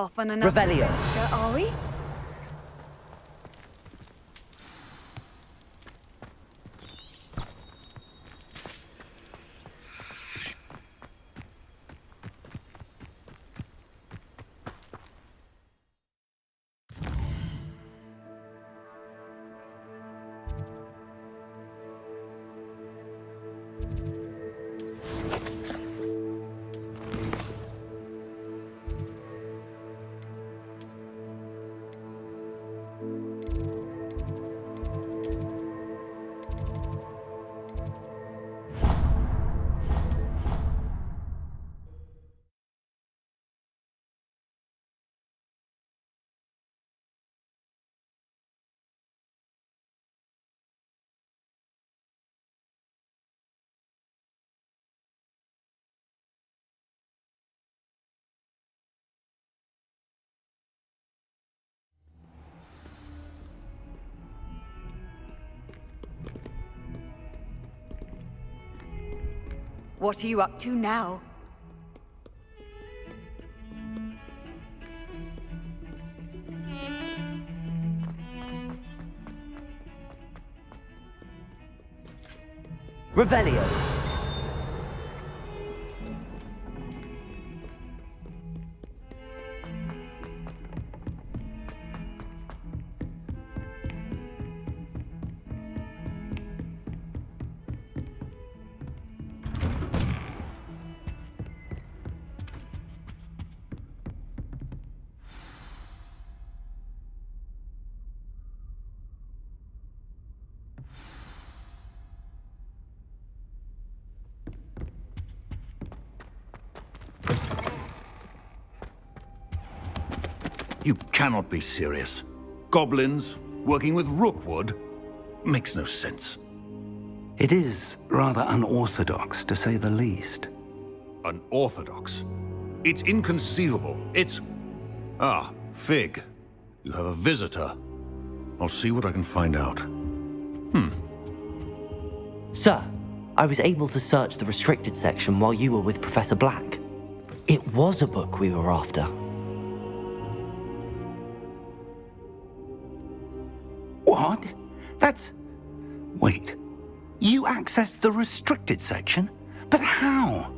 off on another Revelio. adventure, are we? What are you up to now? Revelio. You cannot be serious. Goblins working with Rookwood? Makes no sense. It is rather unorthodox, to say the least. Unorthodox? It's inconceivable. It's... Ah, Fig. You have a visitor. I'll see what I can find out. Sir, I was able to search the restricted section while you were with Professor Black. It was a book we were after. What? That's... Wait. You accessed the restricted section? But how?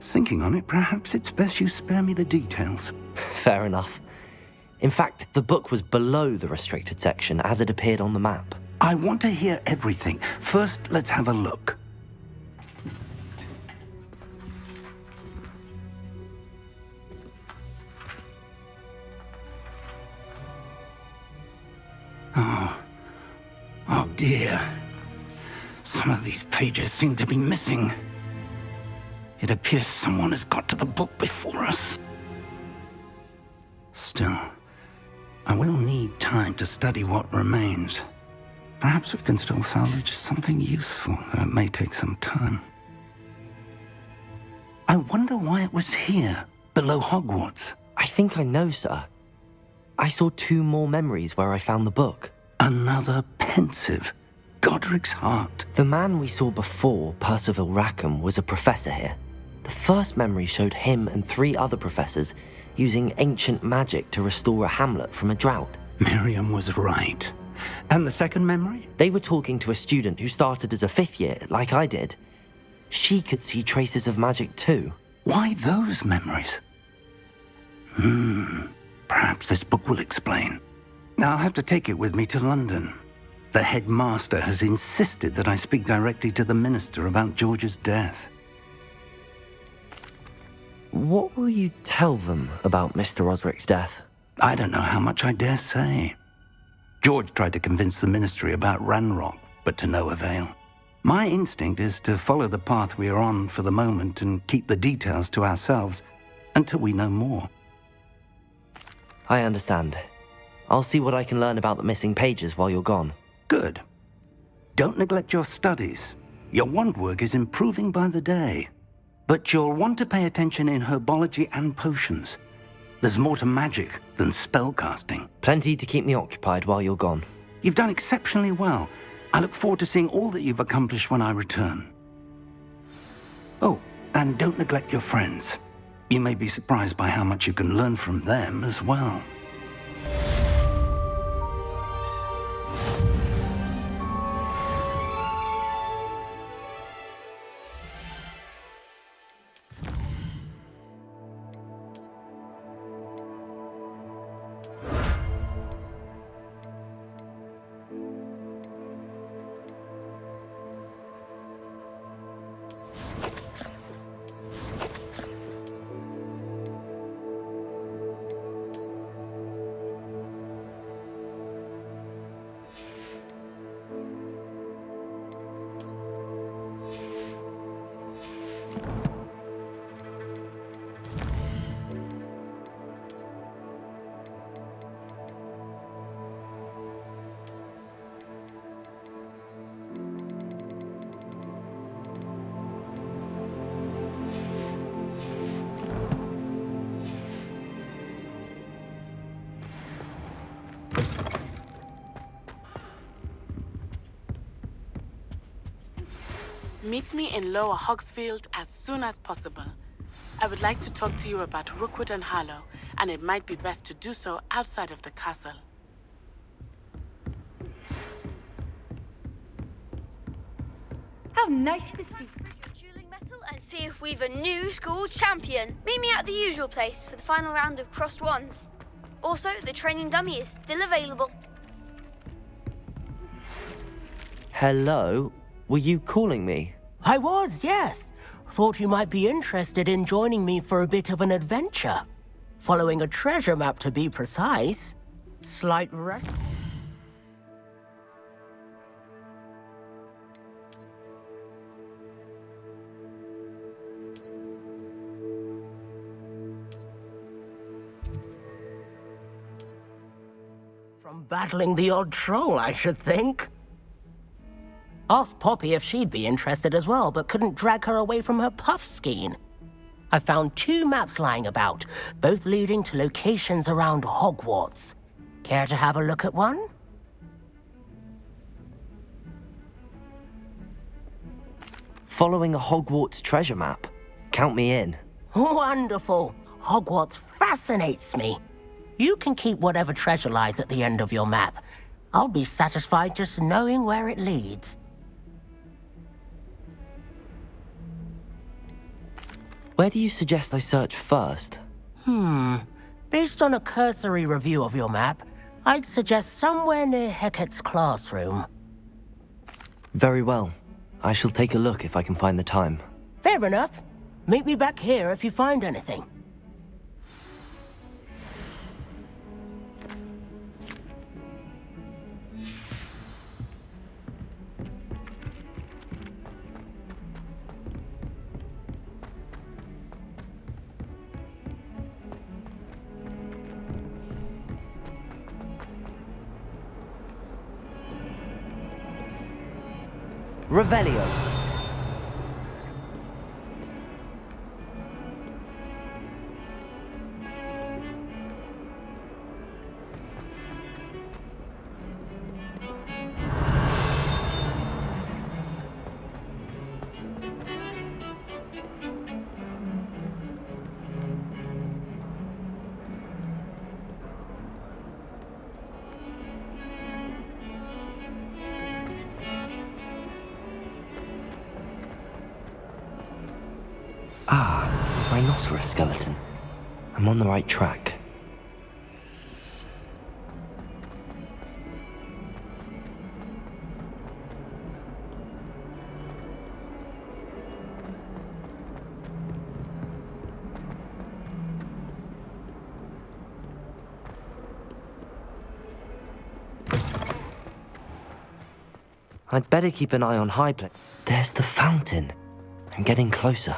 Thinking on it, perhaps it's best you spare me the details. Fair enough. In fact, the book was below the restricted section as it appeared on the map. I want to hear everything. First, let's have a look. Oh dear. Some of these pages seem to be missing. It appears someone has got to the book before us. Still, I will need time to study what remains. Perhaps we can still salvage something useful, though it may take some time. I wonder why it was here, below Hogwarts. I think I know, sir. I saw 2 more memories where I found the book. Another pensive. Godric's heart. The man we saw before, Percival Rackham, was a professor here. The first memory showed him and 3 other professors using ancient magic to restore a hamlet from a drought. Miriam was right. And the second memory? They were talking to a student who started as a 5th year, like I did. She could see traces of magic too. Why those memories? Perhaps this book will explain. I'll have to take it with me to London. The headmaster has insisted that I speak directly to the minister about George's death. What will you tell them about Mr. Osric's death? I don't know how much I dare say. George tried to convince the ministry about Ranrock, but to no avail. My instinct is to follow the path we are on for the moment and keep the details to ourselves until we know more. I understand. I'll see what I can learn about the missing pages while you're gone. Good. Don't neglect your studies. Your wand work is improving by the day. But you'll want to pay attention in herbology and potions. There's more to magic than spellcasting. Plenty to keep me occupied while you're gone. You've done exceptionally well. I look forward to seeing all that you've accomplished when I return. Oh, and don't neglect your friends. You may be surprised by how much you can learn from them as well. Meet me in Lower Hogsfield as soon as possible. I would like to talk to you about Rookwood and Harlow, and it might be best to do so outside of the castle. How nice to see Your dueling metal and see if we've a new school champion. Meet me at the usual place for the final round of crossed wands. Also, the training dummy is still available. Hello? Were you calling me? I was, yes. Thought you might be interested in joining me for a bit of an adventure. Following a treasure map, to be precise. Slight rush. From battling the odd troll, I should think. Asked Poppy if she'd be interested as well, but couldn't drag her away from her puff skein. I found 2 maps lying about, both leading to locations around Hogwarts. Care to have a look at one? Following a Hogwarts treasure map? Count me in. Wonderful. Hogwarts fascinates me. You can keep whatever treasure lies at the end of your map. I'll be satisfied just knowing where it leads. Where do you suggest I search first? Based on a cursory review of your map, I'd suggest somewhere near Hecat's classroom. Very well. I shall take a look if I can find the time. Fair enough. Meet me back here if you find anything. Revelio. Rhinoceros skeleton. I'm on the right track. I'd better keep an eye on high place. There's the fountain. I'm getting closer.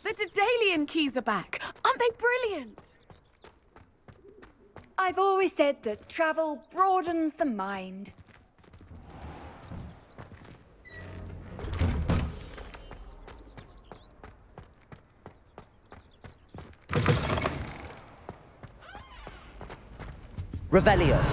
The Daedalian keys are back. Aren't they brilliant? I've always said that travel broadens the mind. Revelio.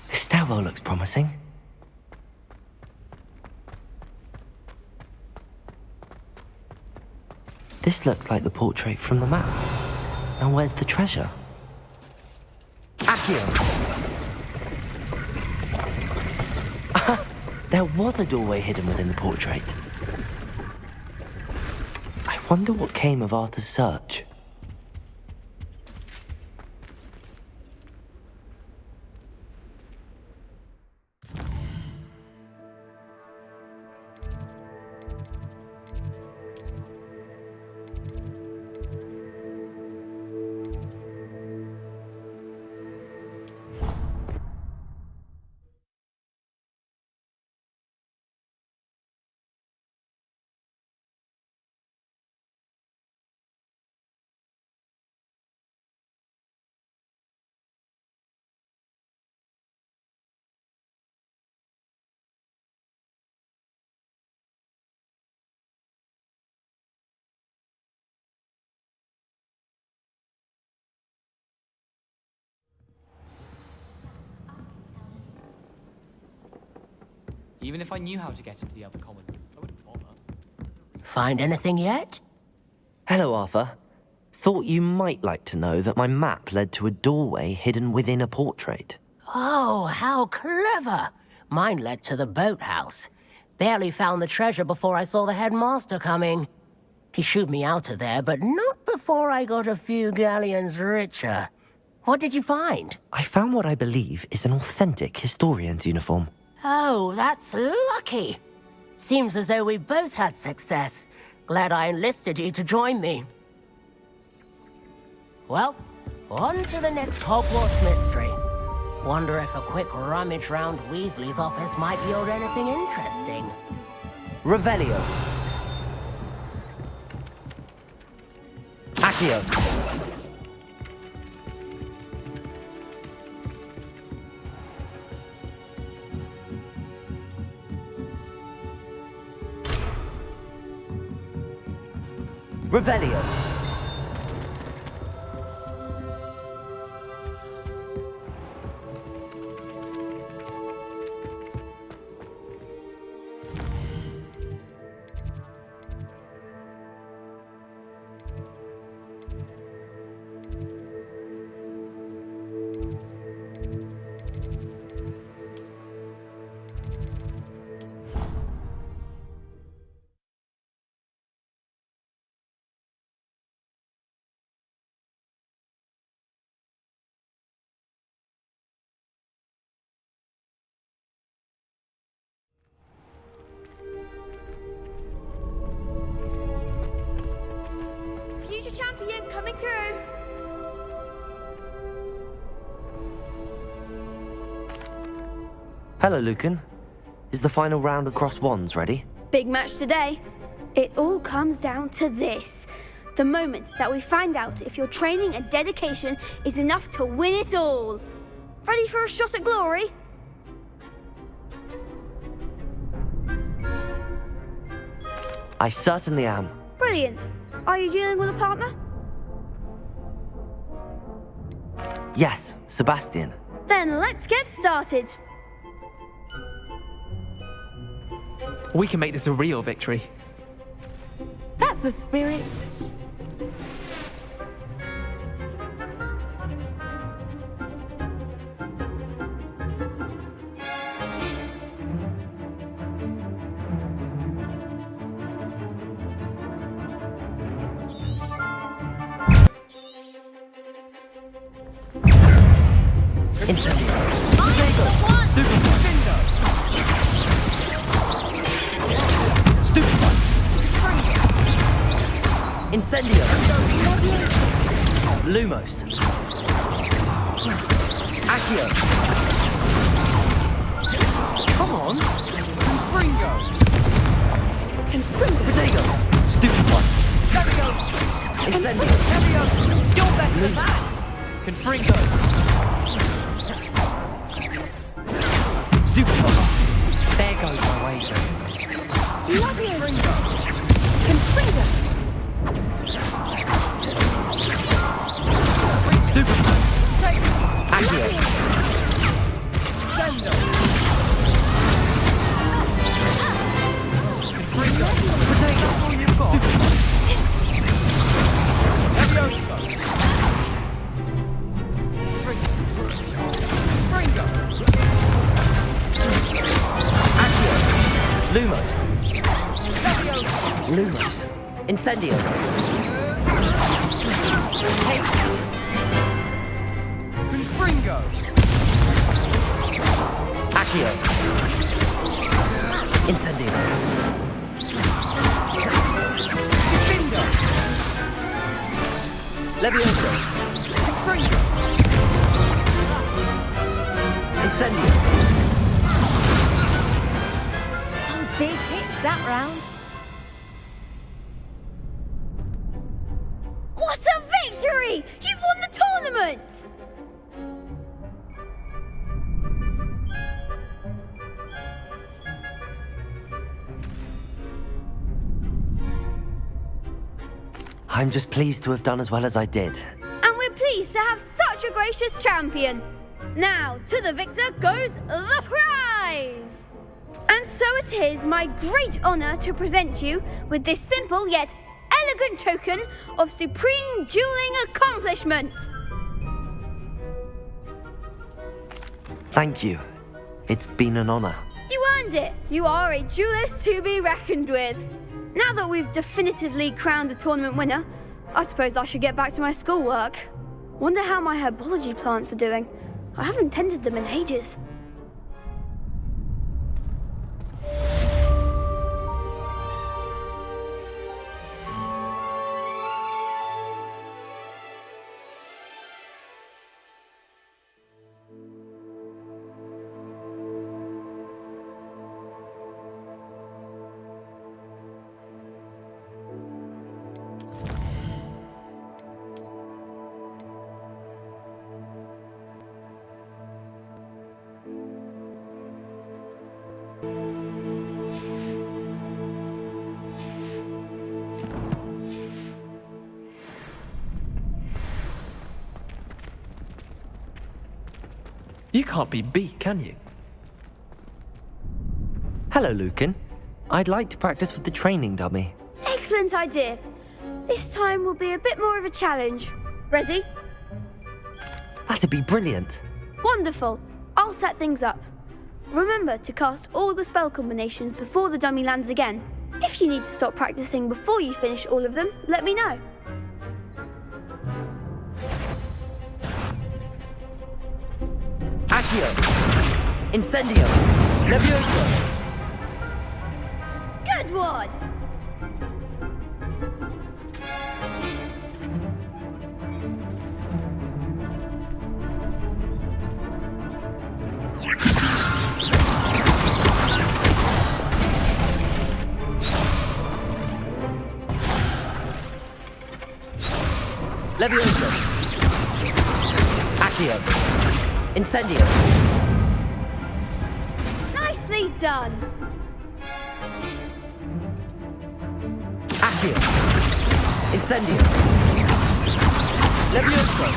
This stairwell looks promising. This looks like the portrait from the map. Now where's the treasure? Accio! There was a doorway hidden within the portrait. I wonder what came of Arthur's search. Even if I knew how to get into the other common rooms, I wouldn't bother. Find anything yet? Hello, Arthur. Thought you might like to know that my map led to a doorway hidden within a portrait. Oh, how clever! Mine led to the boathouse. Barely found the treasure before I saw the headmaster coming. He shooed me out of there, but not before I got a few galleons richer. What did you find? I found what I believe is an authentic historian's uniform. Oh, that's lucky. Seems as though we both had success. Glad I enlisted you to join me. Well, on to the next Hogwarts mystery. Wonder if a quick rummage round Weasley's office might yield anything interesting. Revelio. Accio. Revelio. Future champion coming through. Hello, Lucan. Is the final round of Cross Wands ready? Big match today. It all comes down to this. The moment that we find out if your training and dedication is enough to win it all. Ready for a shot at glory? I certainly am. Brilliant. Are you dealing with a partner? Yes, Sebastian. Then let's get started. We can make this a real victory. That's the spirit. Incendio. Stupefy. Incendio. Lumos. Accio. Come on! Confringo! Protego. Stupefy. Incendio. You're better than that! Confringo! Stupefy. There goes my wager. Leviosa! Confringo! Stupid man. Accio. Sendo! Potato. All you've got. Stupid man. Leviosa! Confringo! Accio. Lumos. Leviosa! Lumos. Incendio. Confringo! Accio. Incendio. Bingo! Leviosa. Confringo! Incendio. Some big hits that round. What a victory! You've won the tournament! I'm just pleased to have done as well as I did. And we're pleased to have such a gracious champion. Now, to the victor goes the prize! And so it is my great honour to present you with this simple yet elegant token of supreme dueling accomplishment. Thank you. It's been an honor. You earned it. You are a duelist to be reckoned with. Now that we've definitively crowned the tournament winner, I suppose I should get back to my schoolwork. Wonder how my herbology plants are doing. I haven't tended them in ages. You can't be beat, can you? Hello, Lucan. I'd like to practice with the training dummy. Excellent idea. This time will be a bit more of a challenge. Ready? That'd be brilliant. Wonderful. I'll set things up. Remember to cast all the spell combinations before the dummy lands again. If you need to stop practicing before you finish all of them, let me know. Accio. Incendio. Leviosa. Good one! Leviosa. Accio. Incendio. Nicely done! Accio. Incendio. Leviosa.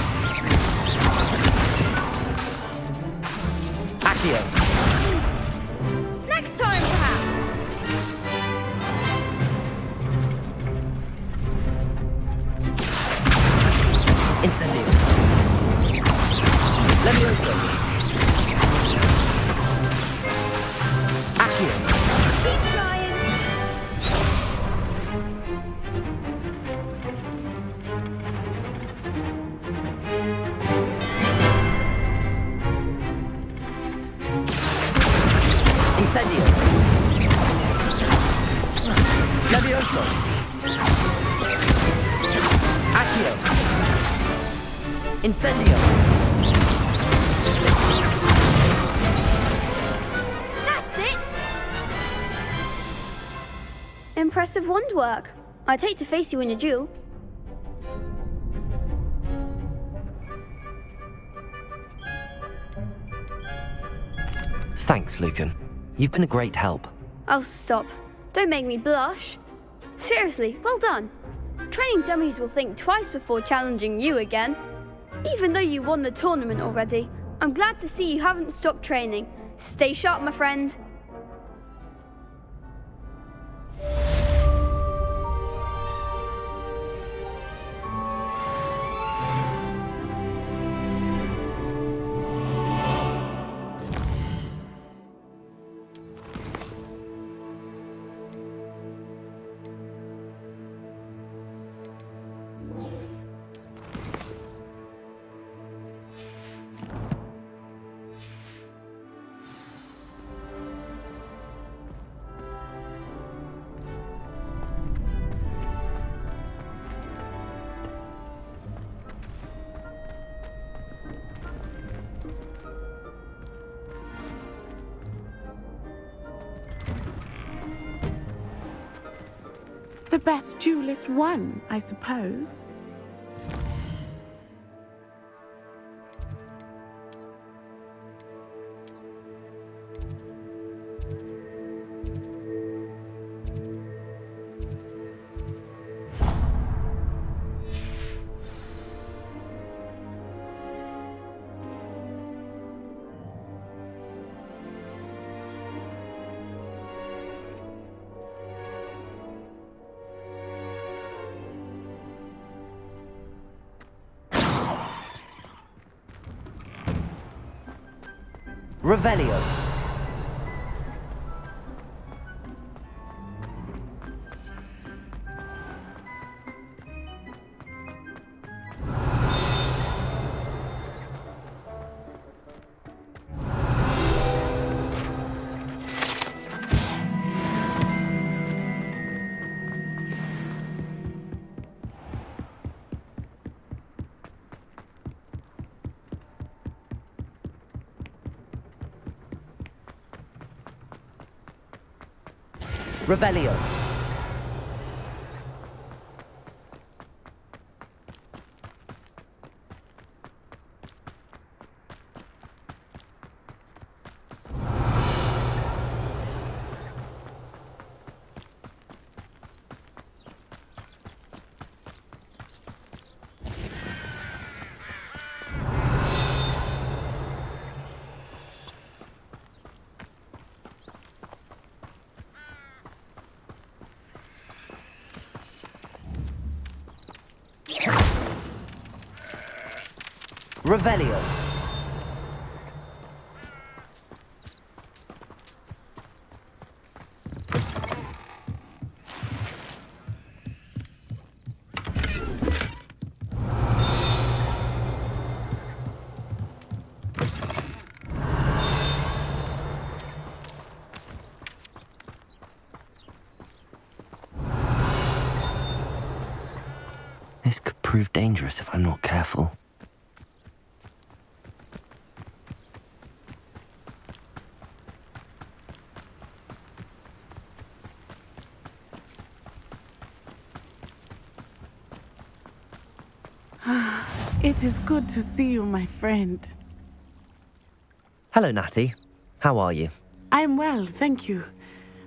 Accio. Next time, perhaps! Incendio. Leviosa. Accio. Keep trying! Incendio. Leviosa. Accio. Incendio. That's it! Impressive wand work. I'd hate to face you in a duel. Thanks, Lucan. You've been a great help. Oh, stop. Don't make me blush. Seriously, well done. Training dummies will think twice before challenging you again. Even though you won the tournament already, I'm glad to see you haven't stopped training. Stay sharp, my friend. The best duelist won, I suppose. Revelio. Revelio. Revelio. This could prove dangerous if I'm not careful. It is good to see you, my friend. Hello, Natty. How are you? I'm well, thank you.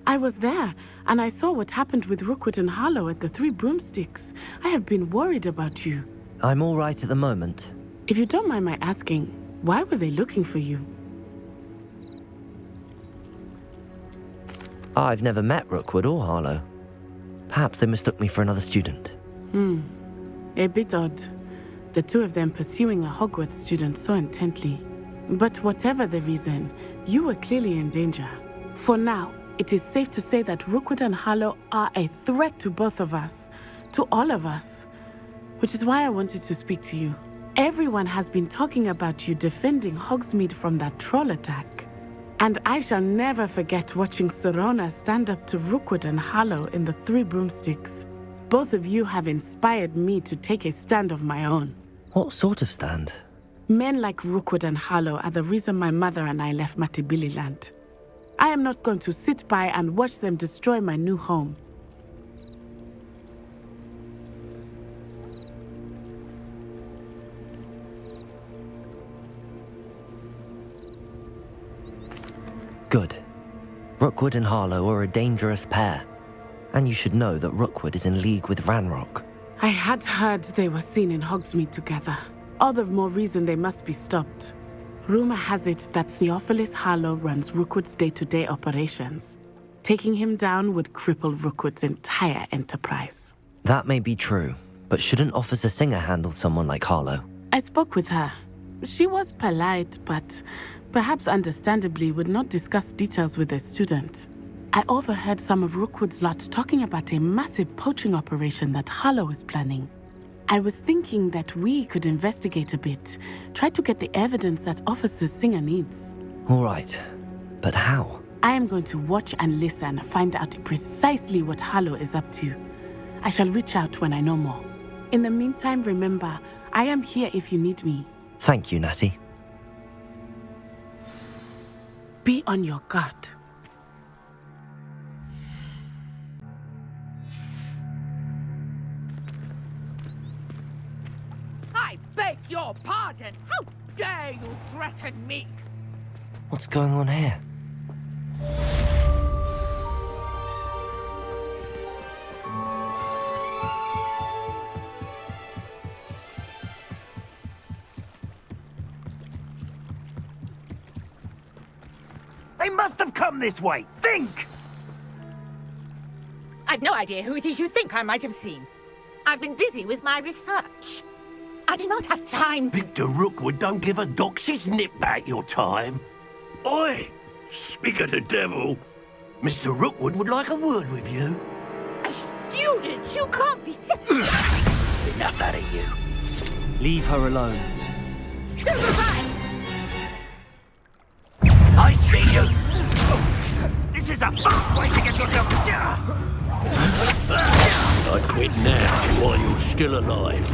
I was there, and I saw what happened with Rookwood and Harlow at the Three Broomsticks. I have been worried about you. I'm all right at the moment. If you don't mind my asking, why were they looking for you? I've never met Rookwood or Harlow. Perhaps they mistook me for another student. A bit odd. The two of them pursuing a Hogwarts student so intently. But whatever the reason, you were clearly in danger. For now, it is safe to say that Rookwood and Harlow are a threat to both of us, to all of us. Which is why I wanted to speak to you. Everyone has been talking about you defending Hogsmeade from that troll attack. And I shall never forget watching Sorona stand up to Rookwood and Harlow in the Three Broomsticks. Both of you have inspired me to take a stand of my own. What sort of stand? Men like Rookwood and Harlow are the reason my mother and I left Matibili land. I am not going to sit by and watch them destroy my new home. Good. Rookwood and Harlow are a dangerous pair, and you should know that Rookwood is in league with Ranrock. I had heard they were seen in Hogsmeade together. All the more reason they must be stopped. Rumor has it that Theophilus Harlow runs Rookwood's day-to-day operations. Taking him down would cripple Rookwood's entire enterprise. That may be true, but shouldn't Officer Singer handle someone like Harlow? I spoke with her. She was polite, but perhaps understandably would not discuss details with a student. I overheard some of Rookwood's lot talking about a massive poaching operation that Harlow is planning. I was thinking that we could investigate a bit, try to get the evidence that Officer Singer needs. All right, but how? I am going to watch and listen, find out precisely what Harlow is up to. I shall reach out when I know more. In the meantime, remember, I am here if you need me. Thank you, Natty. Be on your guard. I beg your pardon. How dare you threaten me? What's going on here? They must have come this way. Think! I've no idea who it is you think I might have seen. I've been busy with my research. I do not have time to... Victor Rookwood don't give a doxy's nip back your time. Oi! Speak of the devil. Mr. Rookwood would like a word with you. A student? You can't be... Enough out of you. Leave her alone. Still alive! I see you! This is a fast way to get yourself... I quit now while you're still alive.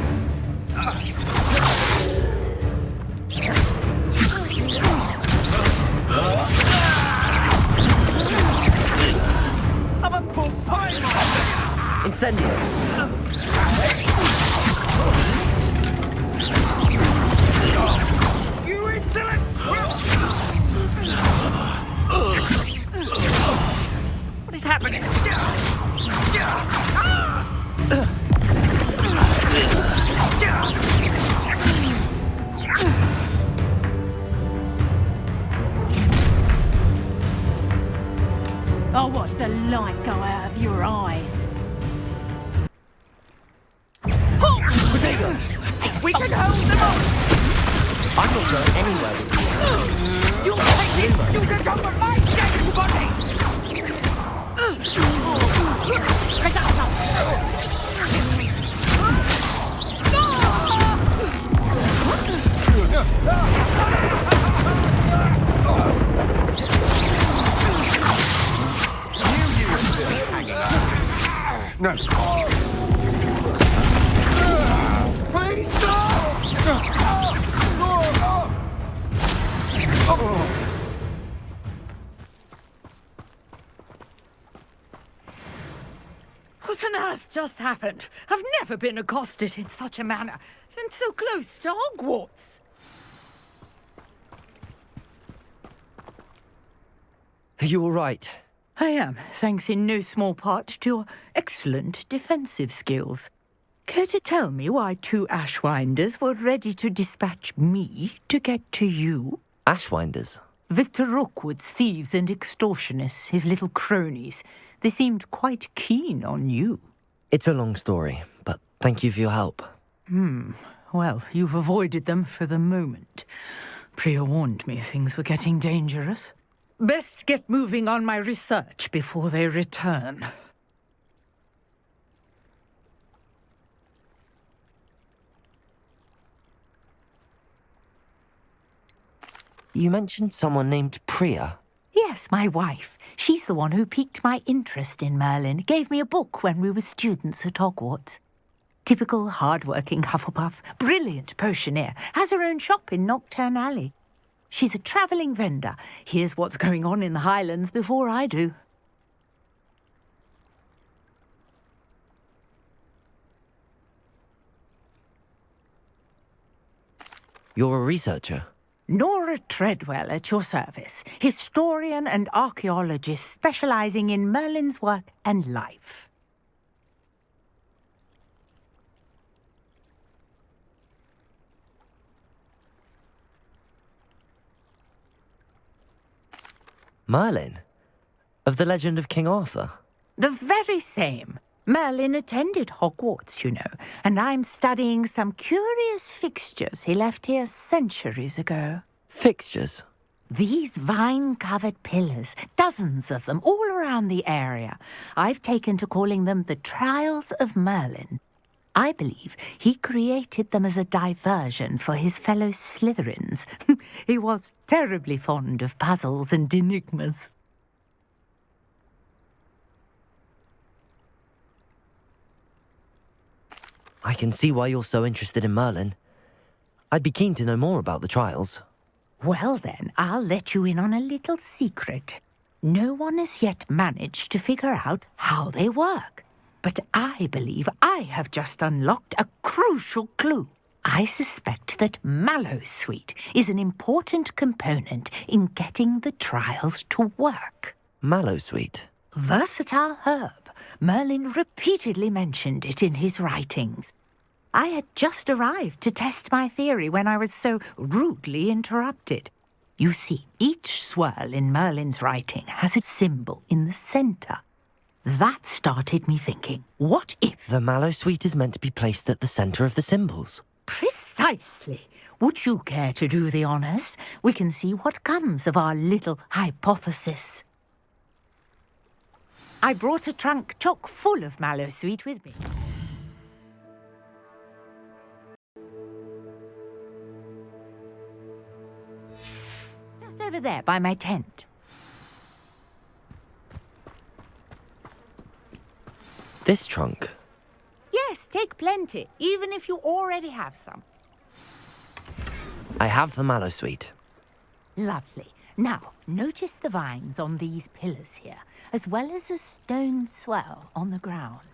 I'm a poor pie! Incendio! You insolent! What is happening? I'll watch the light go out of your eyes. Potato! We can hold them off! I'm not going anywhere with you. You'll take this student off of my dead body! No. Please stop! What on earth just happened? I've never been accosted in such a manner, and so close to Hogwarts. Are you all right? I am, thanks in no small part to your excellent defensive skills. Care to tell me why two Ashwinders were ready to dispatch me to get to you? Ashwinders? Victor Rookwood's thieves and extortionists, his little cronies. They seemed quite keen on you. It's a long story, but thank you for your help. Well, you've avoided them for the moment. Priya warned me things were getting dangerous. Best get moving on my research before they return. You mentioned someone named Priya. Yes, my wife. She's the one who piqued my interest in Merlin. Gave me a book when we were students at Hogwarts. Typical hard-working Hufflepuff, brilliant potioneer, has her own shop in Knockturn Alley. She's a travelling vendor. Hears what's going on in the Highlands before I do. You're a researcher? Nora Treadwell at your service, historian and archaeologist specializing in Merlin's work and life. Merlin? Of the legend of King Arthur? The very same. Merlin attended Hogwarts, you know, and I'm studying some curious fixtures he left here centuries ago. Fixtures? These vine-covered pillars, dozens of them, all around the area. I've taken to calling them the Trials of Merlin. I believe he created them as a diversion for his fellow Slytherins. He was terribly fond of puzzles and enigmas. I can see why you're so interested in Merlin. I'd be keen to know more about the trials. Well then, I'll let you in on a little secret. No one has yet managed to figure out how they work. But I believe I have just unlocked a crucial clue. I suspect that Mallowsweet is an important component in getting the trials to work. Mallowsweet? Versatile herb. Merlin repeatedly mentioned it in his writings. I had just arrived to test my theory when I was so rudely interrupted. You see, each swirl in Merlin's writing has a symbol in the centre. That started me thinking, what if... The Mallowsweet is meant to be placed at the centre of the symbols. Precisely. Would you care to do the honours? We can see what comes of our little hypothesis. I brought a trunk chock full of Mallowsweet with me. Just over there by my tent. This trunk? Yes, take plenty, even if you already have some. I have the Mallowsweet. Lovely. Now, notice the vines on these pillars here, as well as a stone swell on the ground.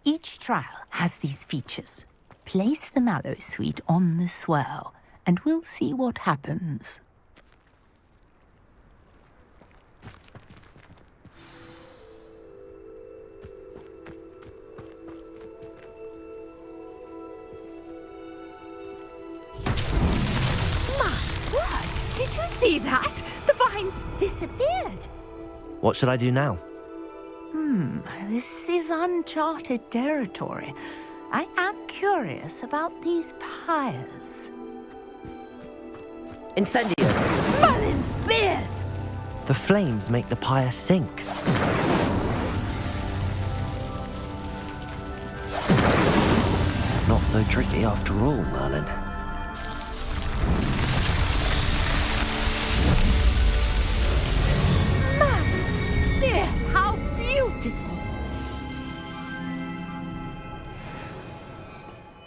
Each trial has these features. Place the Mallowsweet on the swell, and we'll see what happens. Did you see that? The vines disappeared. What should I do now? This is uncharted territory. I am curious about these pyres. Incendio! Merlin's beard! The flames make the pyre sink. Not so tricky after all, Merlin. How beautiful!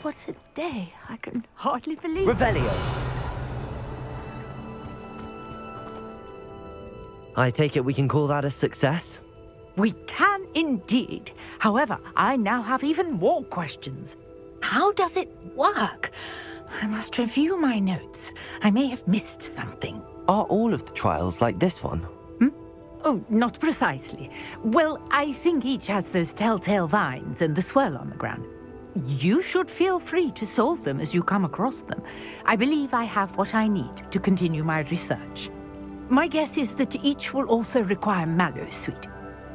What a day. I can hardly believe it. Revelio! I take it we can call that a success? We can indeed. However, I now have even more questions. How does it work? I must review my notes. I may have missed something. Are all of the trials like this one? Oh, not precisely. Well, I think each has those telltale vines and the swirl on the ground. You should feel free to solve them as you come across them. I believe I have what I need to continue my research. My guess is that each will also require Mallowsweet,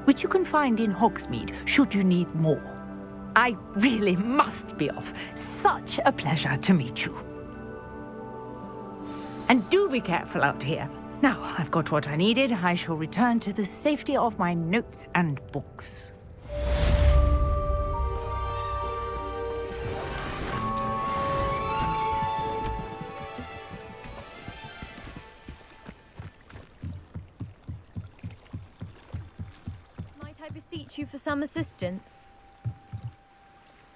which you can find in Hogsmeade should you need more. I really must be off. Such a pleasure to meet you. And do be careful out here. Now, I've got what I needed. I shall return to the safety of my notes and books. Might I beseech you for some assistance?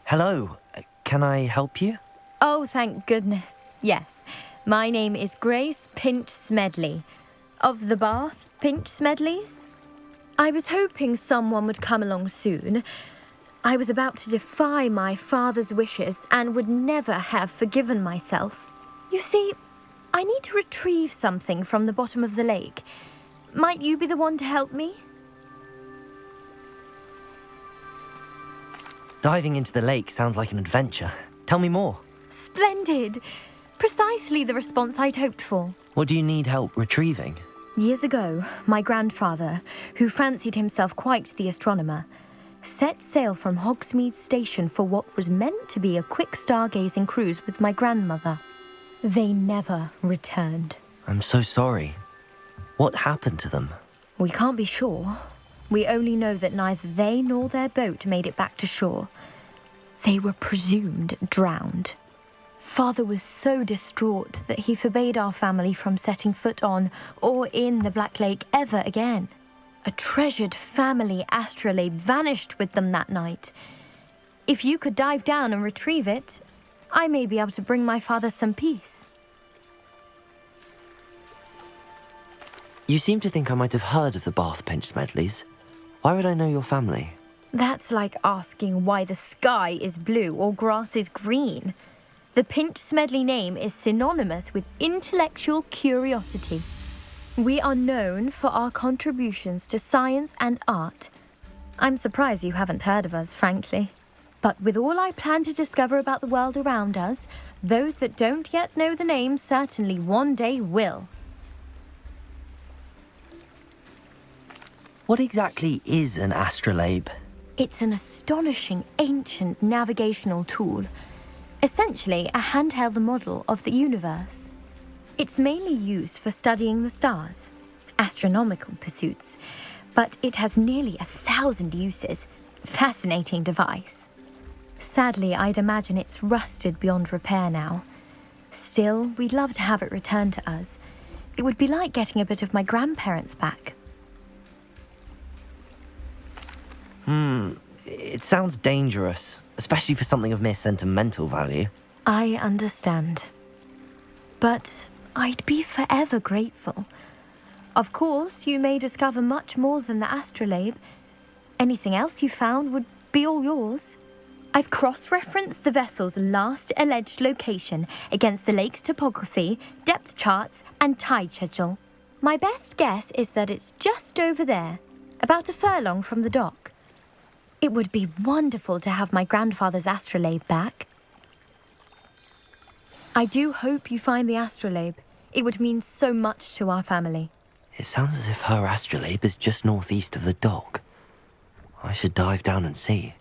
Hello, can I help you? Oh, thank goodness. Yes. My name is Grace Pinch Smedley, of the Bath Pinch Smedleys. I was hoping someone would come along soon. I was about to defy my father's wishes and would never have forgiven myself. You see, I need to retrieve something from the bottom of the lake. Might you be the one to help me? Diving into the lake sounds like an adventure. Tell me more. Splendid! Precisely the response I'd hoped for. What do you need help retrieving? Years ago, my grandfather, who fancied himself quite the astronomer, set sail from Hogsmeade Station for what was meant to be a quick stargazing cruise with my grandmother. They never returned. I'm so sorry. What happened to them? We can't be sure. We only know that neither they nor their boat made it back to shore. They were presumed drowned. Father was so distraught that he forbade our family from setting foot on or in the Black Lake ever again. A treasured family astrolabe vanished with them that night. If you could dive down and retrieve it, I may be able to bring my father some peace. You seem to think I might have heard of the Bath Pinch Smedleys. Why would I know your family? That's like asking why the sky is blue or grass is green. The Pinch Smedley name is synonymous with intellectual curiosity. We are known for our contributions to science and art. I'm surprised you haven't heard of us, frankly. But with all I plan to discover about the world around us, those that don't yet know the name certainly one day will. What exactly is an astrolabe? It's an astonishing ancient navigational tool. Essentially a handheld model of the universe. It's mainly used for studying the stars, astronomical pursuits, but it has nearly 1,000 uses. Fascinating device. Sadly, I'd imagine it's rusted beyond repair now. Still, we'd love to have it returned to us. It would be like getting a bit of my grandparents back. It sounds dangerous, especially for something of mere sentimental value. I understand. But I'd be forever grateful. Of course, you may discover much more than the astrolabe. Anything else you found would be all yours. I've cross-referenced the vessel's last alleged location against the lake's topography, depth charts, and tide schedule. My best guess is that it's just over there, about a furlong from the dock. It would be wonderful to have my grandfather's astrolabe back. I do hope you find the astrolabe. It would mean so much to our family. It sounds as if her astrolabe is just northeast of the dock. I should dive down and see.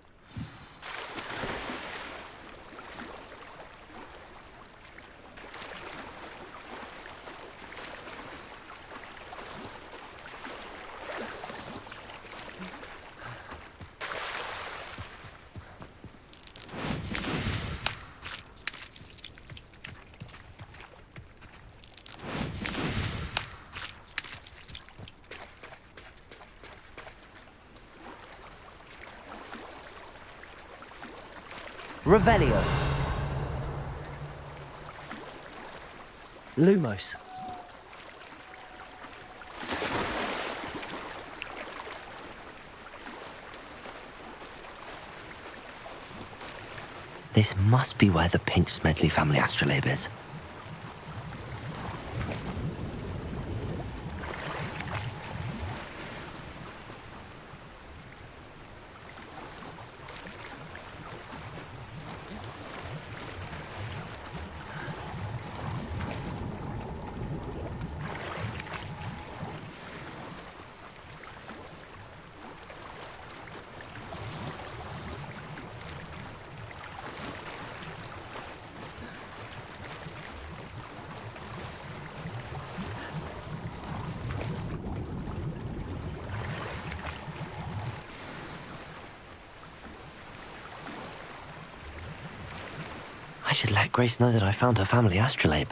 Revelio. Lumos. This must be where the Pinch Smedley family astrolabe is. I should let Grace know that I found her family astrolabe.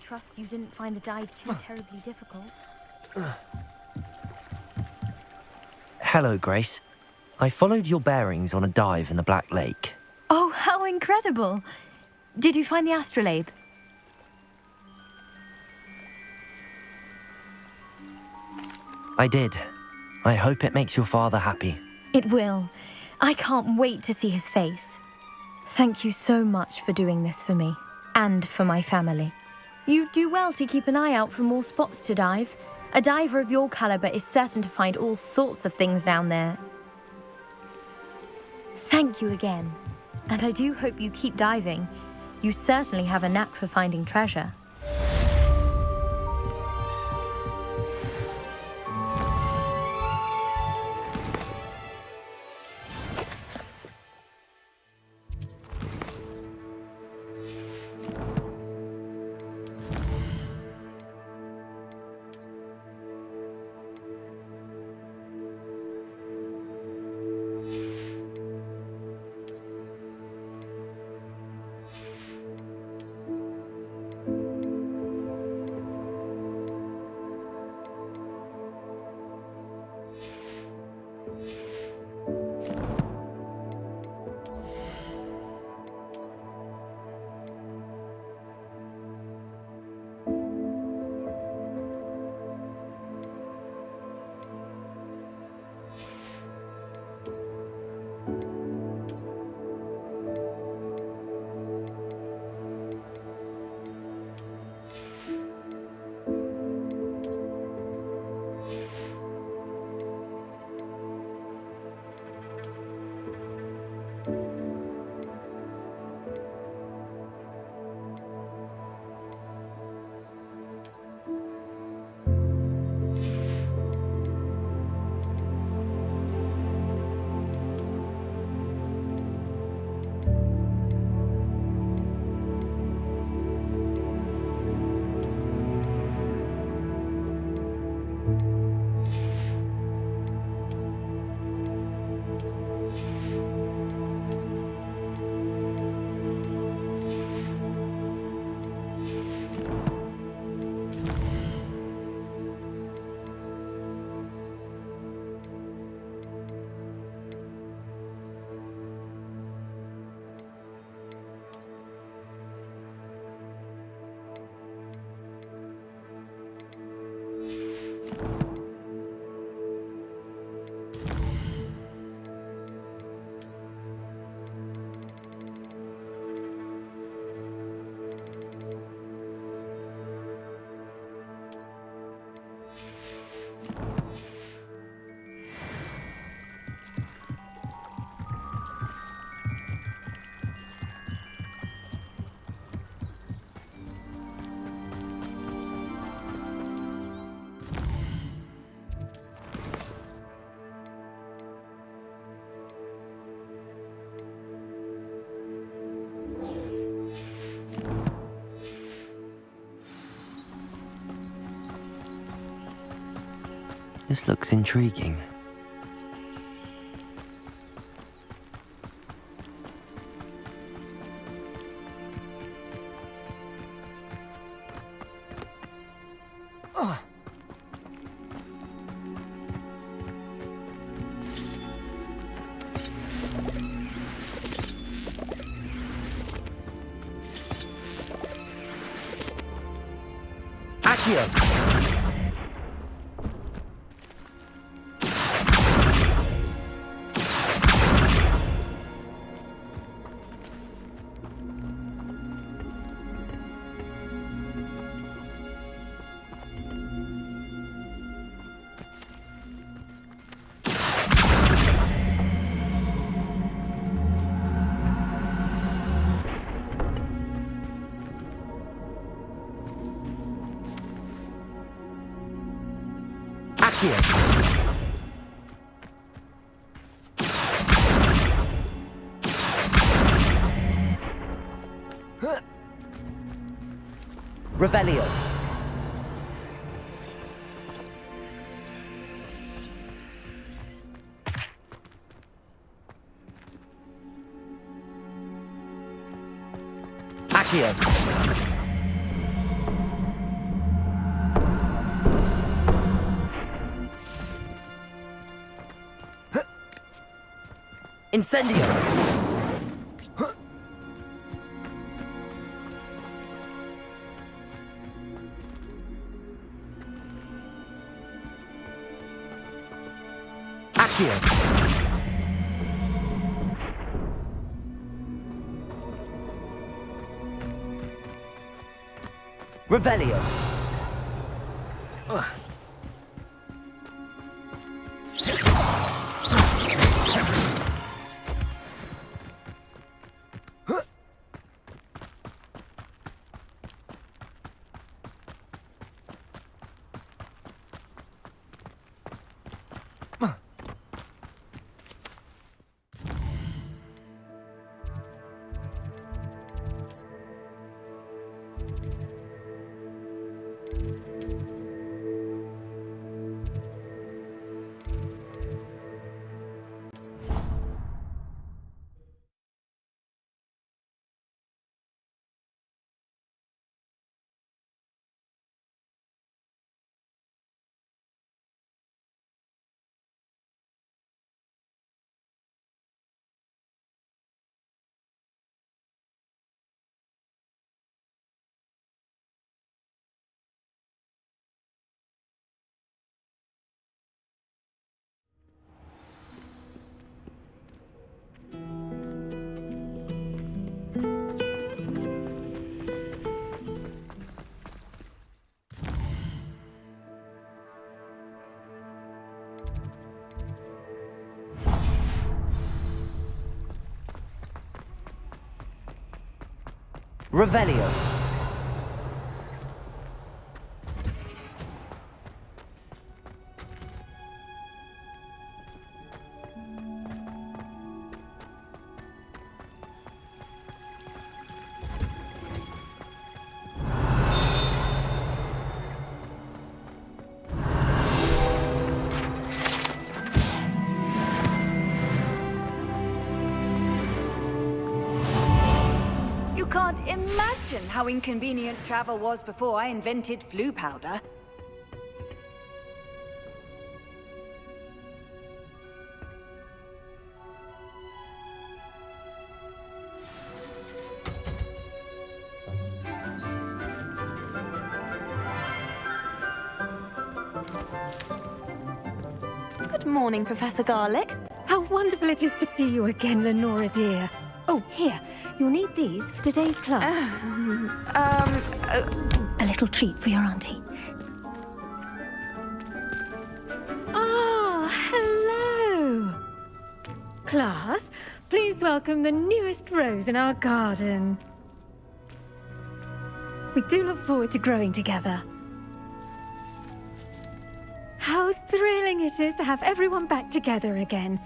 trust you didn't find the dive too terribly difficult. Hello, Grace. I followed your bearings on a dive in the Black Lake. Oh, how incredible! Did you find the astrolabe? I did. I hope it makes your father happy. It will. I can't wait to see his face. Thank you so much for doing this for me, and for my family. You do well to keep an eye out for more spots to dive. A diver of your caliber is certain to find all sorts of things down there. Thank you again. And I do hope you keep diving. You certainly have a knack for finding treasure. This looks intriguing. Revelio. Accio. Incendio! Accio! Revelio! Revelio. You can't imagine how inconvenient travel was before I invented flu powder. Good morning, Professor Garlick. How wonderful it is to see you again, Lenora dear. Oh, here. You'll need these for today's class. A little treat for your auntie. Ah, hello. Class, please welcome the newest rose in our garden. We do look forward to growing together. How thrilling it is to have everyone back together again.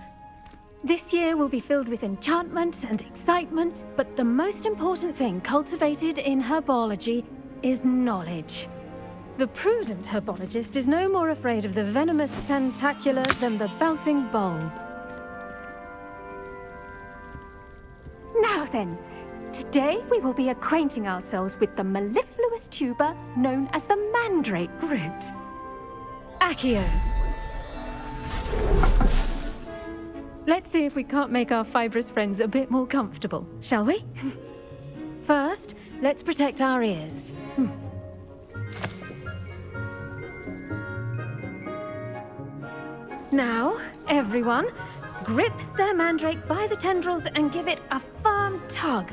This year will be filled with enchantment and excitement, but the most important thing cultivated in herbology is knowledge. The prudent herbologist is no more afraid of the venomous tentacula than the bouncing bulb. Now then, today we will be acquainting ourselves with the mellifluous tuber known as the mandrake root. Accio. Let's see if we can't make our fibrous friends a bit more comfortable, shall we? First, let's protect our ears. Now, everyone, grip their mandrake by the tendrils and give it a firm tug.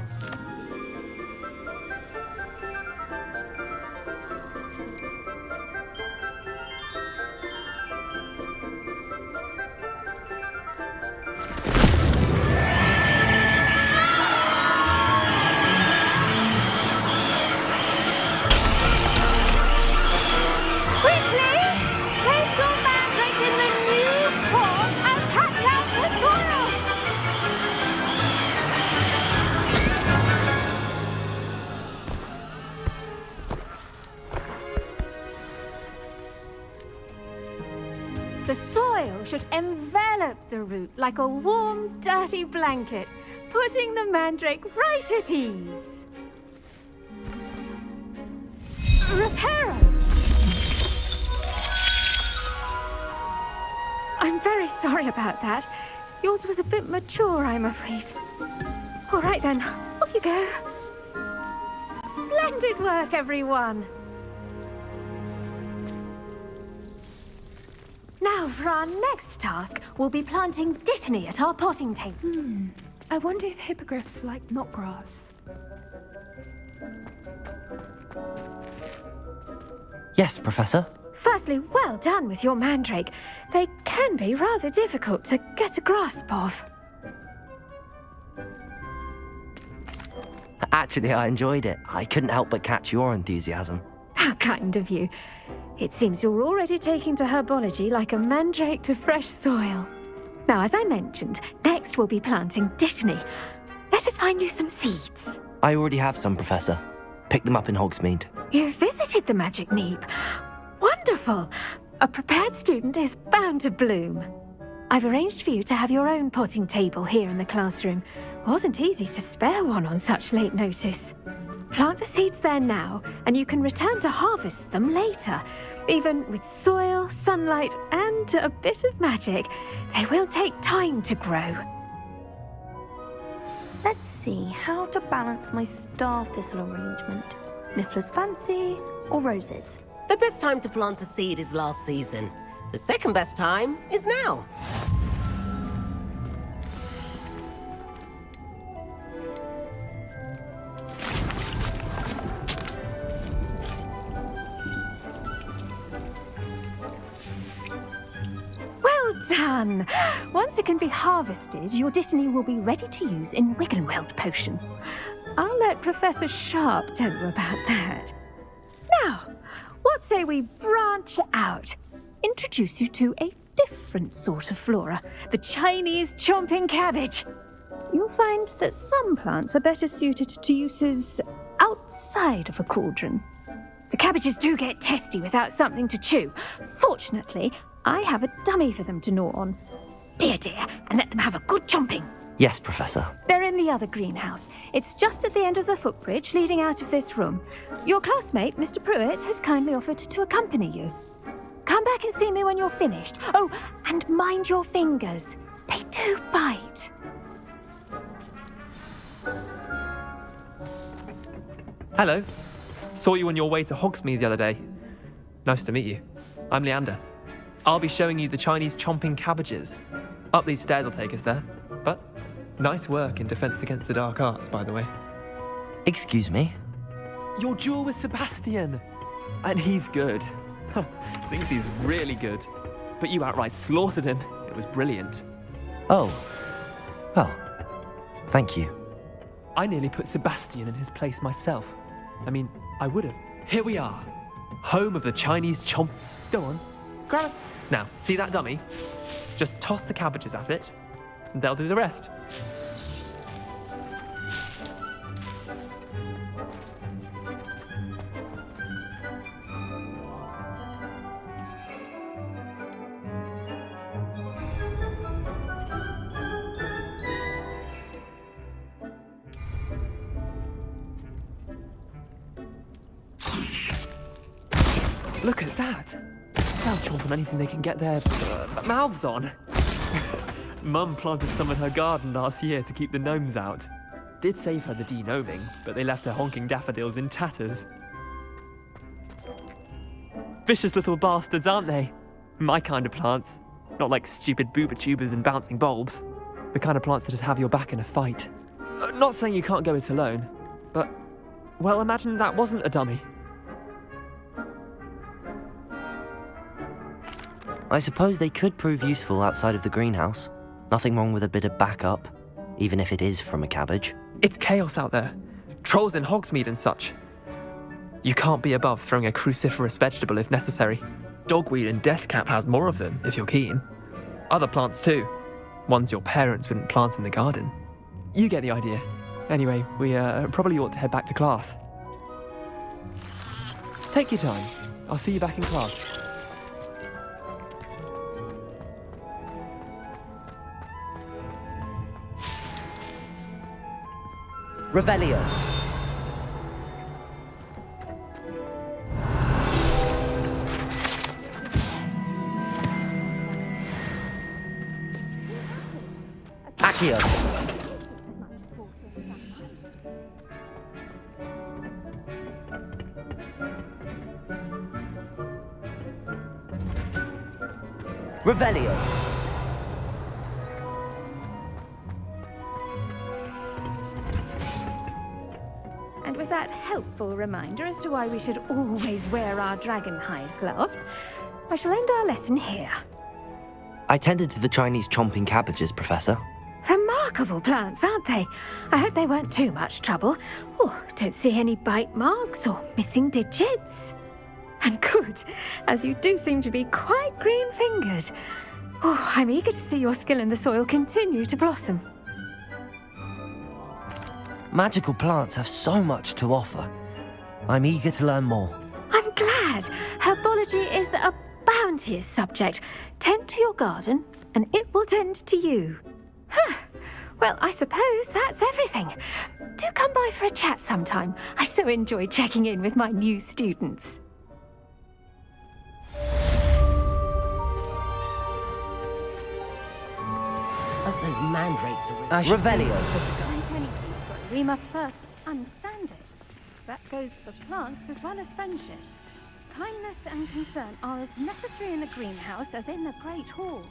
The soil should envelop the root like a warm, dirty blanket, putting the mandrake right at ease. Reparo! I'm very sorry about that. Yours was a bit mature, I'm afraid. All right then, off you go. Splendid work, everyone. Now, for our next task, we'll be planting dittany at our potting table. I wonder if hippogriffs like knotgrass. Yes, Professor. Firstly, well done with your mandrake. They can be rather difficult to get a grasp of. Actually, I enjoyed it. I couldn't help but catch your enthusiasm. How kind of you. It seems you're already taking to herbology like a mandrake to fresh soil. Now, as I mentioned, next we'll be planting dittany. Let us find you some seeds. I already have some, Professor. Picked them up in Hogsmeade. You visited the Magic Neep. Wonderful! A prepared student is bound to bloom. I've arranged for you to have your own potting table here in the classroom. Wasn't easy to spare one on such late notice. Plant the seeds there now, and you can return to harvest them later. Even with soil, sunlight, and a bit of magic, they will take time to grow. Let's see how to balance my star thistle arrangement. Niffler's fancy or roses? The best time to plant a seed is last season. The second best time is now. Well done! Once it can be harvested, your dittany will be ready to use in Wiggenweld potion. I'll let Professor Sharp tell you about that. Now, what say we branch out? Introduce you to a different sort of flora, the Chinese chomping cabbage. You'll find that some plants are better suited to uses outside of a cauldron. The cabbages do get testy without something to chew. Fortunately, I have a dummy for them to gnaw on. Be a dear and let them have a good chomping. Yes, Professor. They're in the other greenhouse. It's just at the end of the footbridge leading out of this room. Your classmate, Mr. Pruitt, has kindly offered to accompany you. Come back and see me when you're finished. Oh, and mind your fingers. They do bite. Hello. Saw you on your way to Hogsmeade the other day. Nice to meet you. I'm Leander. I'll be showing you the Chinese chomping cabbages. Up these stairs will take us there. But nice work in Defense Against the Dark Arts, by the way. Excuse me? Your duel with Sebastian. And he's good. Thinks he's really good. But you outright slaughtered him. It was brilliant. Oh. Well, thank you. I nearly put Sebastian in his place myself. I mean, I would have. Here we are. Home of the Chinese chomp. Go on. Grab it. Now, see that dummy? Just toss the cabbages at it. And they'll do the rest. Look at that! They'll chomp on anything they can get their mouths on. Mum planted some in her garden last year to keep the gnomes out. Did save her the de-gnoming, but they left her honking daffodils in tatters. Vicious little bastards, aren't they? My kind of plants. Not like stupid booba tubers and bouncing bulbs. The kind of plants that just have your back in a fight. Not saying you can't go it alone, but, well, imagine that wasn't a dummy. I suppose they could prove useful outside of the greenhouse. Nothing wrong with a bit of backup, even if it is from a cabbage. It's chaos out there. Trolls in Hogsmeade and such. You can't be above throwing a cruciferous vegetable if necessary. Dogweed and deathcap has more of them, if you're keen. Other plants too. Ones your parents wouldn't plant in the garden. You get the idea. Anyway, we probably ought to head back to class. Take your time. I'll see you back in class. Revelio. Accio! Revelio! And with that helpful reminder as to why we should always wear our dragonhide gloves, I shall end our lesson here. I tended to the Chinese chomping cabbages, Professor. Remarkable plants, aren't they? I hope they weren't too much trouble. Oh, don't see any bite marks or missing digits. And good, as you do seem to be quite green-fingered. Oh, I'm eager to see your skill in the soil continue to blossom. Magical plants have so much to offer. I'm eager to learn more. I'm glad. Herbology is a bounteous subject. Tend to your garden, and it will tend to you. Huh. Well, I suppose that's everything. Do come by for a chat sometime. I so enjoy checking in with my new students. But those mandrakes are... Revelio! But we must first understand it. That goes for plants as well as friendships. Kindness and concern are as necessary in the greenhouse as in the Great Hall.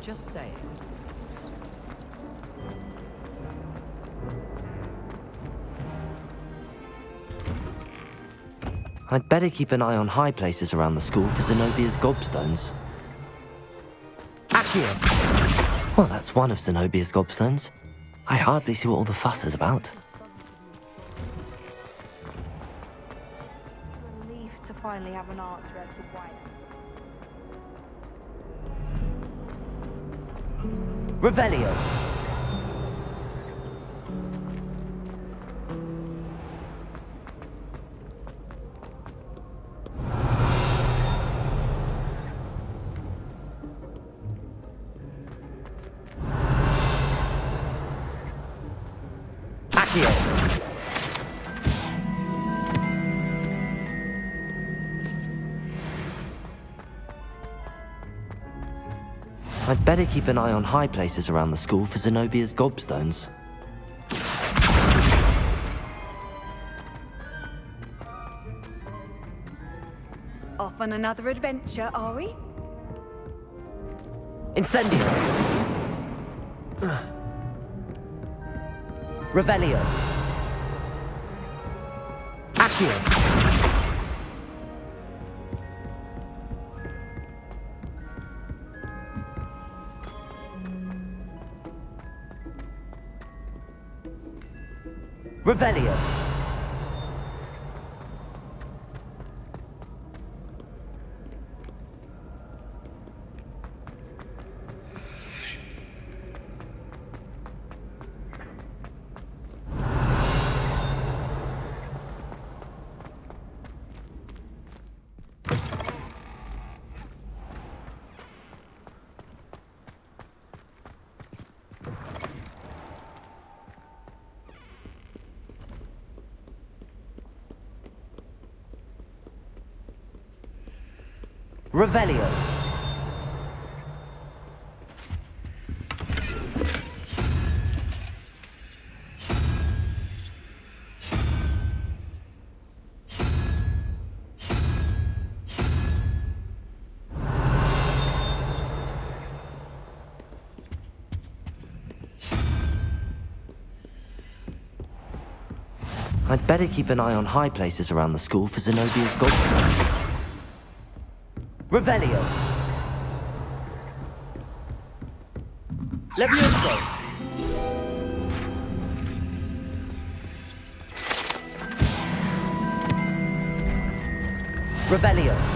Just saying. I'd better keep an eye on high places around the school for Zenobia's gobstones. Accio! Well, that's one of Zenobia's gobstones. I hardly see what all the fuss is about. Relief to finally have an answer as to why. Revelio! Accio! I'd better keep an eye on high places around the school for Zenobia's gobstones. Off on another adventure, are we? Incendio! Revelio! Accio! Revelio! Revelio! I'd better keep an eye on high places around the school for Zenobia's gobstones. Revelio. Levioso. Revelio.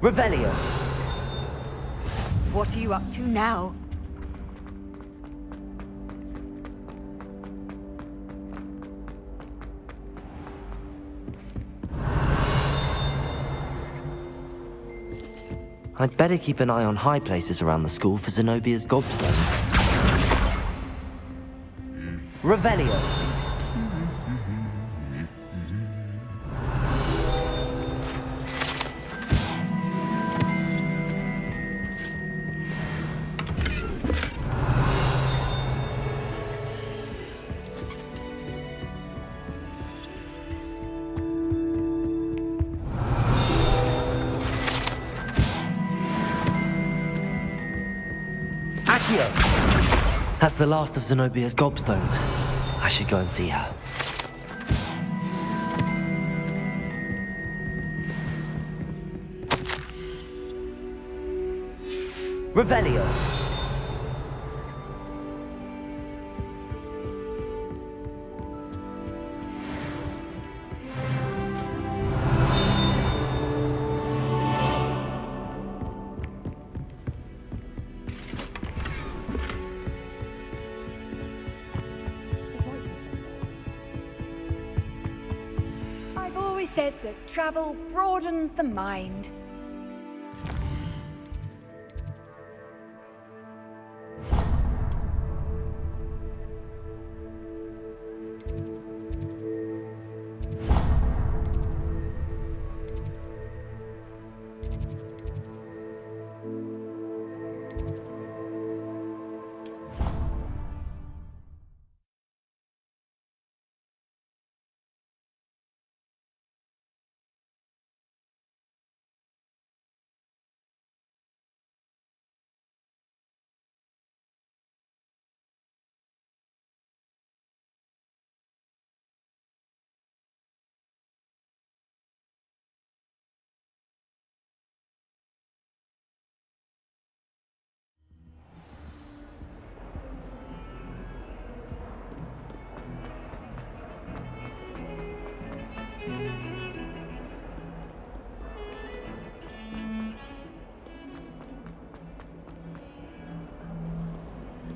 Revelio. What are you up to now? I'd better keep an eye on high places around the school for Zenobia's gobstones. Revelio. That's the last of Zenobia's gobstones. I should go and see her. Revelio. I've always said that travel broadens the mind.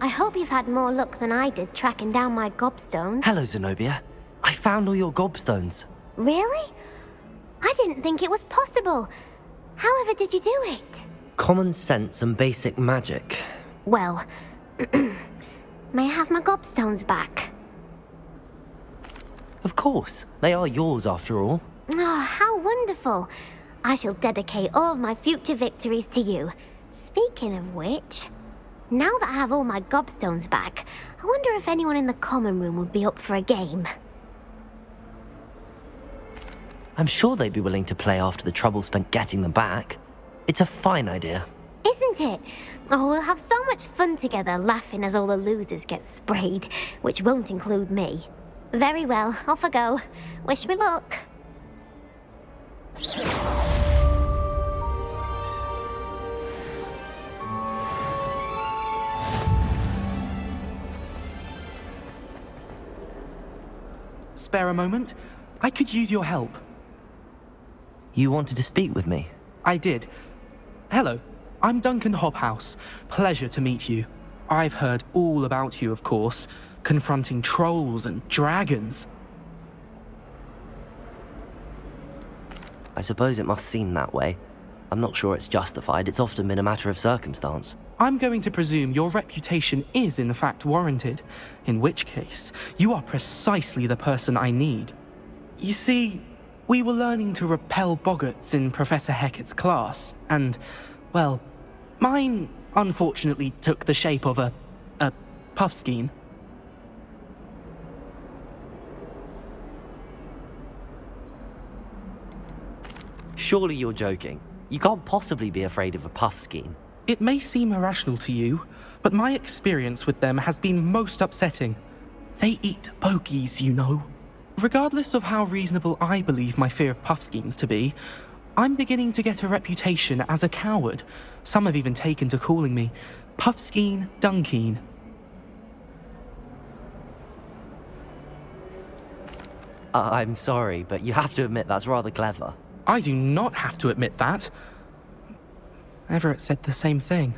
I hope you've had more luck than I did tracking down my gobstones. Hello, Zenobia. I found all your gobstones. Really? I didn't think it was possible. However did you do it? Common sense and basic magic. Well, may I have my gobstones back? Of course. They are yours after all. Oh, how wonderful. I shall dedicate all of my future victories to you. Speaking of which, now that I have all my gobstones back, I wonder if anyone in the common room would be up for a game. I'm sure they'd be willing to play after the trouble spent getting them back. It's a fine idea. Isn't it? Oh, we'll have so much fun together laughing as all the losers get sprayed, which won't include me. Very well, off I go. Wish me luck. Spare a moment? I could use your help. You wanted to speak with me? I did. Hello, I'm Duncan Hobhouse. Pleasure to meet you. I've heard all about you, of course, confronting trolls and dragons. I suppose it must seem that way. I'm not sure it's justified. It's often been a matter of circumstance. I'm going to presume your reputation is in fact warranted, in which case, you are precisely the person I need. You see, we were learning to repel boggarts in Professor Hecat's class, and, well, mine unfortunately took the shape of a puffskein. Surely you're joking. You can't possibly be afraid of a puffskein. It may seem irrational to you, but my experience with them has been most upsetting. They eat bogies, you know. Regardless of how reasonable I believe my fear of puffskeins to be, I'm beginning to get a reputation as a coward. Some have even taken to calling me Puffskein Dunkeen. I'm sorry, but you have to admit that's rather clever. I do not have to admit that. Everett said the same thing.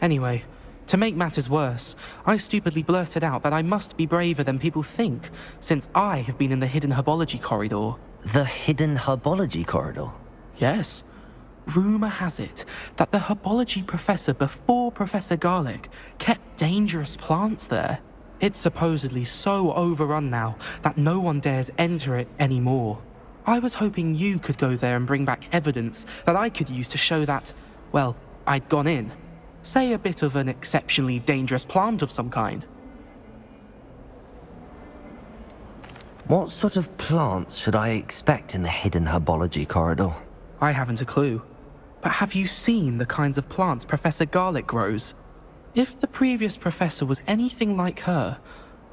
Anyway, to make matters worse, I stupidly blurted out that I must be braver than people think, since I have been in the hidden herbology corridor. The hidden herbology corridor? Yes. Rumour has it that the herbology professor before Professor Garlic kept dangerous plants there. It's supposedly so overrun now that no one dares enter it anymore. I was hoping you could go there and bring back evidence that I could use to show that, well, I'd gone in. Say a bit of an exceptionally dangerous plant of some kind. What sort of plants should I expect in the hidden herbology corridor? I haven't a clue. But have you seen the kinds of plants Professor Garlic grows? If the previous professor was anything like her,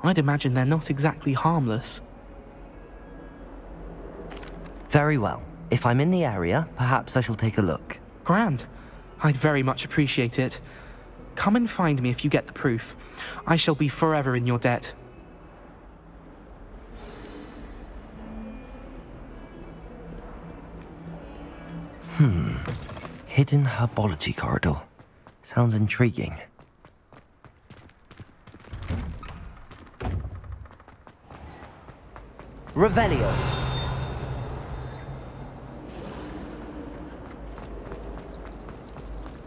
I'd imagine they're not exactly harmless. Very well. If I'm in the area, perhaps I shall take a look. Grand. I'd very much appreciate it. Come and find me if you get the proof. I shall be forever in your debt. Hidden herbology corridor. Sounds intriguing. Revelio.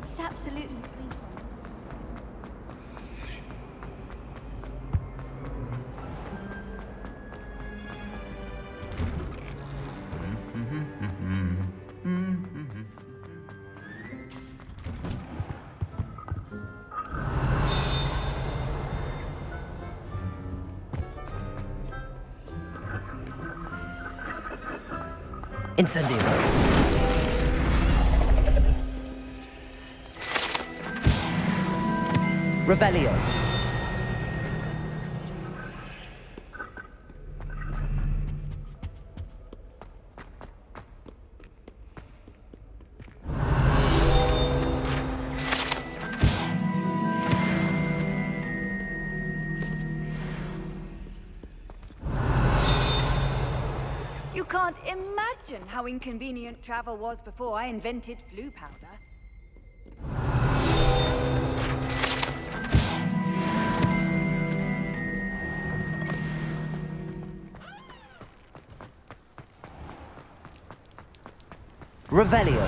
He's absolutely free. Incendio. Revelio. You can't imagine how inconvenient travel was before I invented flu powder. Revelio.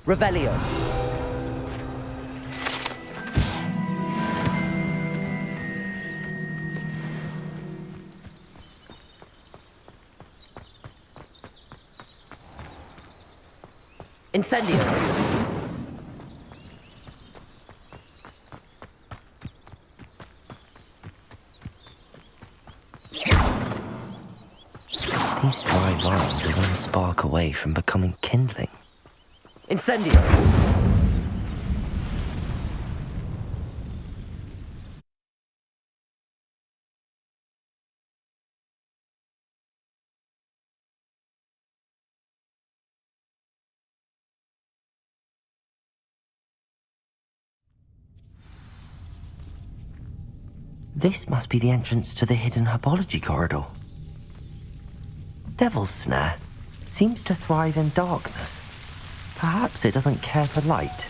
Revelio. Incendio. These dry vines are one spark away from becoming kindling. Incendio! This must be the entrance to the hidden herbology corridor. Devil's Snare seems to thrive in darkness. Perhaps it doesn't care for light.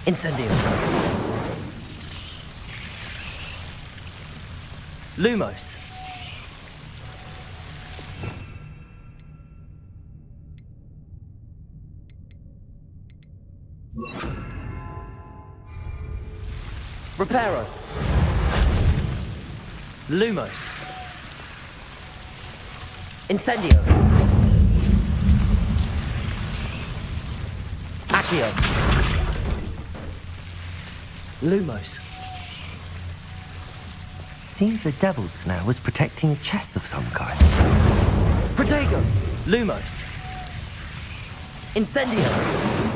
Incendio. Lumos. Reparo. Lumos. Incendio. Accio. Lumos. Seems the Devil's Snare was protecting a chest of some kind. Protego! Lumos. Incendio.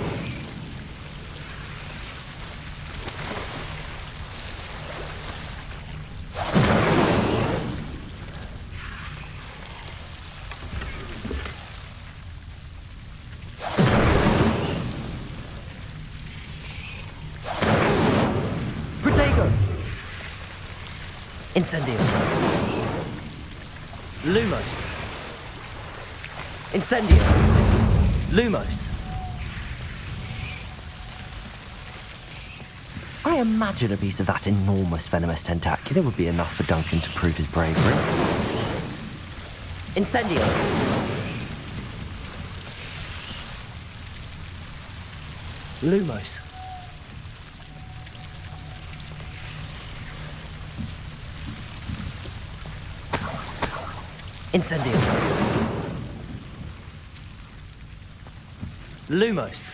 Incendio. Lumos. Incendio. Lumos. I imagine a piece of that enormous venomous tentacular would be enough for Duncan to prove his bravery. Incendio. Lumos. Incendio. Lumos.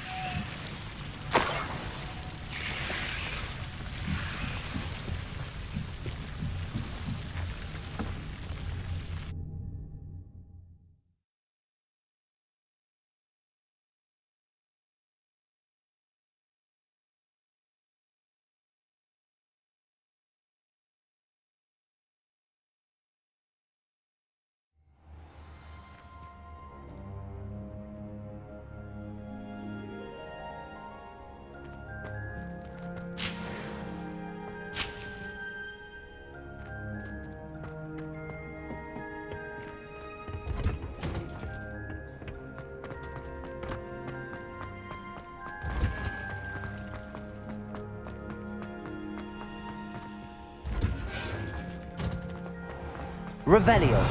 Revelio.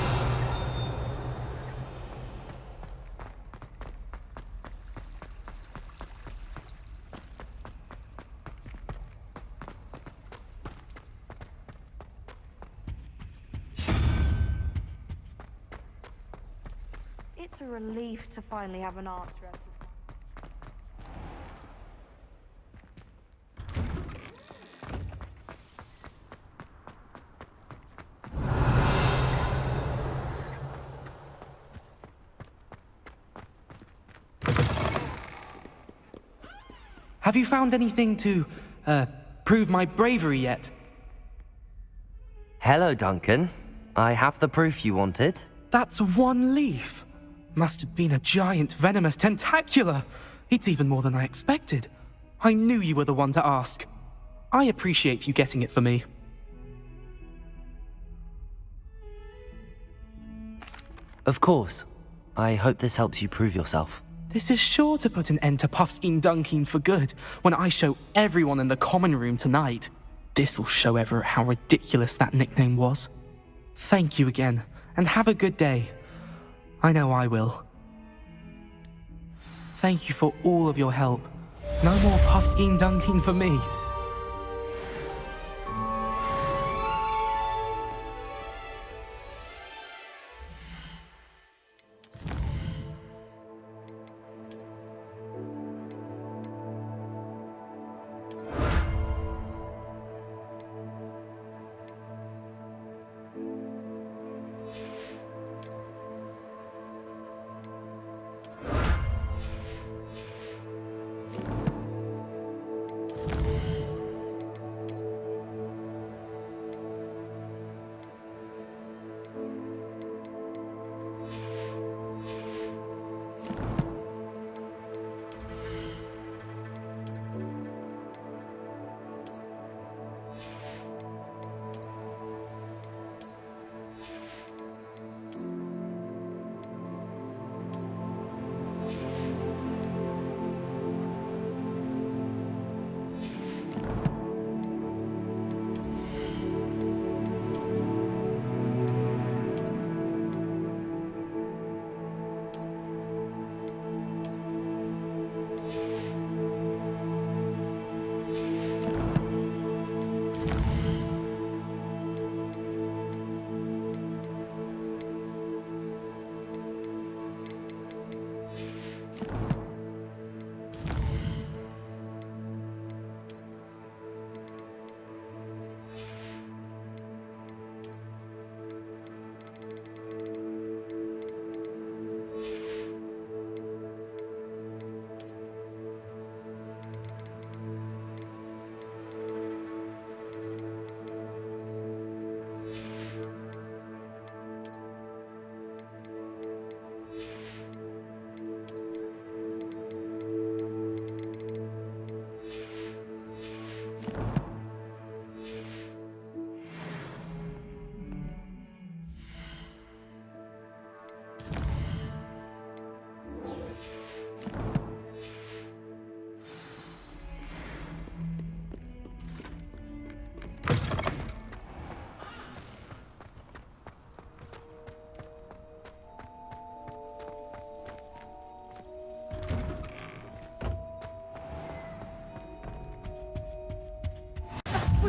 It's a relief to finally have an answer. Have you found anything to, prove my bravery yet? Hello, Duncan. I have the proof you wanted. That's one leaf. Must have been a giant venomous tentacula. It's even more than I expected. I knew you were the one to ask. I appreciate you getting it for me. Of course. I hope this helps you prove yourself. This is sure to put an end to Puffskein Dunkeen for good when I show everyone in the common room tonight. This'll show Everett how ridiculous that nickname was. Thank you again, and have a good day. I know I will. Thank you for all of your help. No more Puffskein Dunkeen for me.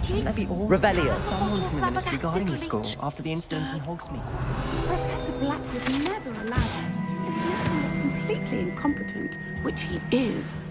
Shouldn't there be all Revelio. someone from the ministry guarding the school after the incident in Hogsmeade? Professor Black would never allow that. It would make him look completely incompetent, which he is.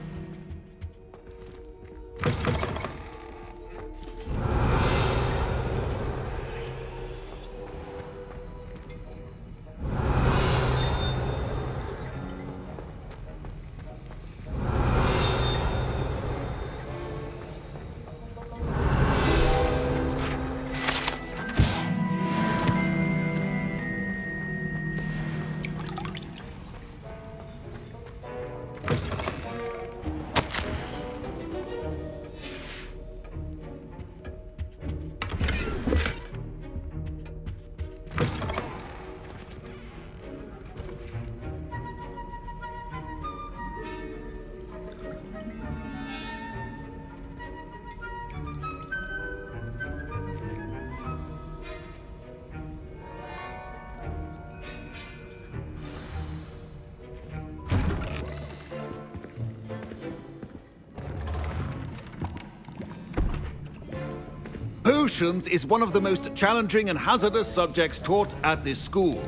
Potions is one of the most challenging and hazardous subjects taught at this school.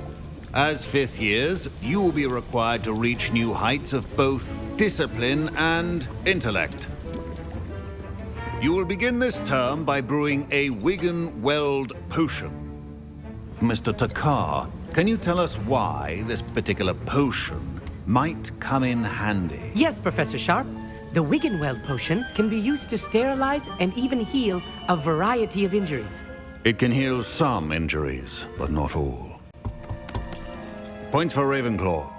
As fifth years, you will be required to reach new heights of both discipline and intellect. You will begin this term by brewing a Wigan-Weld potion. Mr. Takar, can you tell us why this particular potion might come in handy? Yes, Professor Sharp. The Wigan-Weld potion can be used to sterilize and even heal a variety of injuries. It can heal some injuries, but not all. Points for Ravenclaw.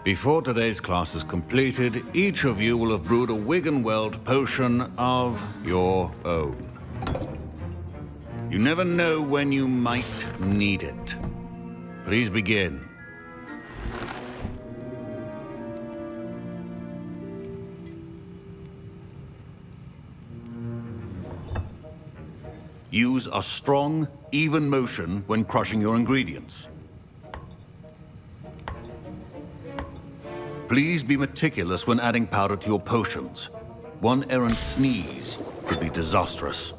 Before today's class is completed, each of you will have brewed a Wigan-Weld potion of your own. You never know when you might need it. Please begin. Use a strong, even motion when crushing your ingredients. Please be meticulous when adding powder to your potions. One errant sneeze could be disastrous.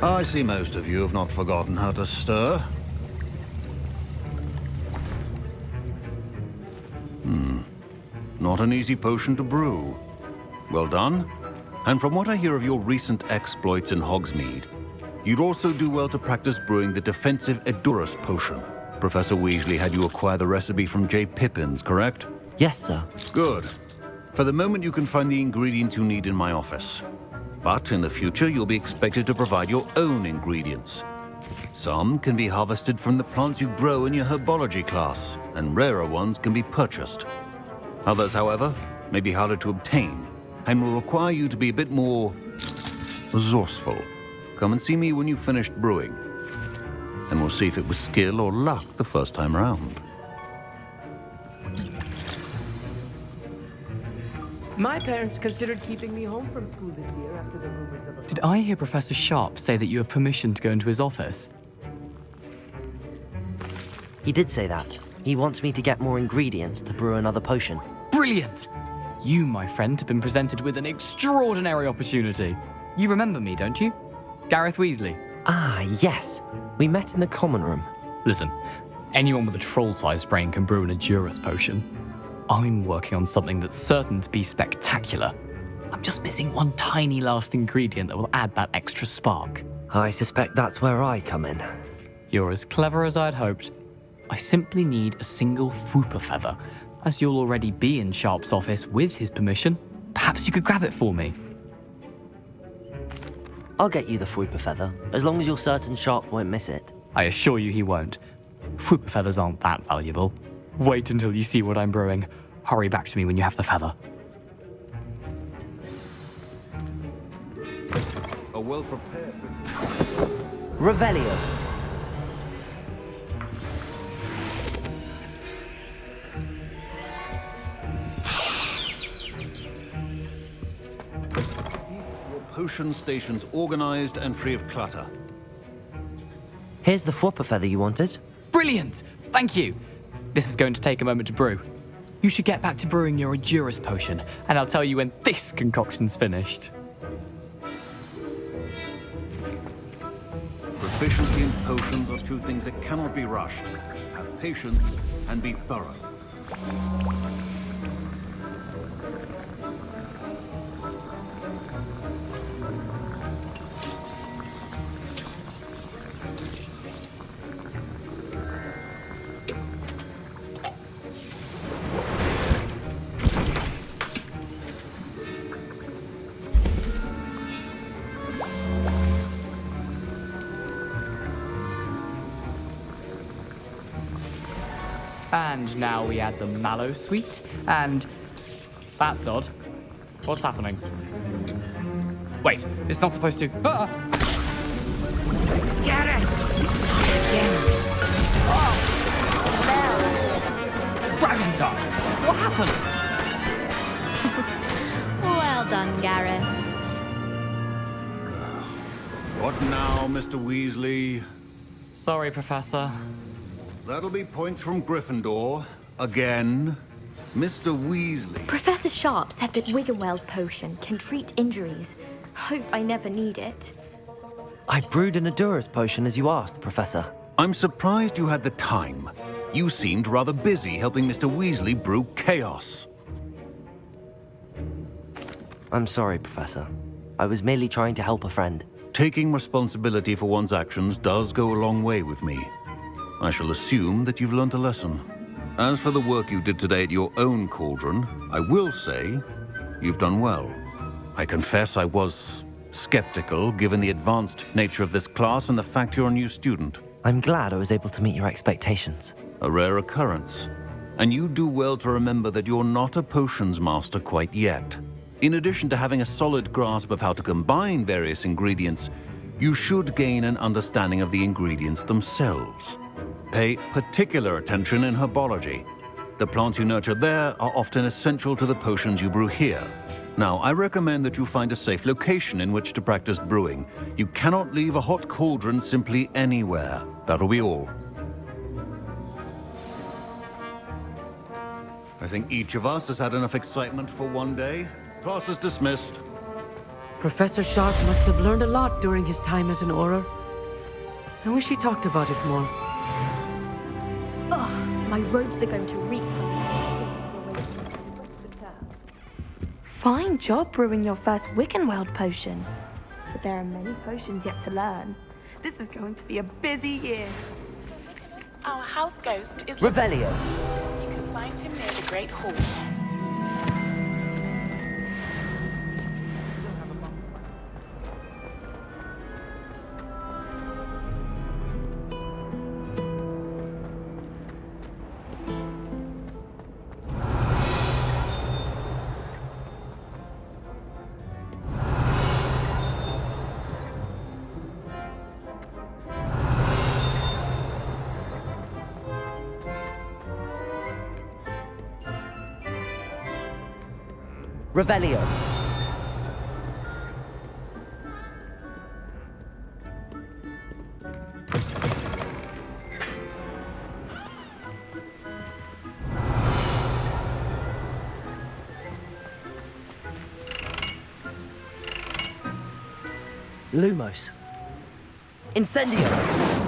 I see most of you have not forgotten how to stir. Not an easy potion to brew. Well done. And from what I hear of your recent exploits in Hogsmeade, you'd also do well to practice brewing the defensive Edurus potion. Professor Weasley had you acquire the recipe from J. Pippins, correct? Yes, sir. Good. For the moment, you can find the ingredients you need in my office. But in the future, you'll be expected to provide your own ingredients. Some can be harvested from the plants you grow in your herbology class, and rarer ones can be purchased. Others, however, may be harder to obtain, and will require you to be a bit more resourceful. Come and see me when you've finished brewing, and we'll see if it was skill or luck the first time around. My parents considered keeping me home from school this year after the rumors of a... Did I hear Professor Sharp say that you have permission to go into his office? He did say that. He wants me to get more ingredients to brew another potion. Brilliant! You, my friend, have been presented with an extraordinary opportunity. You remember me, don't you? Gareth Weasley. Ah, yes. We met in the common room. Listen, anyone with a troll-sized brain can brew an Edurus potion. I'm working on something that's certain to be spectacular. I'm just missing one tiny last ingredient that will add that extra spark. I suspect that's where I come in. You're as clever as I'd hoped. I simply need a single Fwooper feather. As you'll already be in Sharp's office with his permission, perhaps you could grab it for me. I'll get you the Fwooper feather, as long as you're certain Sharp won't miss it. I assure you he won't. Fwooper feathers aren't that valuable. Wait until you see what I'm brewing. Hurry back to me when you have the feather. A well-prepared... Revelio. Your potion stations organized and free of clutter. Here's the Fwopper feather you wanted. Brilliant! Thank you. This is going to take a moment to brew. You should get back to brewing your Edurus potion, and I'll tell you when this concoction's finished. Proficiency in potions are two things that cannot be rushed. Have patience and be thorough. And now we add the mallow sweet, and... That's odd. What's happening? Wait, it's not supposed to... Ah! Get it! Gravity time! What happened? Well done, Gareth. What now, Mr. Weasley? Sorry, Professor. That'll be points from Gryffindor. Again. Mr. Weasley. Professor Sharp said that Wiggenweld potion can treat injuries. Hope I never need it. I brewed an Edurus potion as you asked, Professor. I'm surprised you had the time. You seemed rather busy helping Mr. Weasley brew chaos. I'm sorry, Professor. I was merely trying to help a friend. Taking responsibility for one's actions does go a long way with me. I shall assume that you've learnt a lesson. As for the work you did today at your own cauldron, I will say you've done well. I confess I was skeptical, given the advanced nature of this class and the fact you're a new student. I'm glad I was able to meet your expectations. A rare occurrence. And you do well to remember that you're not a potions master quite yet. In addition to having a solid grasp of how to combine various ingredients, you should gain an understanding of the ingredients themselves. Pay particular attention in herbology. The plants you nurture there are often essential to the potions you brew here. Now, I recommend that you find a safe location in which to practice brewing. You cannot leave a hot cauldron simply anywhere. That'll be all. I think each of us has had enough excitement for one day. Class is dismissed. Professor Sharp must have learned a lot during his time as an Auror. I wish he talked about it more. Ugh, my robes are going to reek from Fine job brewing your first Wiggenweld potion. But there are many potions yet to learn. This is going to be a busy year. Our house ghost is... Revelio. You can find him near the Great Hall. Revelio. Lumos. Incendio.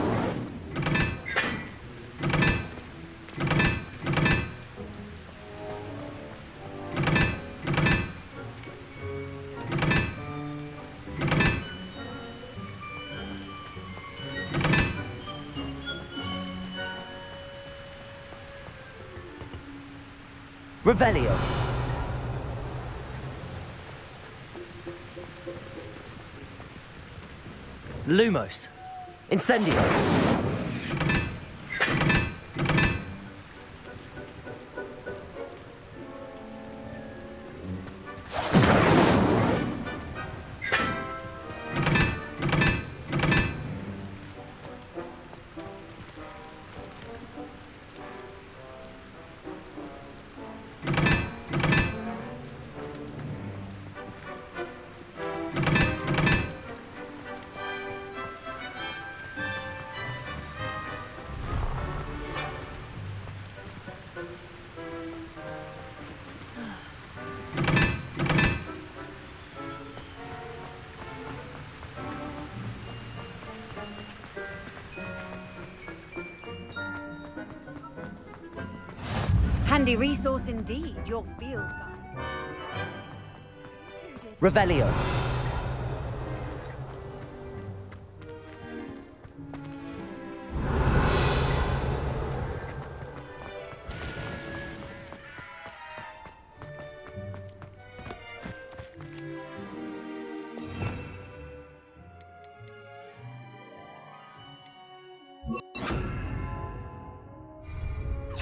Revelio. Lumos. Incendio. handy resource indeed, your field guide. Revelio.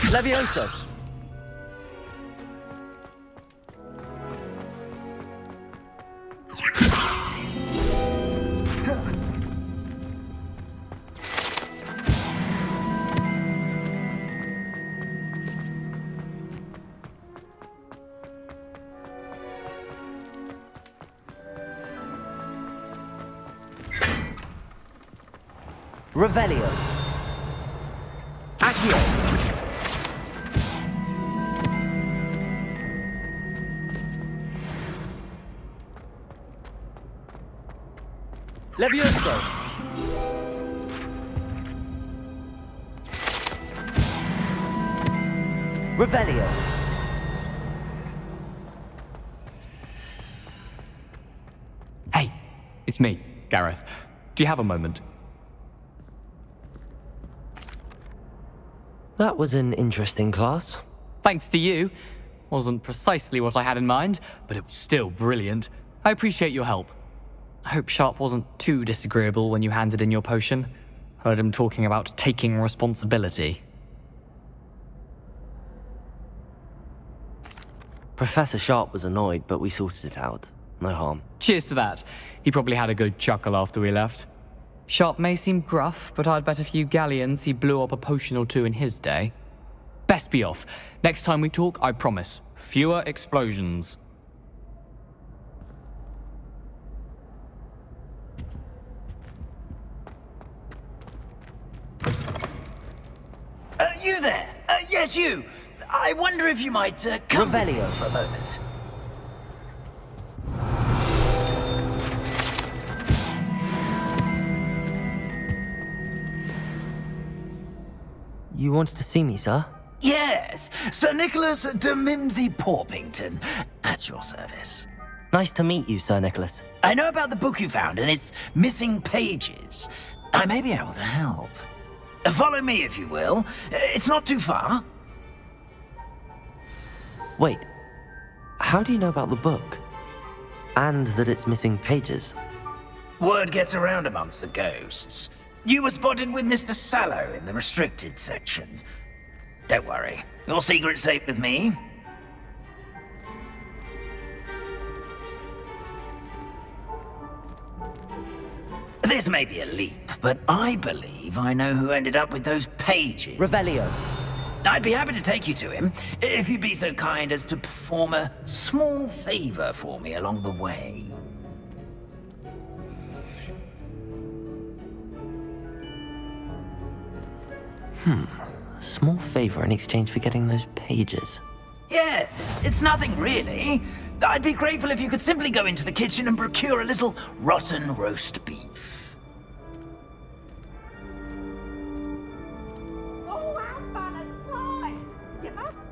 Levioso! Revelio. Accio. Levioso. Revelio. Hey, it's me, Gareth. Do you have a moment? That was an interesting class. Thanks to you. Wasn't precisely what I had in mind, but it was still brilliant. I appreciate your help. I hope Sharp wasn't too disagreeable when you handed in your potion. Heard him talking about taking responsibility. Professor Sharp was annoyed, but we sorted it out. No harm. Cheers to that. He probably had a good chuckle after we left. Sharp may seem gruff, but I'd bet a few galleons he blew up a potion or two in his day. Best be off. Next time we talk, I promise, fewer explosions. You there? Yes, you. I wonder if you might come Revelio for a moment. You wanted to see me, sir? Yes, Sir Nicholas de Mimsy Porpington, at your service. Nice to meet you, Sir Nicholas. I know about the book you found and its missing pages. I may be able to help. Follow me, if you will. It's not too far. Wait, how do you know about the book? And that it's missing pages? Word gets around amongst the ghosts. You were spotted with Mr. Sallow in the restricted section. Don't worry, your secret's safe with me. This may be a leap, but I believe I know who ended up with those pages. Revelio. I'd be happy to take you to him, if you'd be so kind as to perform a small favor for me along the way. A small favor in exchange for getting those pages. Yes, it's nothing really. I'd be grateful if you could simply go into the kitchen and procure a little rotten roast beef.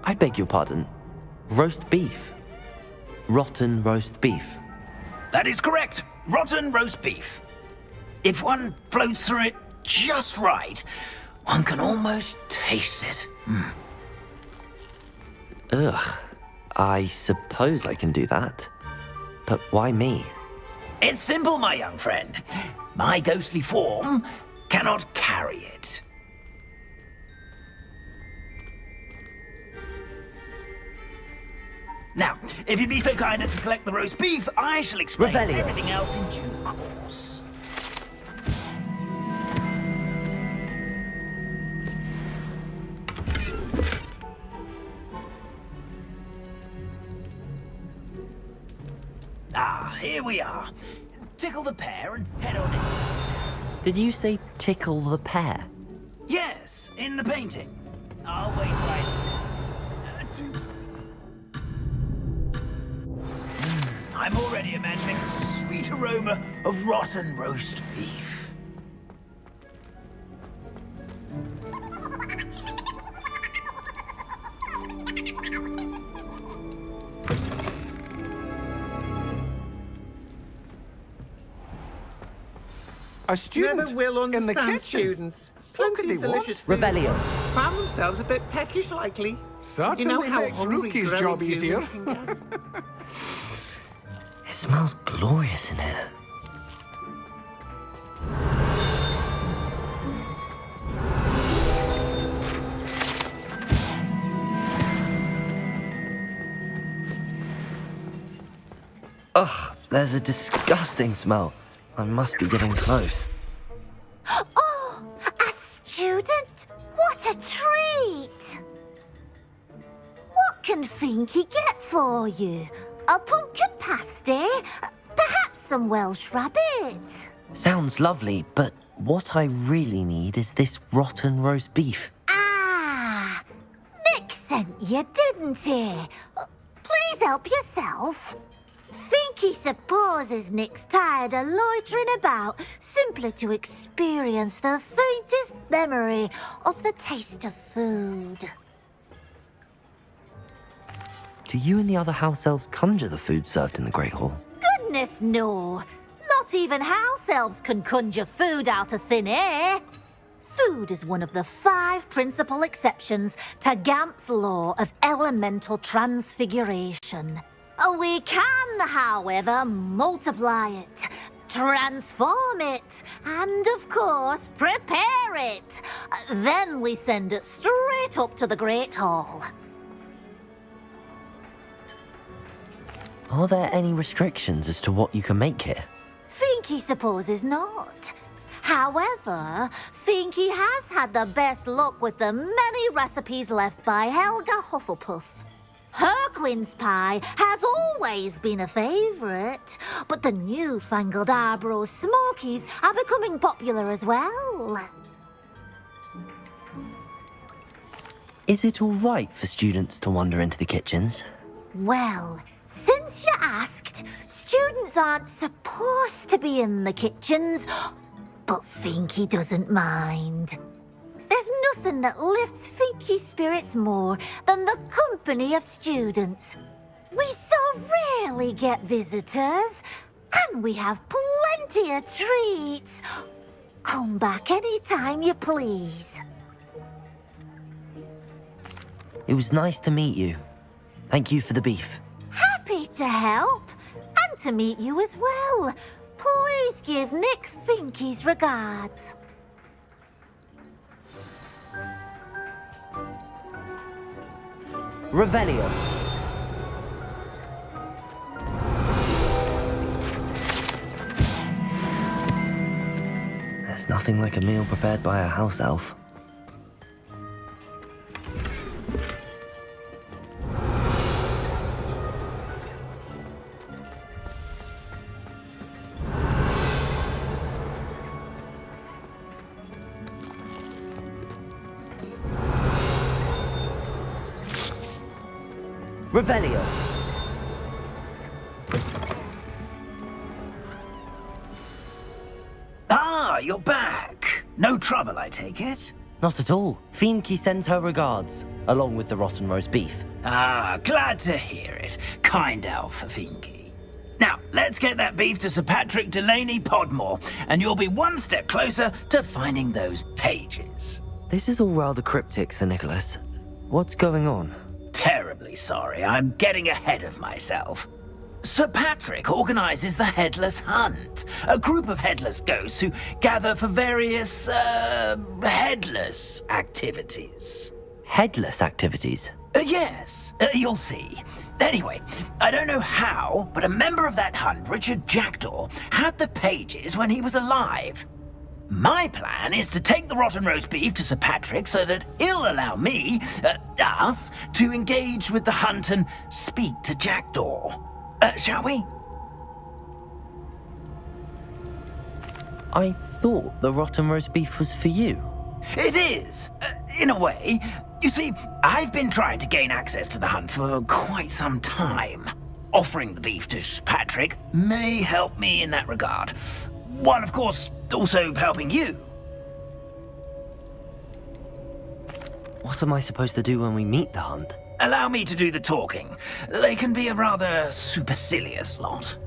I beg your pardon. Roast beef. Rotten roast beef. That is correct. Rotten roast beef. If one floats through it just right, one can almost taste it. Ugh. I suppose I can do that. But why me? It's simple, my young friend. My ghostly form cannot carry it. Now, if you'd be so kind as to collect the roast beef, I shall explain Revelio. everything else in due course. Ah, here we are. Tickle the pear and head on in. Did you say tickle the pear? Yes, in the painting. I'll wait right. I'm already imagining the sweet aroma of rotten roast beef. A student Never will in the understand kitchen. students. Plenty of delicious food. Revelio. Found themselves a bit peckish, likely. Certainly you know how makes hungry Rookie's growing job easier. humans can get. It smells glorious in here. Ugh, there's a disgusting smell. I must be getting close. Oh, a student? What a treat! What can Finky get for you? A pumpkin pasty? Perhaps some Welsh rabbit? Sounds lovely, but what I really need is this rotten roast beef. Ah, Nick sent you, didn't he? Please help yourself. Finky supposes Nick's tired of loitering about simply to experience the faintest memory of the taste of food. Do you and the other house elves conjure the food served in the Great Hall? Goodness, no. Not even house elves can conjure food out of thin air. Food is one of the 5 principal exceptions to Gamp's law of elemental transfiguration. We can, however, multiply it, transform it, and, of course, prepare it. Then we send it straight up to the Great Hall. Are there any restrictions as to what you can make here? Finky supposes not. However, Finky has had the best luck with the many recipes left by Helga Hufflepuff. Her quince pie has always been a favourite, but the newfangled Arbroath Smokies are becoming popular as well. Is it all right for students to wander into the kitchens? Well, since you asked, students aren't supposed to be in the kitchens, but Finky doesn't mind. There's nothing that lifts Finky's spirits more than the company of students. We so rarely get visitors, and we have plenty of treats. Come back any time you please. It was nice to meet you. Thank you for the beef. Happy to help, and to meet you as well. Please give Nick Finky's regards. Revelio. There's nothing like a meal prepared by a house elf. Revelio. Ah, you're back. No trouble, I take it? Not at all. Finky sends her regards, along with the rotten roast beef. Ah, glad to hear it. Kind elf for Finky. Now, let's get that beef to Sir Patrick Delaney Podmore, and you'll be one step closer to finding those pages. This is all rather cryptic, Sir Nicholas. What's going on? Terribly sorry, I'm getting ahead of myself. Sir Patrick organises the Headless Hunt, a group of headless ghosts who gather for various, headless activities. Headless activities? Yes, you'll see. Anyway, I don't know how, but a member of that hunt, Richard Jackdaw, had the pages when he was alive. My plan is to take the rotten roast beef to Sir Patrick so that he'll allow me, us, to engage with the hunt and speak to Jackdaw. Shall we? I thought the rotten roast beef was for you. It is, in a way. You see, I've been trying to gain access to the hunt for quite some time. Offering the beef to Sir Patrick may help me in that regard. While, of course, also helping you. What am I supposed to do when we meet the hunt? Allow me to do the talking. They can be a rather supercilious lot.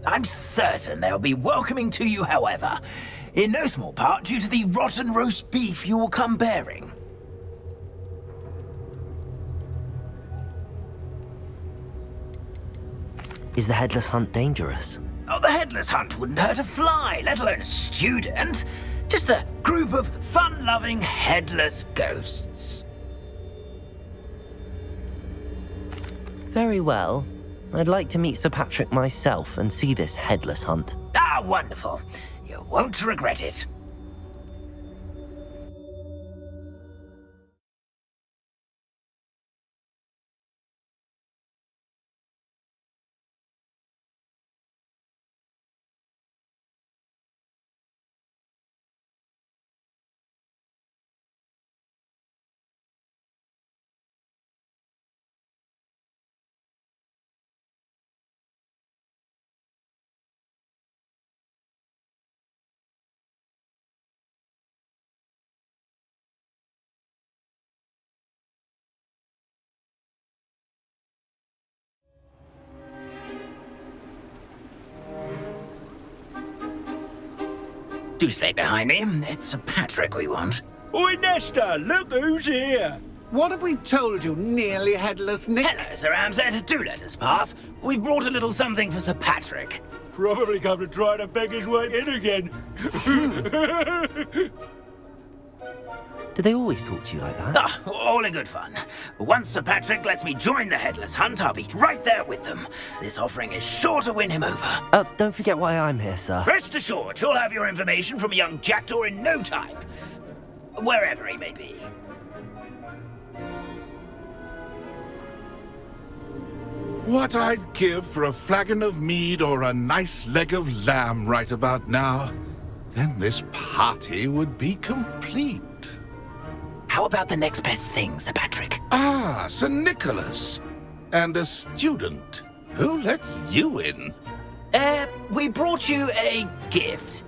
I'm certain they'll be welcoming to you, however, in no small part due to the rotten roast beef you will come bearing. Is the headless hunt dangerous? Oh, the headless hunt wouldn't hurt a fly, let alone a student. Just a group of fun-loving headless ghosts. Very well. I'd like to meet Sir Patrick myself and see this headless hunt. Ah, wonderful. You won't regret it. Do stay behind me. It's Sir Patrick we want. Oi, Nesta, look who's here. What have we told you, nearly headless Nick? Hello, Sir Ramsay. Do let us pass. We've brought a little something for Sir Patrick. Probably come to try to beg his way in again. Do they always talk to you like that? Ah, all in good fun. Once Sir Patrick lets me join the headless hunt, I'll be right there with them. This offering is sure to win him over. Don't forget why I'm here, sir. Rest assured, you'll have your information from a young jackdaw in no time. Wherever he may be. What I'd give for a flagon of mead or a nice leg of lamb right about now. Then this party would be complete. How about the next best thing, Sir Patrick? Ah, Sir Nicholas. And a student. Who let you in? We brought you a gift.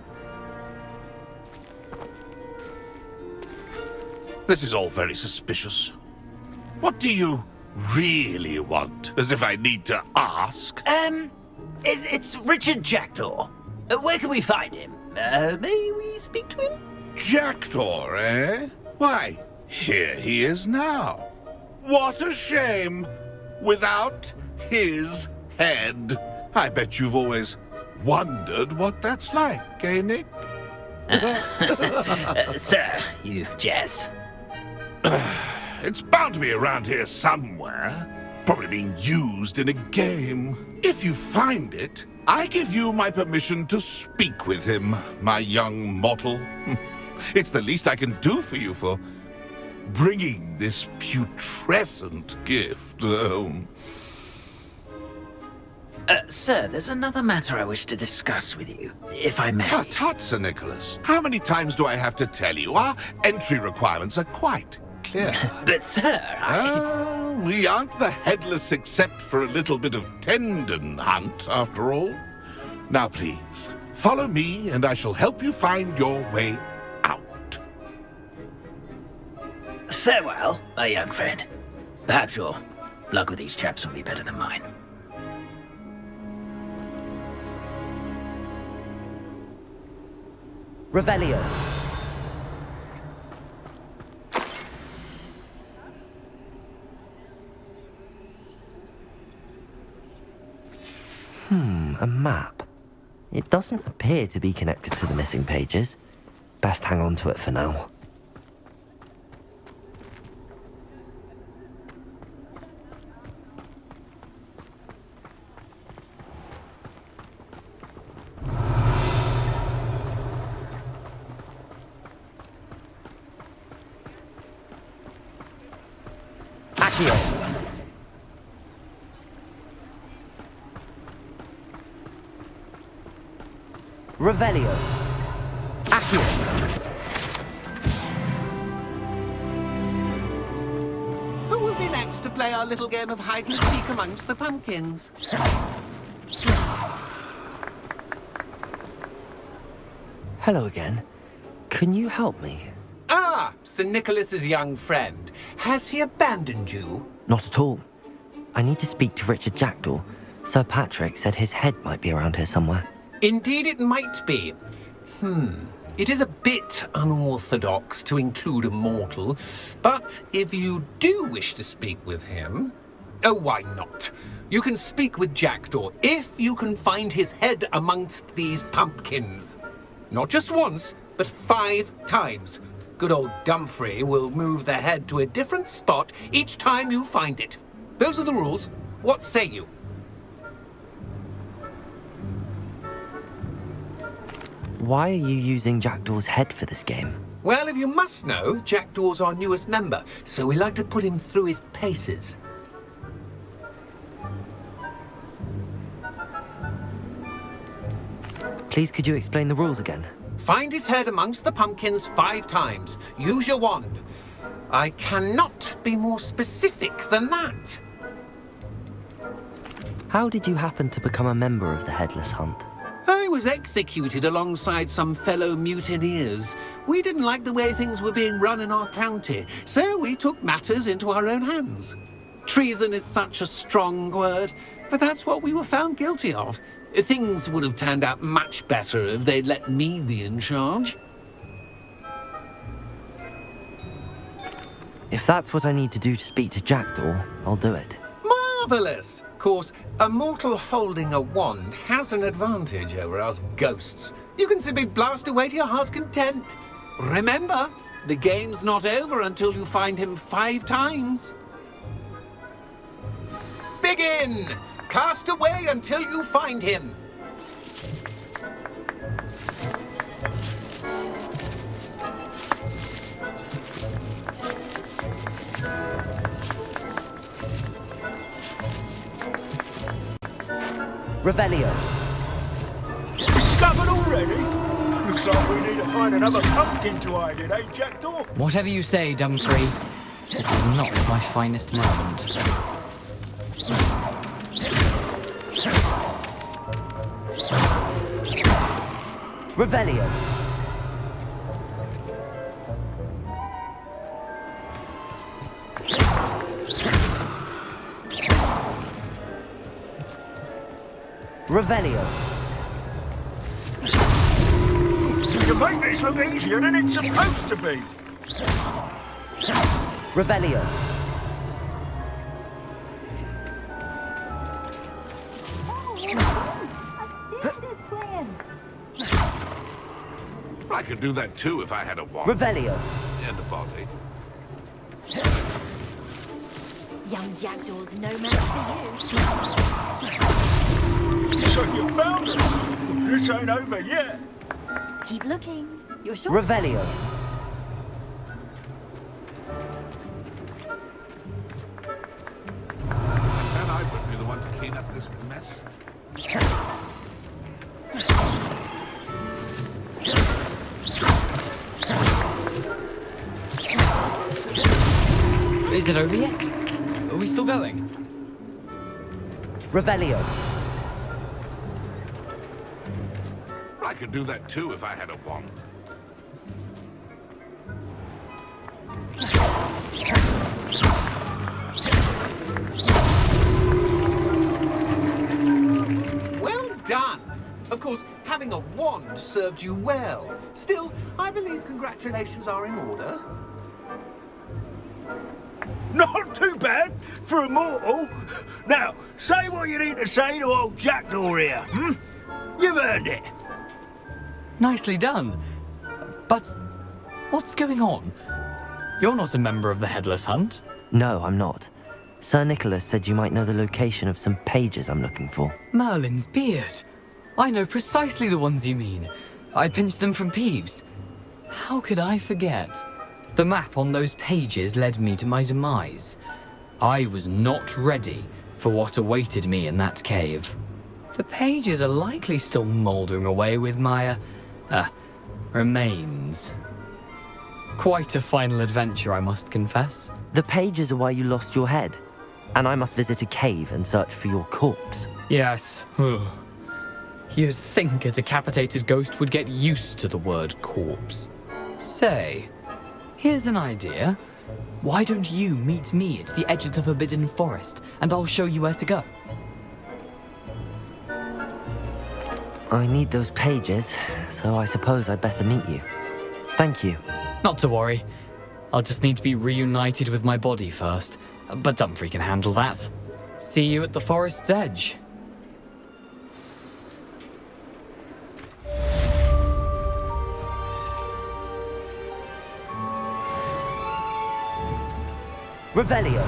This is all very suspicious. What do you really want? As if I need to ask. It's Richard Jackdaw. Where can we find him? May we speak to him? Jackdaw, eh? Why, here he is now. What a shame. Without his head. I bet you've always wondered what that's like, eh, Nick? Sir, you jest. It's bound to be around here somewhere. Probably being used in a game. If you find it, I give you my permission to speak with him, my young mortal. It's the least I can do for you for bringing this putrescent gift home. Sir, there's another matter I wish to discuss with you, if I may. Tut, tut, Sir Nicholas. How many times do I have to tell you? Our entry requirements are quite clear. But, sir, we aren't the headless except for a little bit of tendon hunt, after all. Now, please, follow me, and I shall help you find your way out. Farewell, my young friend. Perhaps your luck with these chaps will be better than mine. Revelio. A map. It doesn't appear to be connected to the missing pages. Best hang on to it for now. Accio. Revelio. Accio. Who will be next to play our little game of hide and seek amongst the pumpkins? Hello again. Can you help me? Ah, Sir Nicholas's young friend. Has he abandoned you? Not at all. I need to speak to Richard Jackdaw. Sir Patrick said his head might be around here somewhere. Indeed it might be. It is a bit unorthodox to include a mortal, but if you do wish to speak with him... Oh, why not? You can speak with Jackdaw if you can find his head amongst these pumpkins. Not just once, but 5 times. Good old Dumfrey will move the head to a different spot each time you find it. Those are the rules. What say you? Why are you using Jackdaw's head for this game? Well, if you must know, Jackdaw's our newest member, so we like to put him through his paces. Please, could you explain the rules again? Find his head amongst the pumpkins 5 times. Use your wand. I cannot be more specific than that. How did you happen to become a member of the Headless Hunt? I was executed alongside some fellow mutineers. We didn't like the way things were being run in our county, so we took matters into our own hands. Treason is such a strong word, but that's what we were found guilty of. Things would have turned out much better if they'd let me be in charge. If that's what I need to do to speak to Jackdaw, I'll do it. Marvellous! Of course, a mortal holding a wand has an advantage over us ghosts. You can simply blast away to your heart's content. Remember, the game's not over until you find him 5 times. Begin! Cast away until you find him. Revelio. Discovered already? Looks like we need to find another pumpkin to hide in, eh, Jackdaw? Whatever you say, Dumfrey. This is not my finest moment. Revelio. Revelio. You make this look easier than it's supposed to be. Revelio. I could do that too if I had a wand. Revelio. And a body. Young Jackdaw's no match for you. So you found it. This ain't over yet. Keep looking. You're sure? Revelio. And I would be the one to clean up this mess. Is it over yet? Are we still going? Revelio. I could do that too if I had a wand. Well done! Of course, having a wand served you well. Still, I believe congratulations are in order. Not too bad for a mortal. Now, say what you need to say to old Jackdaw here, hmm? You've earned it. Nicely done. But what's going on? You're not a member of the Headless Hunt. No, I'm not. Sir Nicholas said you might know the location of some pages I'm looking for. Merlin's beard. I know precisely the ones you mean. I pinched them from Peeves. How could I forget? The map on those pages led me to my demise. I was not ready for what awaited me in that cave. The pages are likely still mouldering away with my, remains. Quite a final adventure, I must confess. The pages are why you lost your head, and I must visit a cave and search for your corpse. Yes. You'd think a decapitated ghost would get used to the word corpse. Say, here's an idea. Why don't you meet me at the edge of the Forbidden Forest, and I'll show you where to go? I need those pages, so I suppose I'd better meet you. Thank you. Not to worry. I'll just need to be reunited with my body first. But Dumfries can handle that. See you at the forest's edge. Revelio.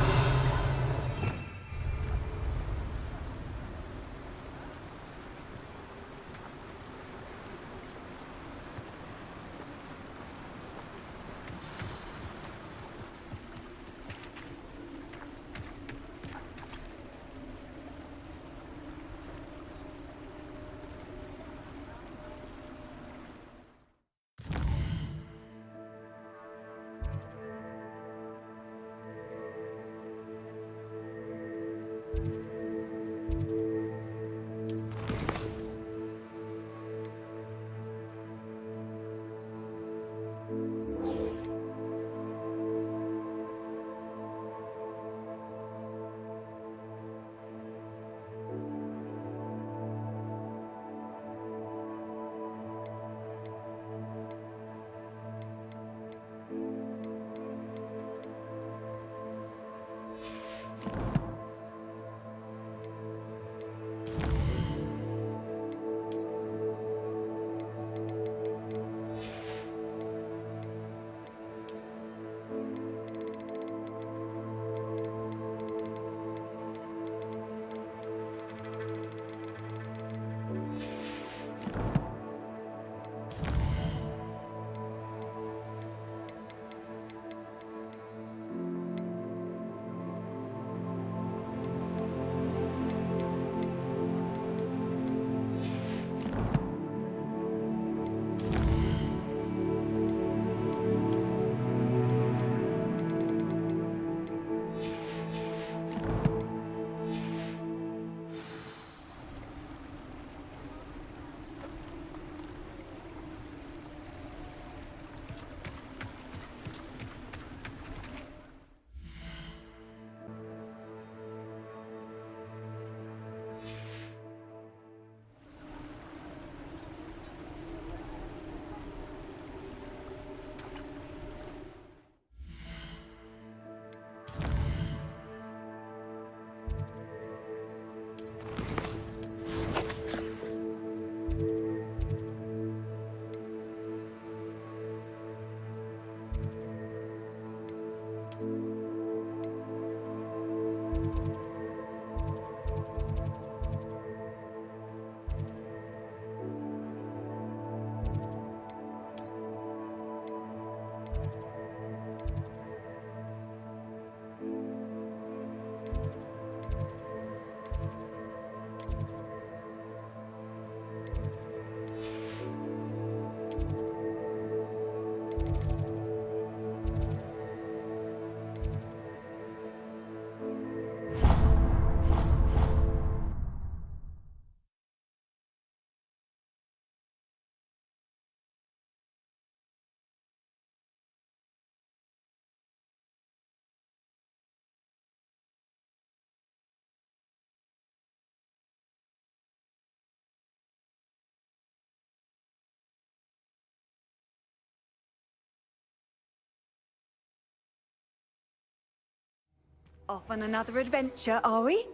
Off on another adventure, are we?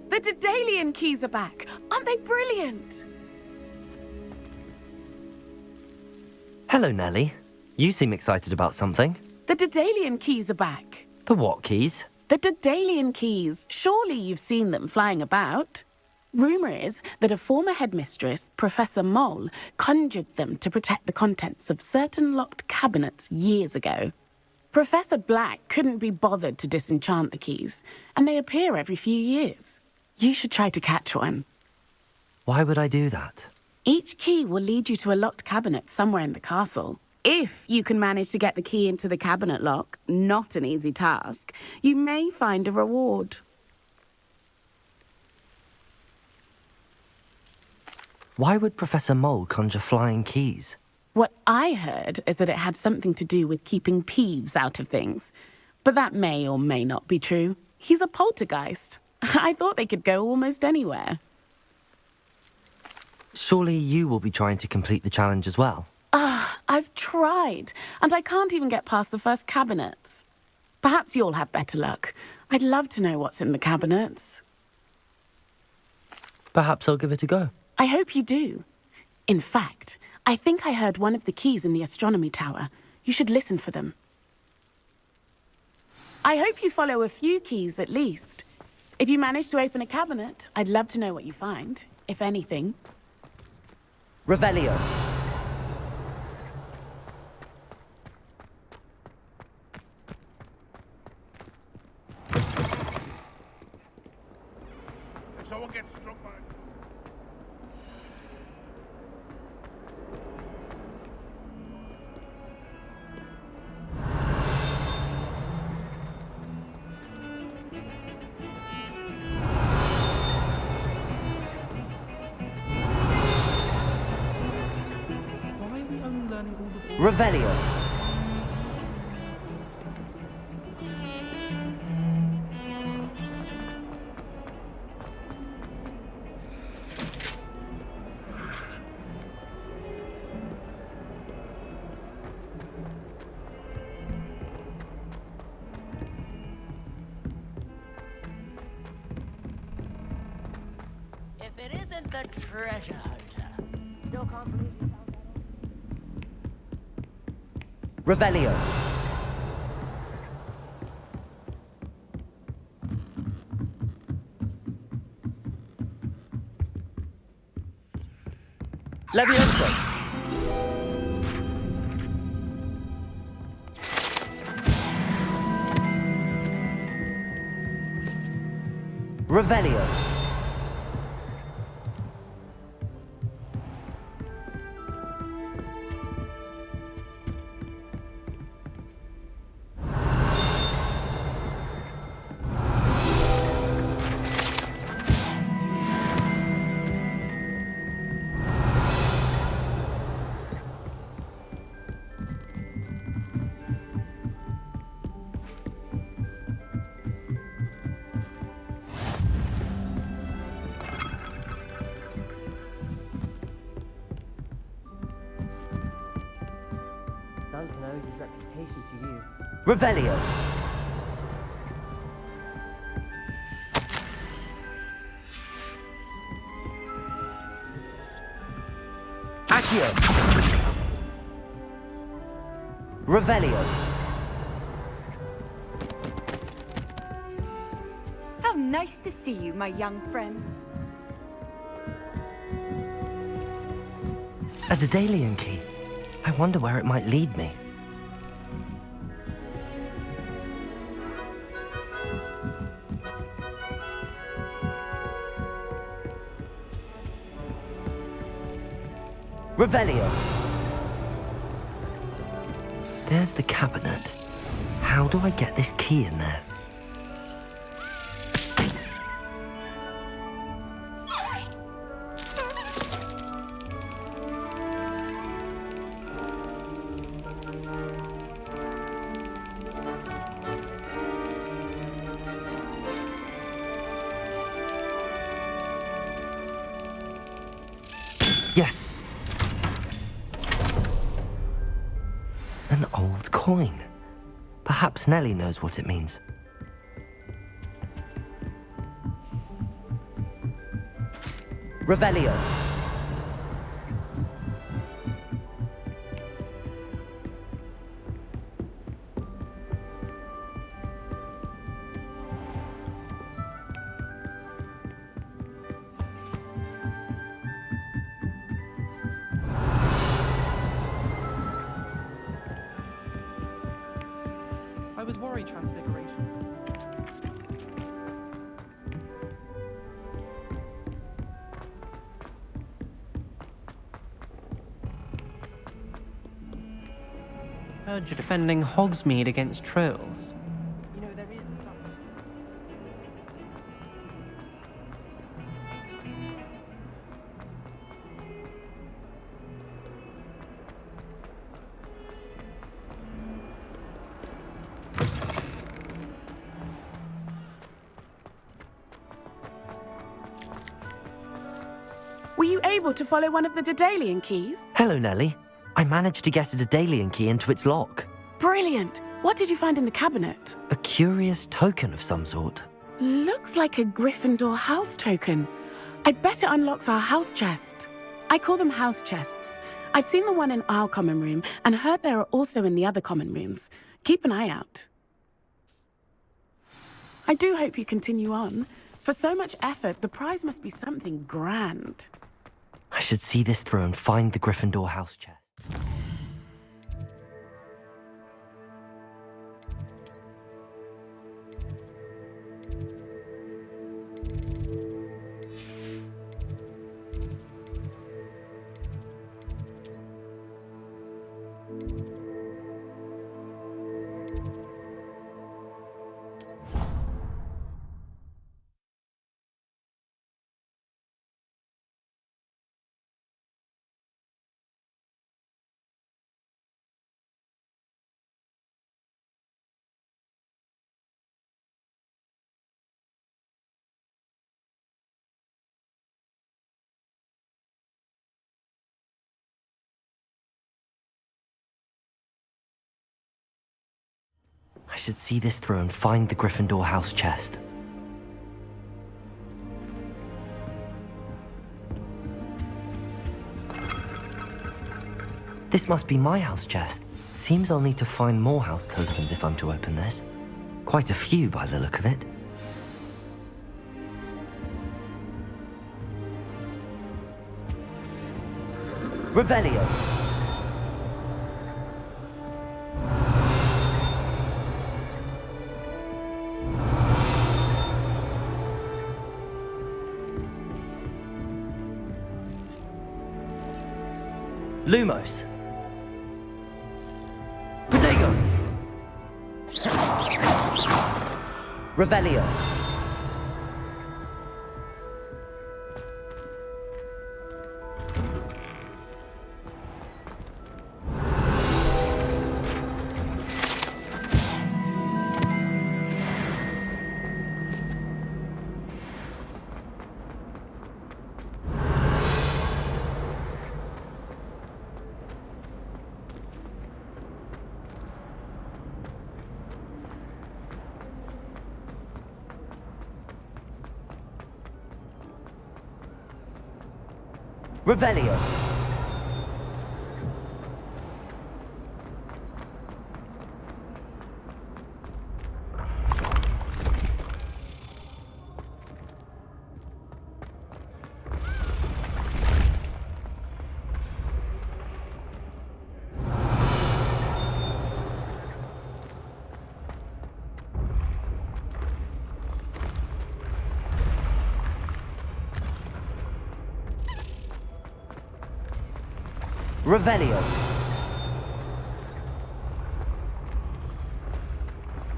The Daedalian keys are back. Aren't they brilliant? Hello, Nellie. You seem excited about something. The Daedalian keys are back. The what keys? The Daedalian keys. Surely you've seen them flying about. Rumour is that a former headmistress, Professor Mole, conjured them to protect the contents of certain locked cabinets years ago. Professor Black couldn't be bothered to disenchant the keys, and they appear every few years. You should try to catch one. Why would I do that? Each key will lead you to a locked cabinet somewhere in the castle. If you can manage to get the key into the cabinet lock, not an easy task, you may find a reward. Why would Professor Mole conjure flying keys? What I heard is that it had something to do with keeping Peeves out of things. But that may or may not be true. He's a poltergeist. I thought they could go almost anywhere. Surely you will be trying to complete the challenge as well. I've tried, and I can't even get past the first cabinets. Perhaps you'll have better luck. I'd love to know what's in the cabinets. Perhaps I'll give it a go. I hope you do. In fact, I think I heard one of the keys in the astronomy tower. You should listen for them. I hope you follow a few keys at least. If you manage to open a cabinet, I'd love to know what you find, if anything. Revelio. If someone gets struck by... Why are we only learning all the... Revelio. If it isn't the treasure hunter. Still can't believe you found that. Revelio. Levioso. Revelio. Duncan owes his reputation to you. Revelio. Accio. Revelio. How nice to see you, my young friend. A Daedalian key. I wonder where it might lead me. Revelio. There's the cabinet. How do I get this key in there? Yes. An old coin. Perhaps Nellie knows what it means. Revelio. I was worried Transfiguration. Heard you're defending Hogsmeade against trolls. You know, there is able to follow one of the Daedalian keys? Hello, Nellie. I managed to get a Daedalian key into its lock. Brilliant. What did you find in the cabinet? A curious token of some sort. Looks like a Gryffindor house token. I'd bet it unlocks our house chest. I call them house chests. I've seen the one in our common room and heard there are also in the other common rooms. Keep an eye out. I do hope you continue on. For so much effort, the prize must be something grand. I should see this through and find the Gryffindor house chest. I should see this through and find the Gryffindor house chest. This must be my house chest. Seems I'll need to find more house tokens if I'm to open this. Quite a few by the look of it. Revelio. Lumos. Protego. Revelio. Revelio. Revelio.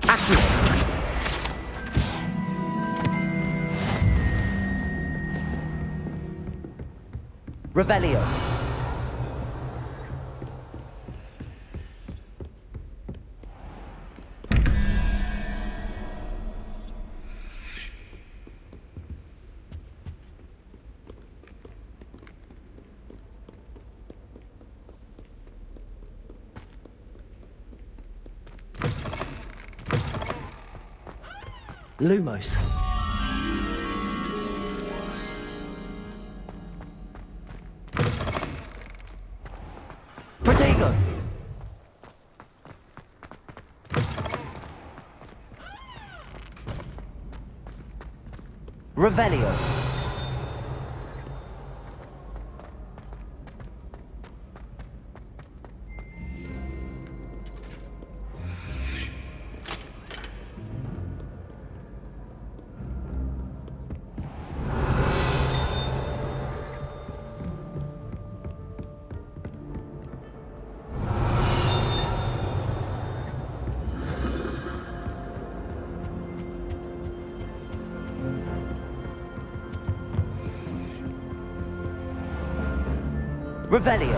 Accio. Revelio. Lumos. Protego. Revelio. Revelio.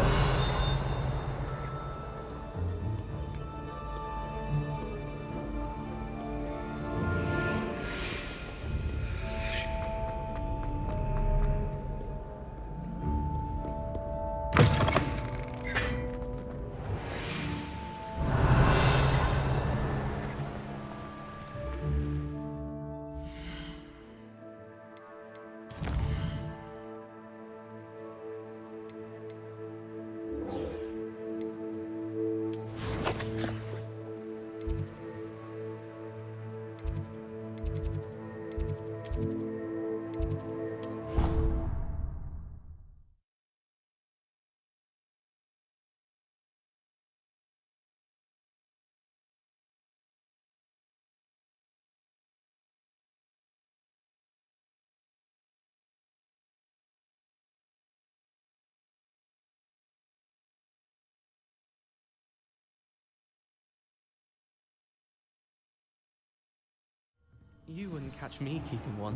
You wouldn't catch me keeping one.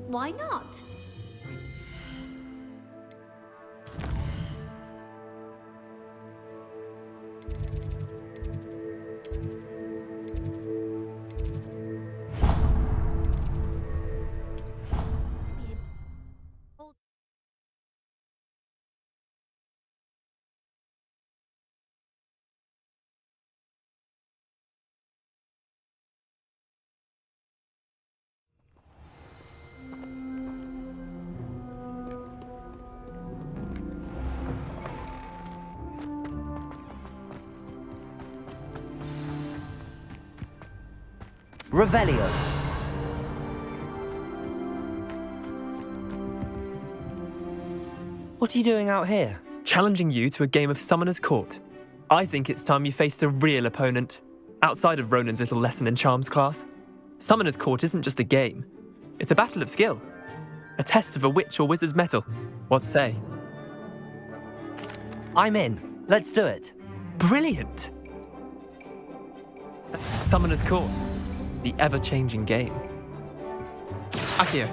Why not? Revelio. What are you doing out here? Challenging you to a game of Summoner's Court. I think it's time you faced a real opponent, outside of Ronan's little lesson in charms class. Summoner's Court isn't just a game. It's a battle of skill. A test of a witch or wizard's mettle. What say? I'm in. Let's do it. Brilliant! Summoner's Court. The ever-changing game. Accio.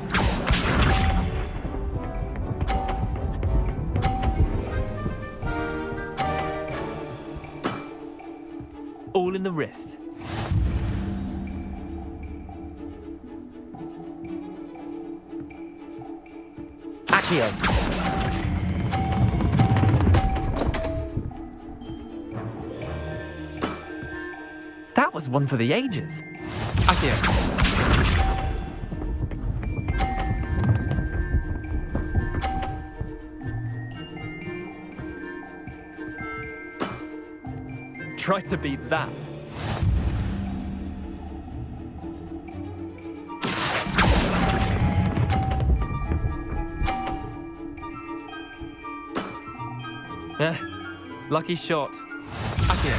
All in the wrist. Accio. That was one for the ages. Accio. Try to beat that. Lucky shot. Accio.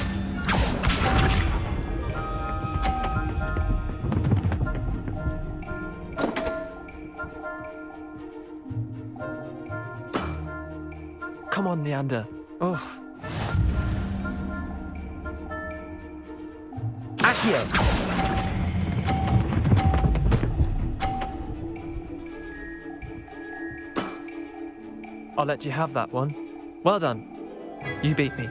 Come on, Leander. Oh. Accio. I'll let you have that one. Well done. You beat me.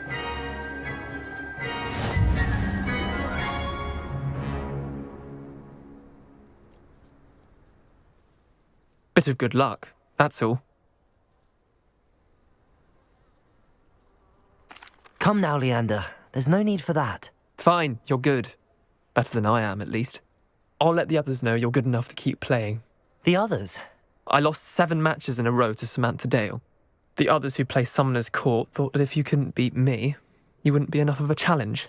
Bit of good luck, that's all. Come now, Leander. There's no need for that. Fine, you're good. Better than I am, at least. I'll let the others know you're good enough to keep playing. The others? I lost 7 matches in a row to Samantha Dale. The others who play Summoner's Court thought that if you couldn't beat me, you wouldn't be enough of a challenge.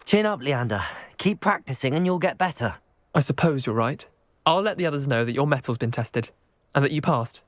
Chin up, Leander. Keep practicing and you'll get better. I suppose you're right. I'll let the others know that your metal's been tested, and that you passed.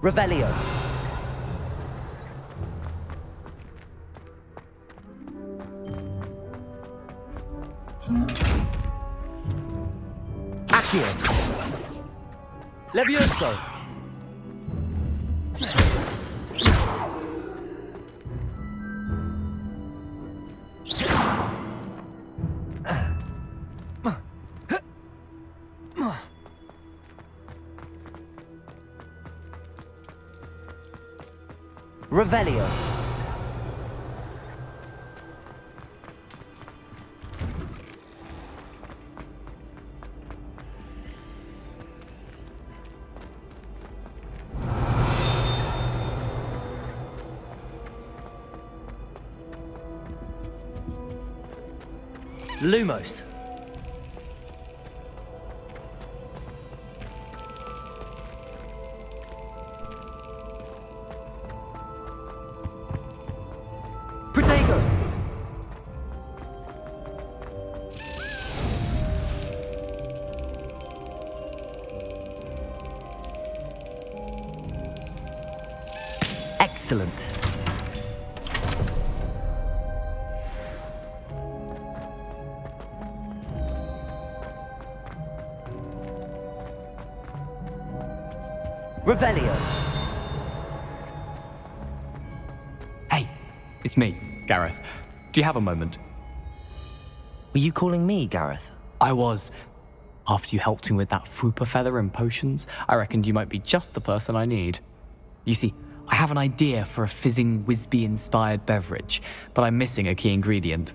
Revelio. Accio. Levioso. Revelio. Lumos. Protego. Excellent. Revelio. Hey, it's me, Gareth. Do you have a moment? Were you calling me, Gareth? I was. After you helped me with that fupa feather and potions, I reckoned you might be just the person I need. You see, I have an idea for a fizzing Whizbee-inspired beverage, but I'm missing a key ingredient.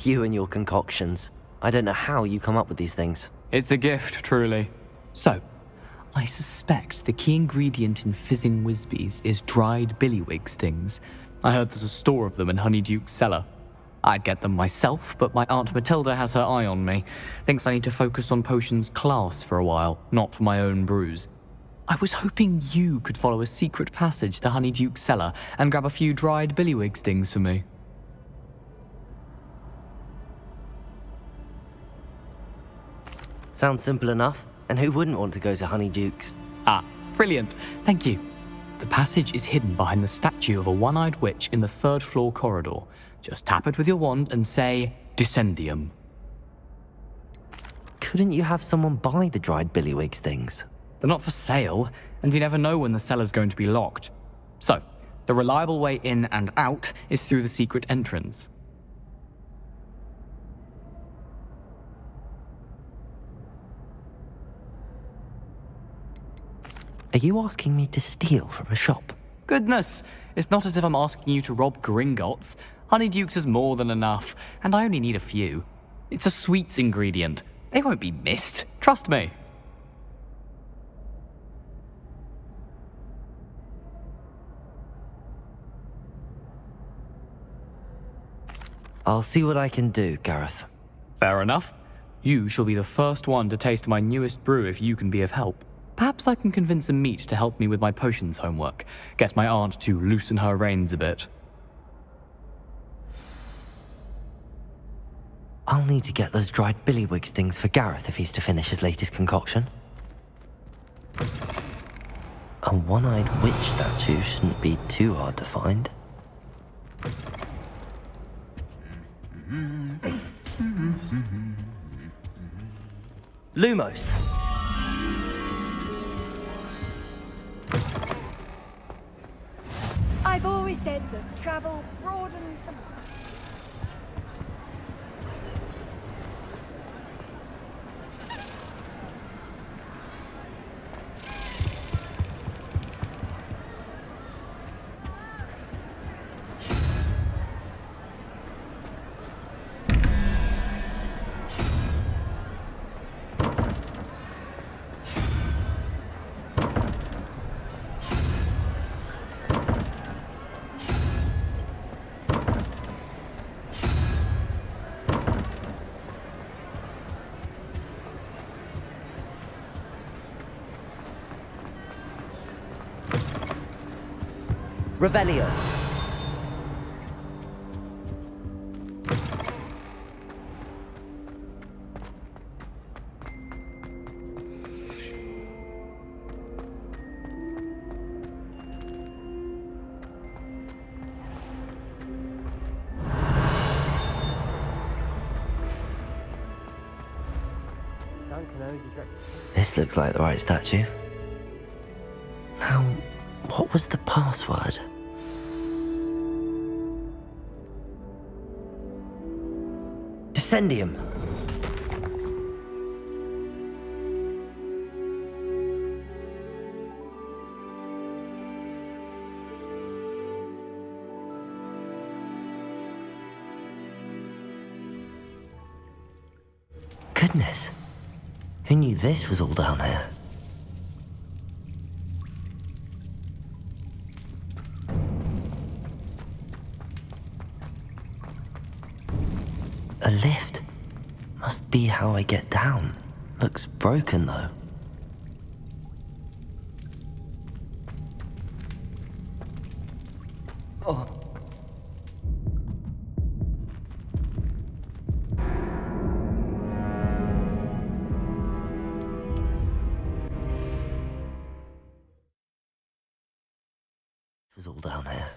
You and your concoctions. I don't know how you come up with these things. It's a gift, truly. So, I suspect the key ingredient in fizzing Whizbees is dried billywig stings. I heard there's a store of them in Honeyduke's cellar. I'd get them myself, but my Aunt Matilda has her eye on me. Thinks I need to focus on potions class for a while, not for my own brews. I was hoping you could follow a secret passage to Honeyduke's cellar and grab a few dried billywig stings for me. Sounds simple enough. And who wouldn't want to go to Honeyduke's? Ah, brilliant. Thank you. The passage is hidden behind the statue of a one-eyed witch in the third-floor corridor. Just tap it with your wand and say, Descendium. Couldn't you have someone buy the dried billywig things? They're not for sale, and you never know when the cellar's going to be locked. So, the reliable way in and out is through the secret entrance. Are you asking me to steal from a shop? Goodness, it's not as if I'm asking you to rob Gringotts. Honeyduke's is more than enough, and I only need a few. It's a sweets ingredient. They won't be missed, trust me. I'll see what I can do, Gareth. Fair enough. You shall be the first one to taste my newest brew if you can be of help. Perhaps I can convince a meat to help me with my potions homework. Get my aunt to loosen her reins a bit. I'll need to get those dried billywig things for Gareth if he's to finish his latest concoction. A one-eyed witch statue shouldn't be too hard to find. Lumos. I've always said that travel broadens the mind. Revelio. This looks like the right statue. Now, what was the password? Descendium. Goodness. Who knew this was all down here? Must be how I get down. Looks broken though. Oh. It was all down here.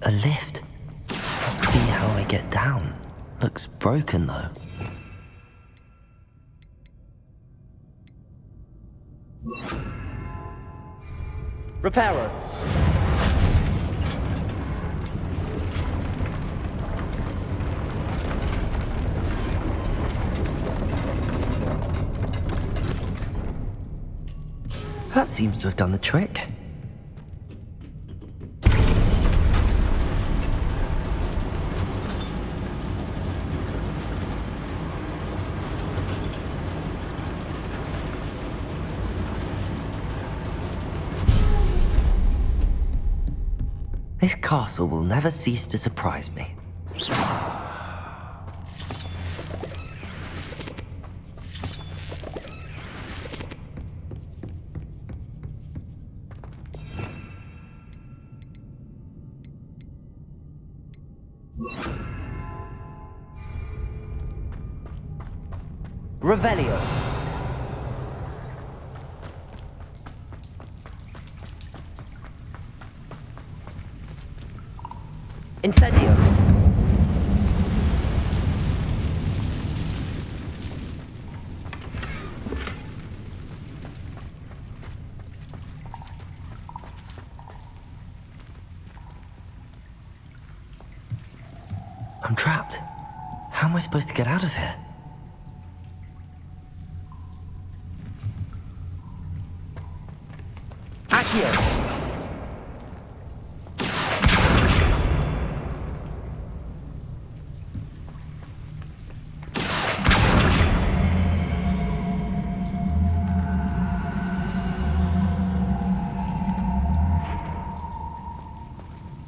A lift. Must be how I get down. Looks broken though. Repairer. That seems to have done the trick. This castle will never cease to surprise me. Revelio. Incendio. I'm trapped. How am I supposed to get out of here? Accio.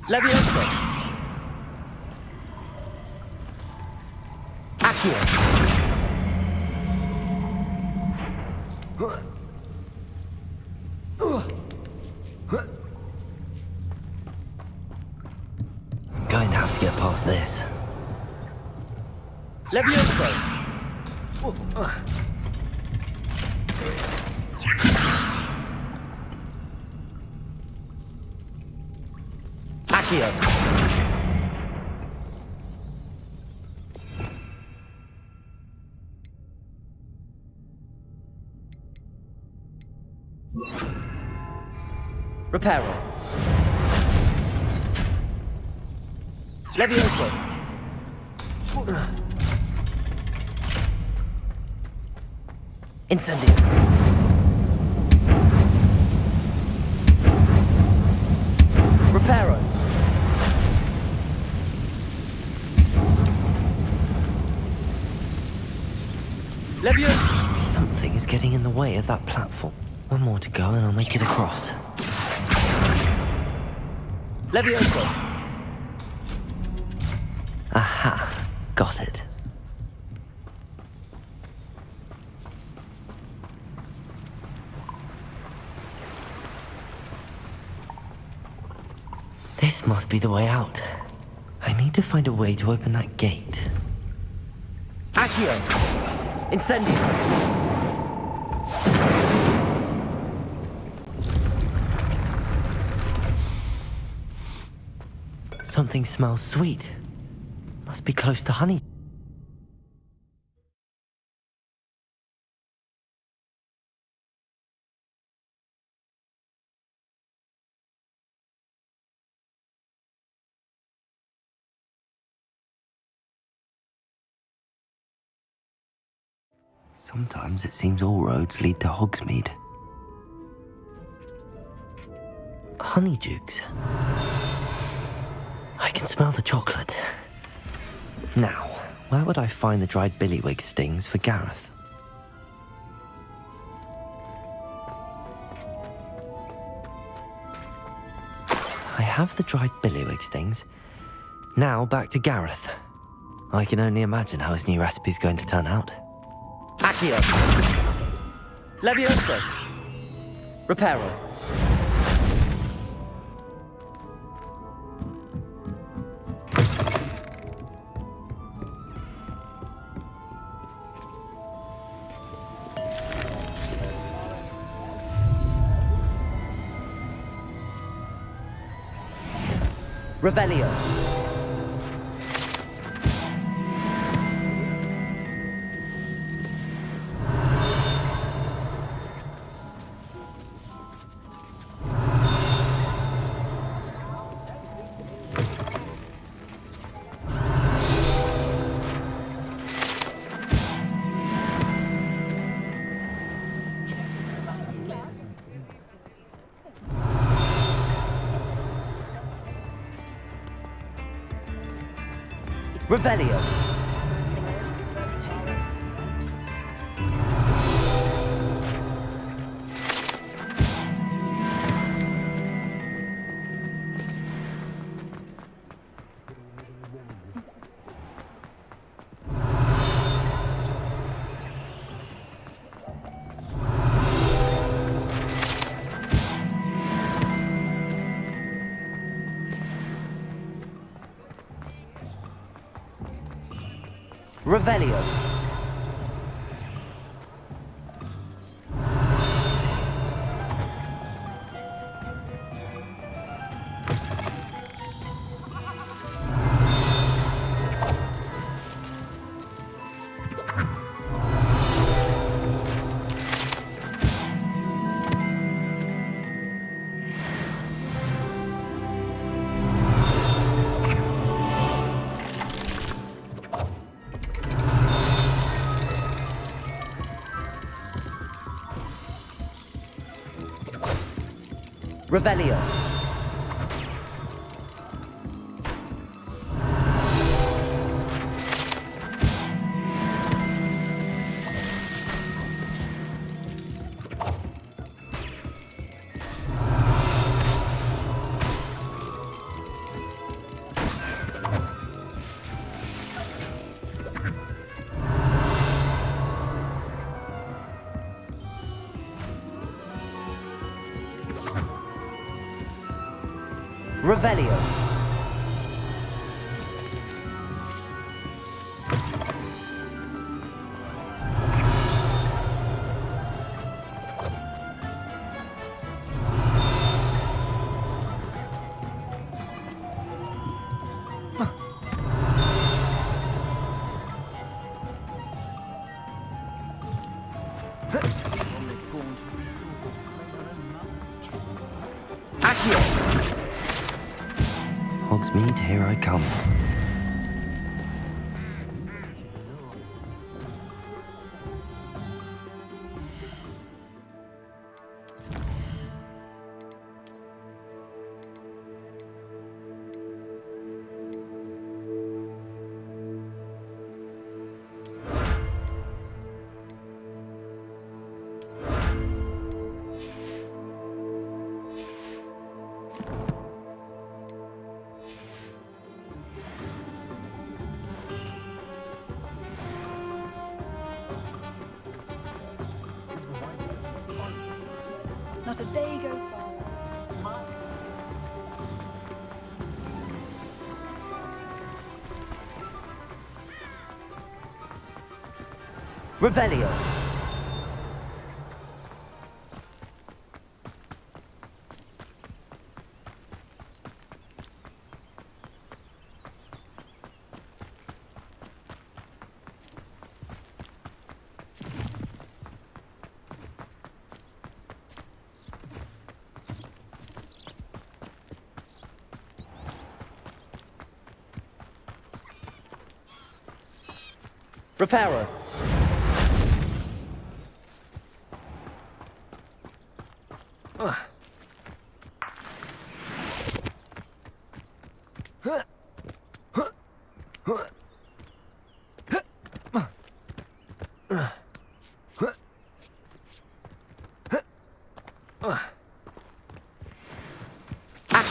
Levioso. Accio. I'm going to have to get past this. Levioso. Accio. Reparo. Levioso. Incendio. Reparo. Levioso. Something is getting in the way of that platform. One more to go and I'll make it across. Levioso. Aha, got it. This must be the way out. I need to find a way to open that gate. Accio. Incendio. Something smells sweet. Must be close to honey. Sometimes it seems all roads lead to Hogsmeade. Honeydukes. I can smell the chocolate. Now, where would I find the dried billywig stings for Gareth? I have the dried billywig stings. Now back to Gareth. I can only imagine how his new recipe's going to turn out. Accio. Levioso. Reparo. Revelio. Revelio. Revelio. Revelio. Revelio. Hogsmeade, here I come. Not a day goes by. Revelio. Reparo.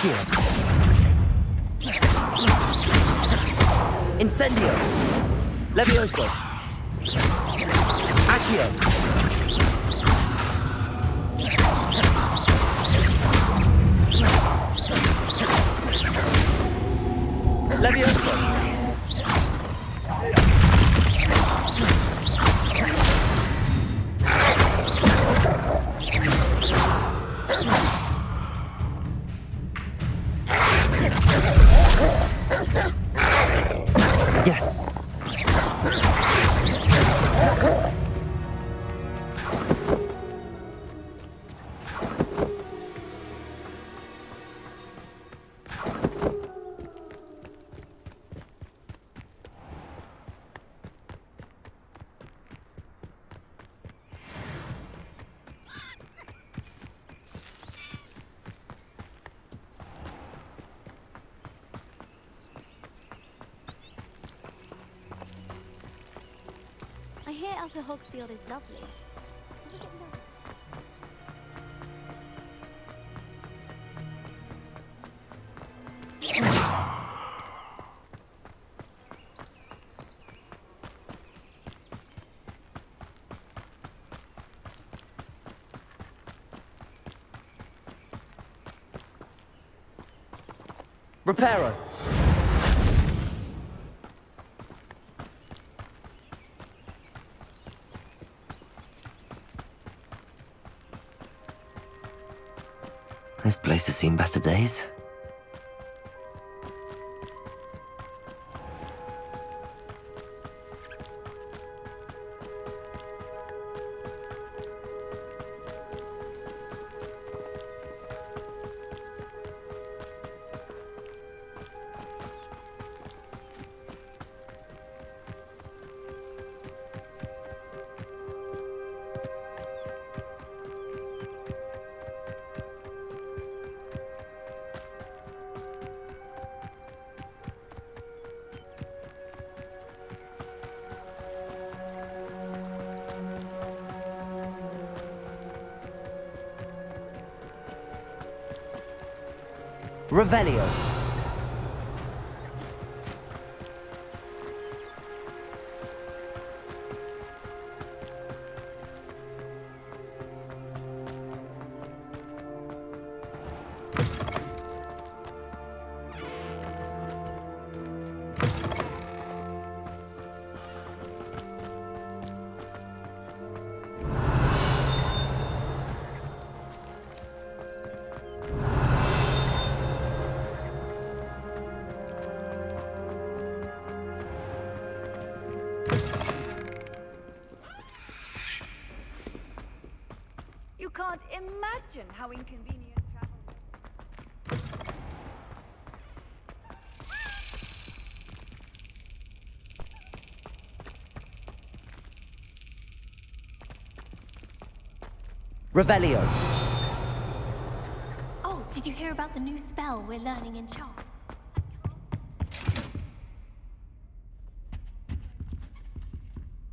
Accio. Incendio. Levioso. Accio. Levioso. Yes. I hear Upper Hogsfield is lovely. Reparo. This place has seen better days. Revelio. You can't imagine how inconvenient travel. Revelio. Oh, did you hear about the new spell we're learning in charms?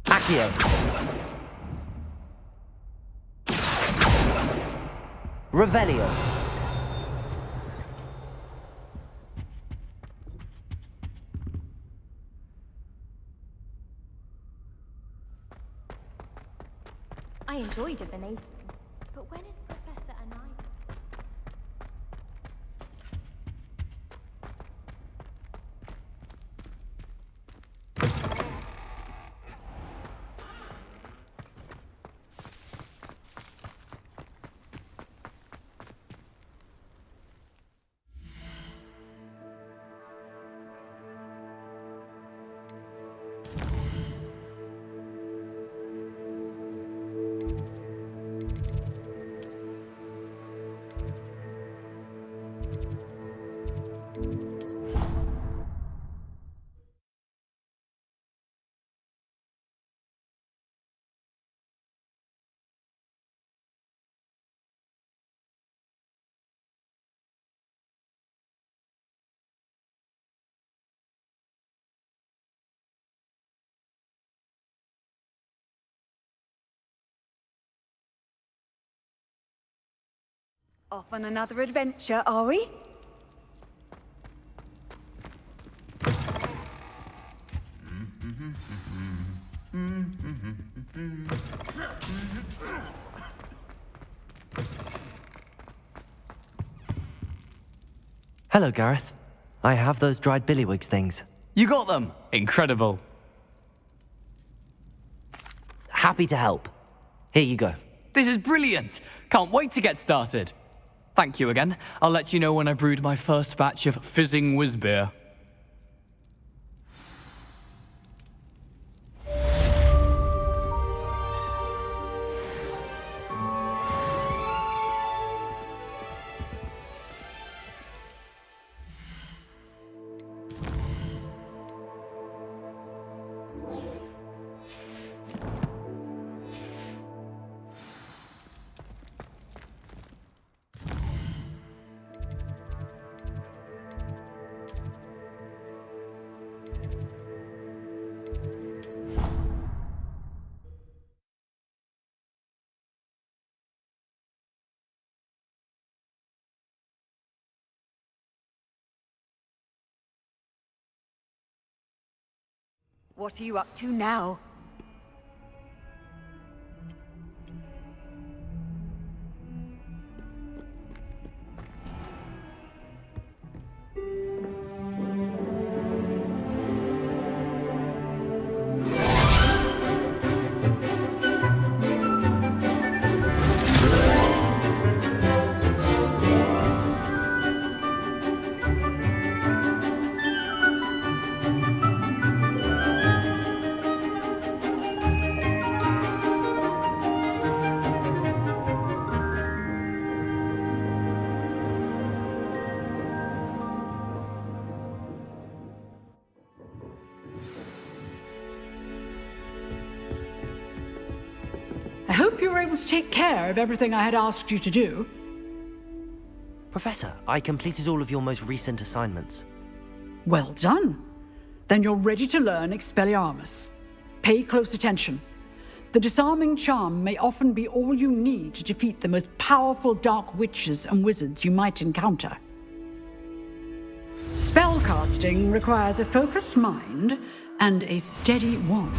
Accio. Revelio. I enjoy divination, but when is Professor Anaya? Off on another adventure, are we? Hello, Gareth. I have those dried billywigs things. You got them! Incredible. Happy to help. Here you go. This is brilliant! Can't wait to get started. Thank you again. I'll let you know when I've brewed my first batch of fizzing whiz beer. What are you up to now? I hope you were able to take care of everything I had asked you to do. Professor, I completed all of your most recent assignments. Well done. Then you're ready to learn Expelliarmus. Pay close attention. The disarming charm may often be all you need to defeat the most powerful dark witches and wizards you might encounter. Spellcasting requires a focused mind and a steady wand.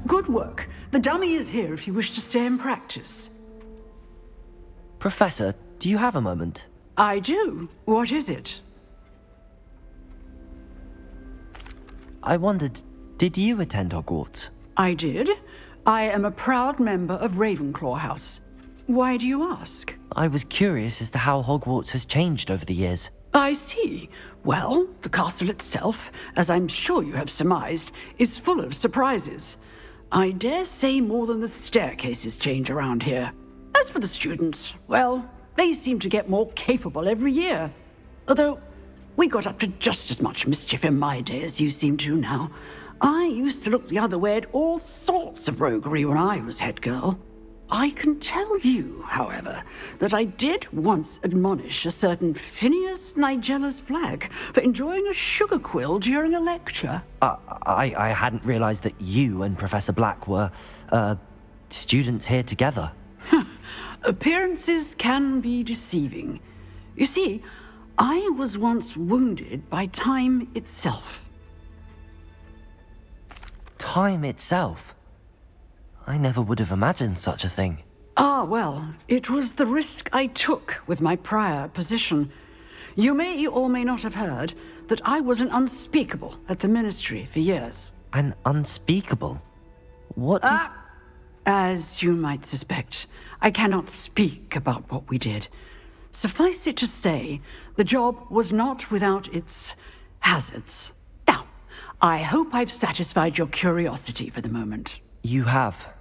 Good work. The dummy is here if you wish to stay and practice. Professor, do you have a moment? I do. What is it? I wondered, did you attend Hogwarts? I did. I am a proud member of Ravenclaw House. Why do you ask? I was curious as to how Hogwarts has changed over the years. I see. Well, the castle itself, as I'm sure you have surmised, is full of surprises. I dare say more than the staircases change around here. As for the students, well, they seem to get more capable every year. Although, we got up to just as much mischief in my day as you seem to now. I used to look the other way at all sorts of roguery when I was head girl. I can tell you, however, that I did once admonish a certain Phineas Nigellus Black for enjoying a sugar quill during a lecture. I hadn't realized that you and Professor Black were, students here together. Appearances can be deceiving. You see, I was once wounded by time itself. Time itself? I never would have imagined such a thing. Ah, well, it was the risk I took with my prior position. You may or may not have heard that I was an unspeakable at the Ministry for years. An unspeakable? What does... As you might suspect, I cannot speak about what we did. Suffice it to say, the job was not without its hazards. Now, I hope I've satisfied your curiosity for the moment. You have.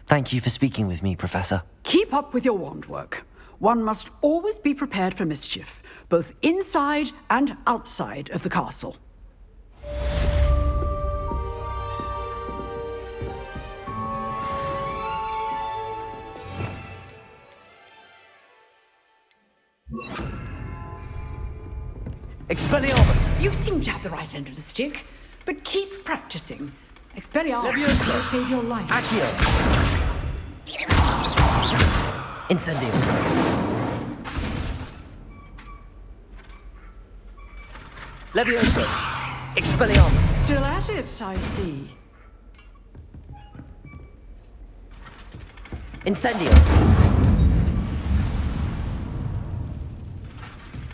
Thank you for speaking with me, Professor. Keep up with your wand work. One must always be prepared for mischief, both inside and outside of the castle. Expelliarmus! You seem to have the right end of the stick, but keep practicing. Expelliarmus will save your life. Accio! Incendio. Levioso. Expelliarmus. Still at it, I see. Incendio.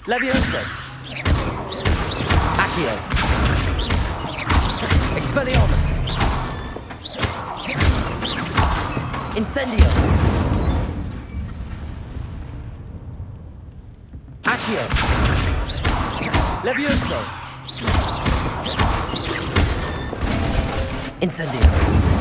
Levioso. Accio. Expelliarmus. Incendio. Accio. Levioso. Incendio.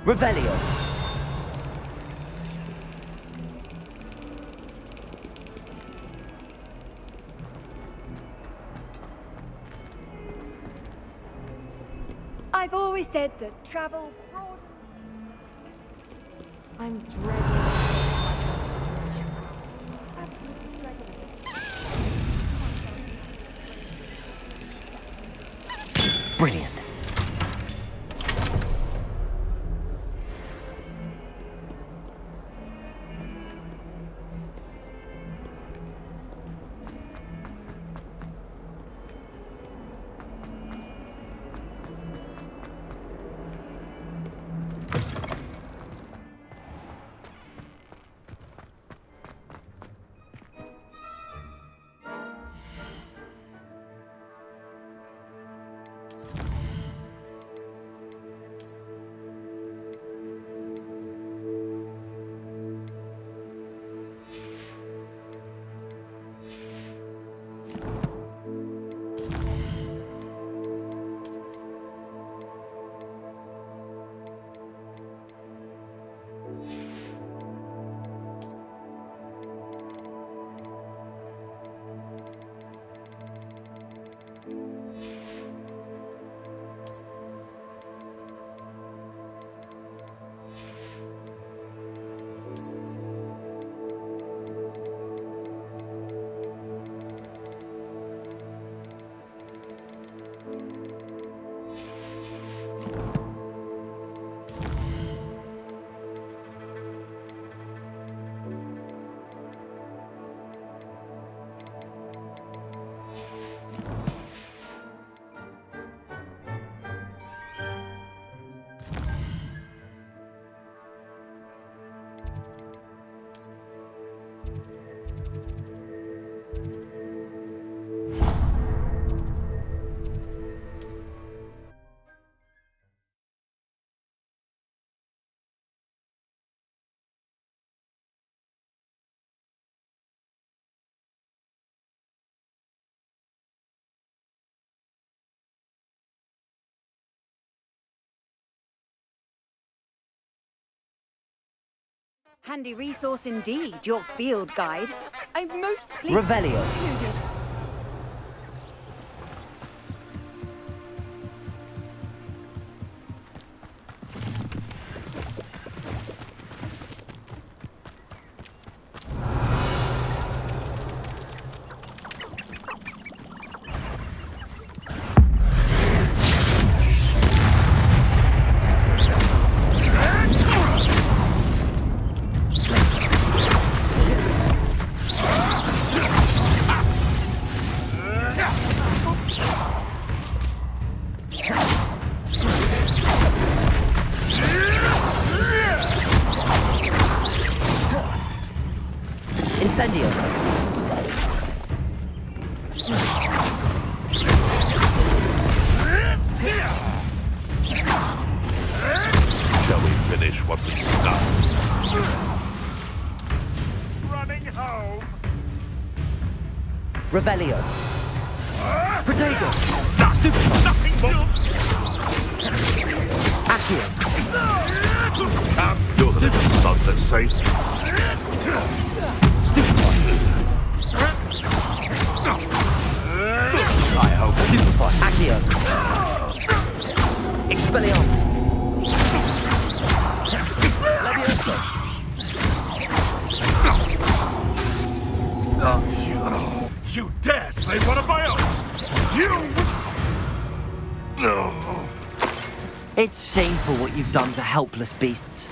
Revelio. I've always said that travel broadens. I'm dreading. Brilliant. Handy resource indeed, your field guide. I'm most pleased. Revelio. Included. Incendio. Shall we finish what we've started? Running home. Revelio. Protego. Stupefy. Nothing more. Accio. You're the little son that saved me. I hope. Stupefy. Accio. Expelliarmus. Levioso. It's shameful what you've done to helpless beasts.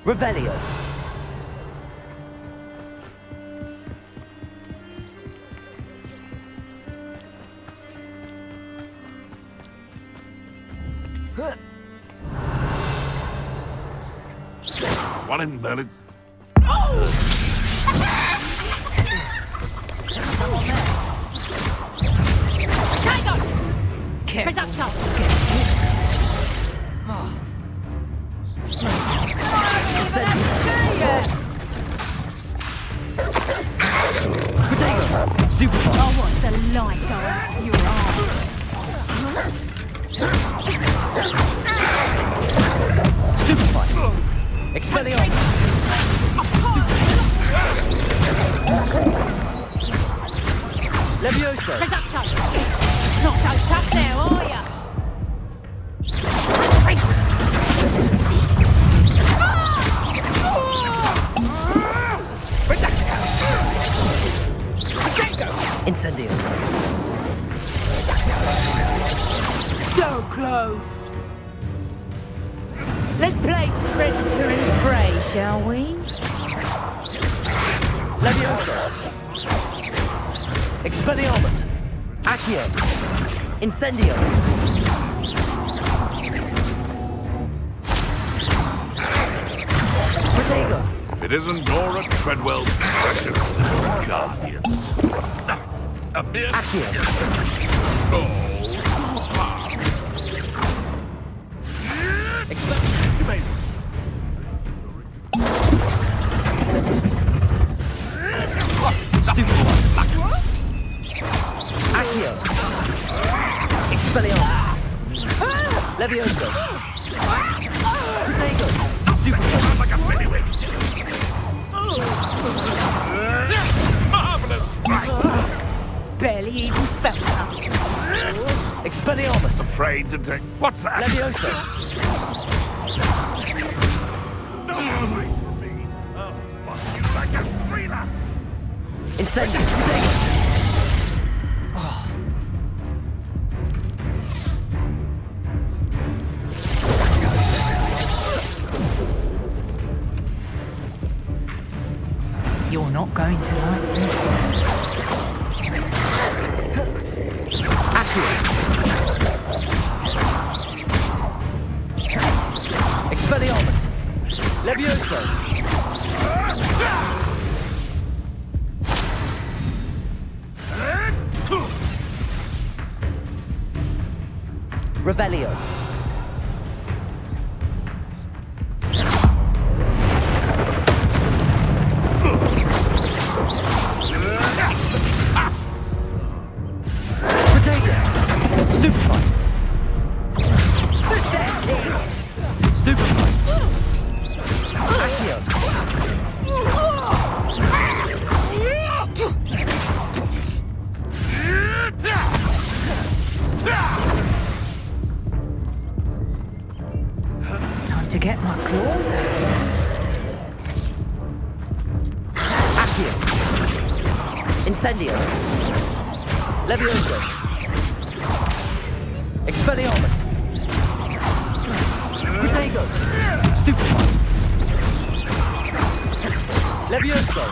Revelio. One in Merlin. Oh, what's the light go out of your eyes? Stupefy! Expelliarmus! Levioso! Not so tough now, are ya? Incendio! So close. Let's play predator and prey, shall we? Levioso! Expelliarmus! Accio! Incendio! Protego! If it isn't Nora Treadwell's precious little guardian. A mere... Accio! Oh, you may... Accio! Expelliarmus! Levioso! Protego! Stupefy! Like a bailiwick! Marvelous strike! Barely even felt that. Expelliarmus! Afraid to take... What's that? Levioso! Like a thriller! Incendio! Protego! You're not going to like this. Accio! Expelliarmus! Levioso! Revelio. Protego! Stupefy! Stupefy! Accio! Time to get my claws out. Accio! Incendio. Levioso! Expelliarmus! Protego! Stupefy! Levioso!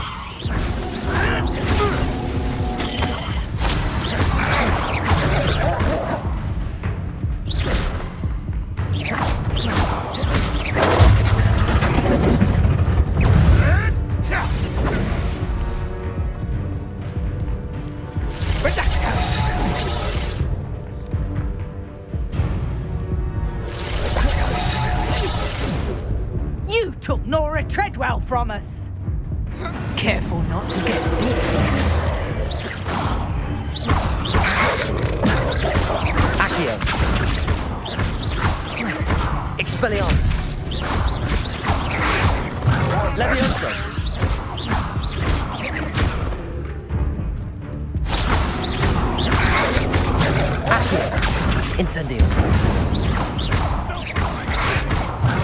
You took Nora Treadwell from us. Careful not to get bit. Accio! Expelliarmus! Levioso! Incendio.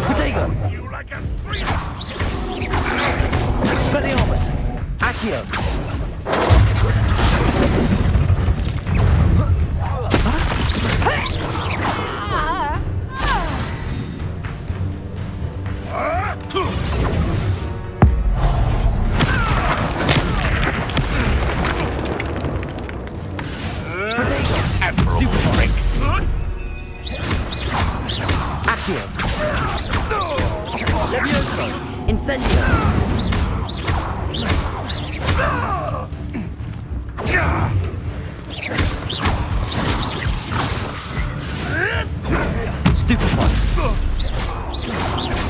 Protego. Expelliarmus. Accio. Stupid Accio. Levioso. Incendio. Stupid one.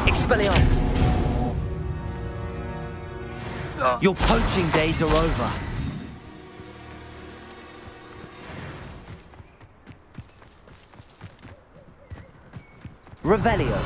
Expelliarmus. Your poaching days are over. Revelio.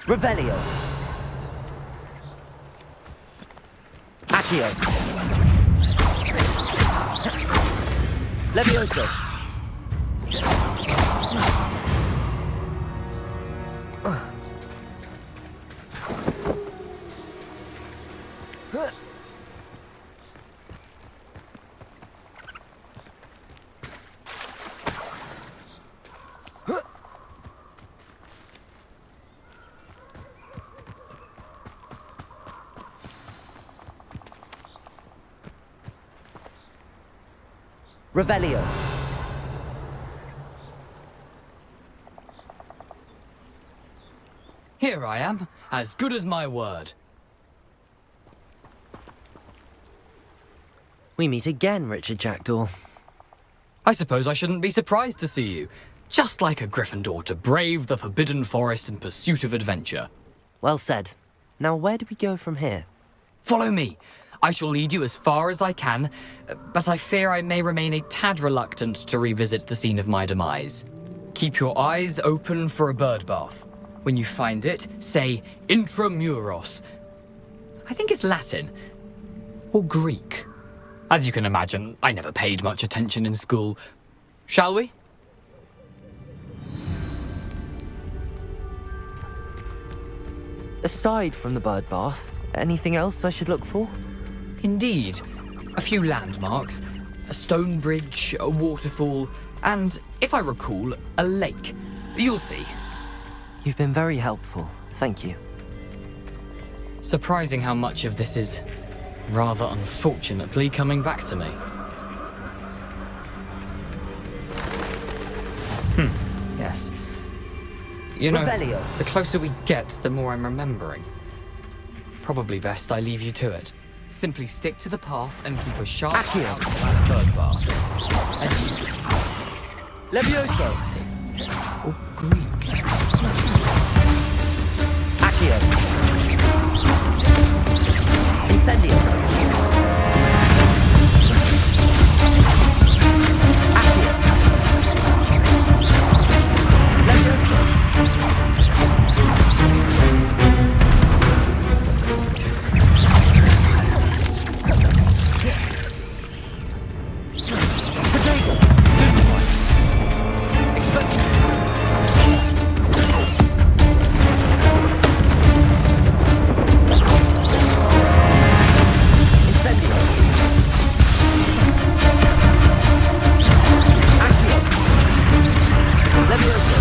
Revelio. Accio. Levioso. Revelio. Here I am, as good as my word. We meet again, Richard Jackdaw. I suppose I shouldn't be surprised to see you. Just like a Gryffindor to brave the Forbidden Forest in pursuit of adventure. Well said. Now where do we go from here? Follow me. I shall lead you as far as I can, but I fear I may remain a tad reluctant to revisit the scene of my demise. Keep your eyes open for a bird bath. When you find it, say intramuros. I think it's Latin. Or Greek. As you can imagine, I never paid much attention in school. Shall we? Aside from the bird bath, anything else I should look for? Indeed. A few landmarks, a stone bridge, a waterfall, and, if I recall, a lake. You'll see. You've been very helpful. Thank you. Surprising how much of this is, rather unfortunately, coming back to me. Yes. You know, Revelio. the closer we get, the more I'm remembering. Probably best I leave you to it. Simply stick to the path and keep a sharp eye out for that bird bath. Levioso. Or Greek. Accio. Incendio. Accio. Levioso. Potato. Incendio. Accio. Levioso.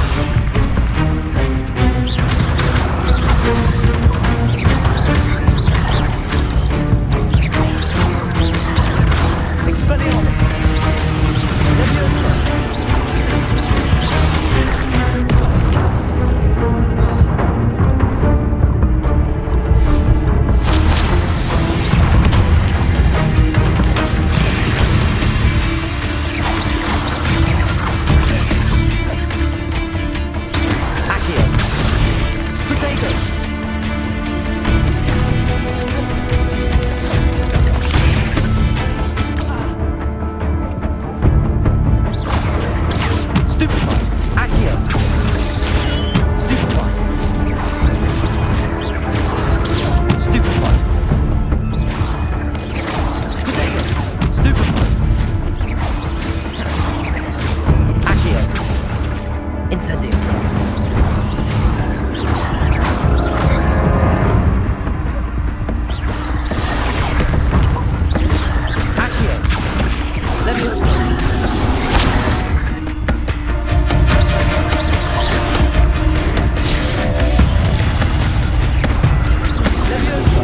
Expelliarmus. Levioso. Accio. Potato. Stupefy. Accio. Stupefy. Stupefy. Potato. Stupefy. Accio. Incendio. Accio. Levioso. Levioso.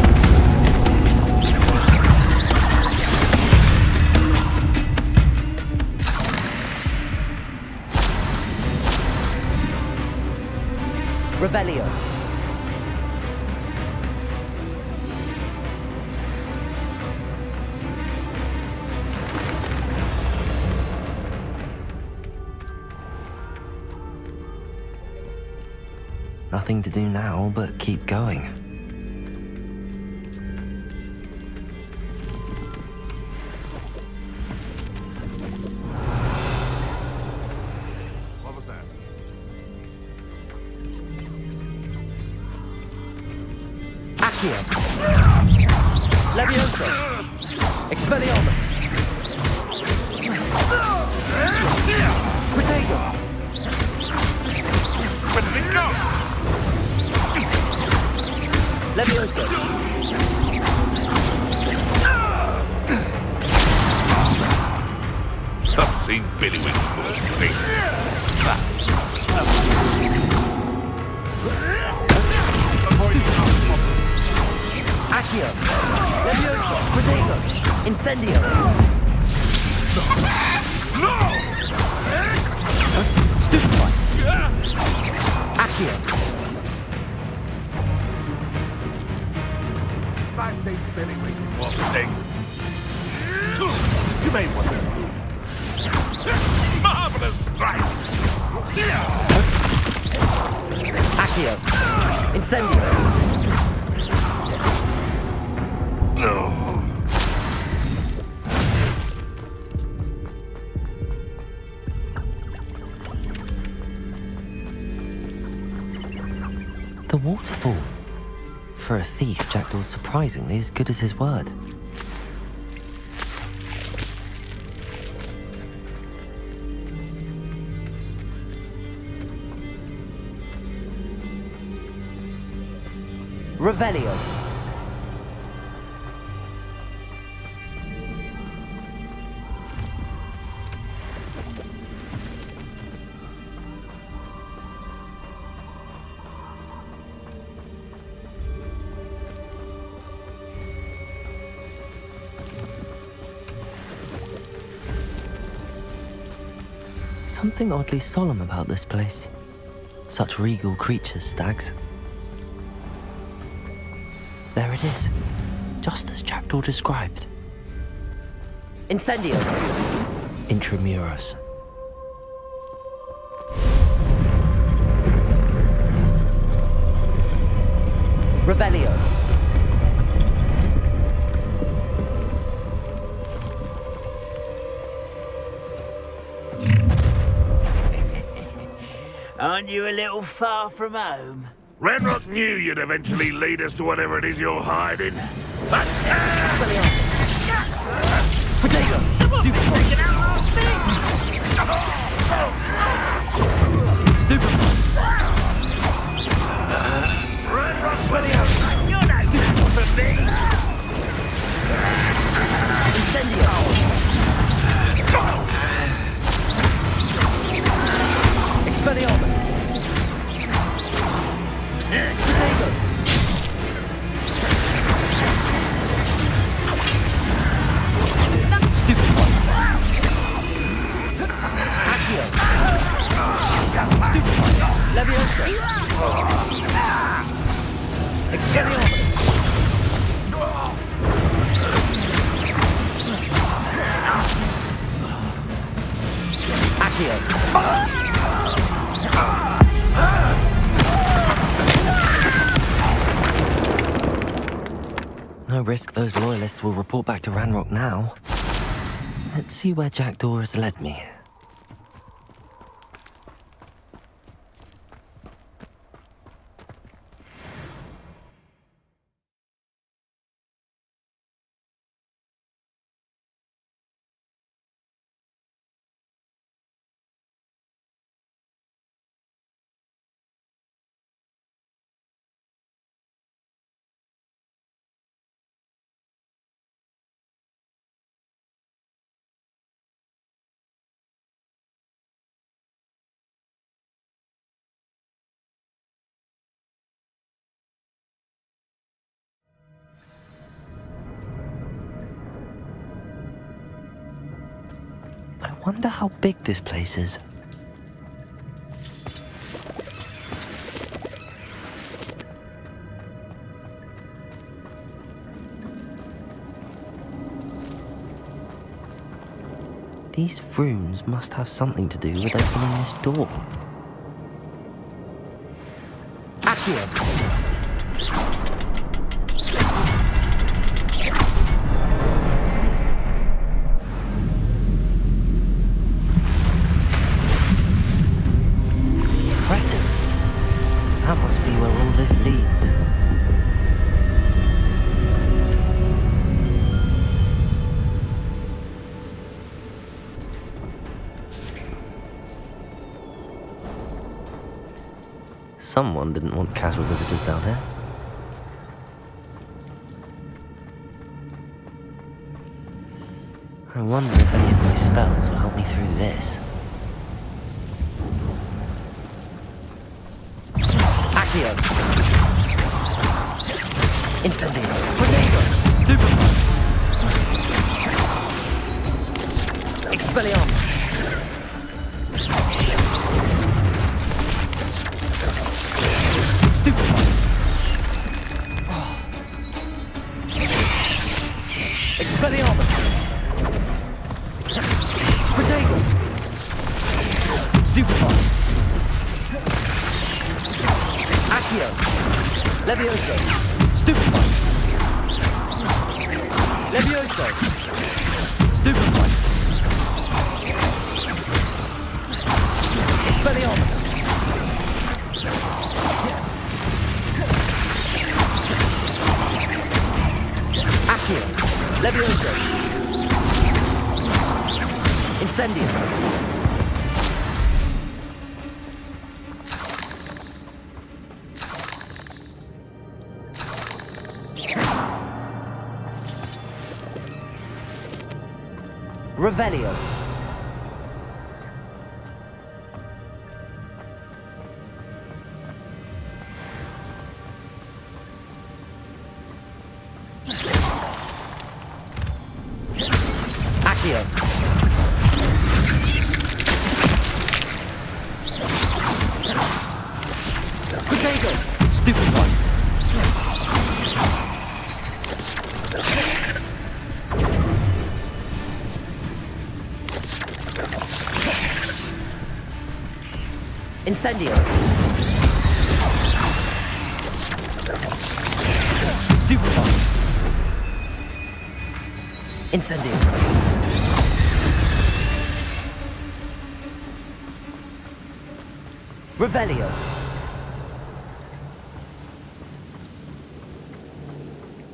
Revelio. Nothing to do now but keep going. What was that? Accio. Levioso. Expelliarmus. Potato. Where did it go? Levioso. I've seen Billy with full speed. Accio. Levioso. Potato. Incendio. No! Stupefy. Accio. 5 days Billy with full sting. You made one. Marvelous strike! Accio. Incendio. No. The waterfall. For a thief, Jackdaw's surprisingly as good as his word. Revelio. Something oddly solemn about this place. Such regal creatures, stags. There it is, just as Jackdaw described. Incendio. Intramuros. Revelio. Aren't you a little far from home? Ranrock knew you'd eventually lead us to whatever it is you're hiding. But... Potato! Stupid one! Stupid one! Ranrock's bloody out! You're not stupid one for me! Incendio! Expelliarmus! Potato! Stupid one! Accio! Stupid one! Leviosa! Expelliarmus! Accio! No risk those loyalists will report back to Ranrock now. Let's see where Jackdaw has led me. I wonder how big this place is. These rooms must have something to do with opening this door. Accio! Impressive. That must be where all this leads. Someone didn't want casual visitors down here. I wonder if any of my spells will help me through this. Accio! Incendio! Potato! Stupid one! Expelliarmus! Stupid one! Expelliarmus! Potato! Stupid one! Accio! Levioso! Stupid one! Levioso! Stupid one! Expelliarmus! Accio! Levioso! Incendio! Revelio. Accio. Potato. Stupid one. Incendio. Stupefy. Incendio. Revelio.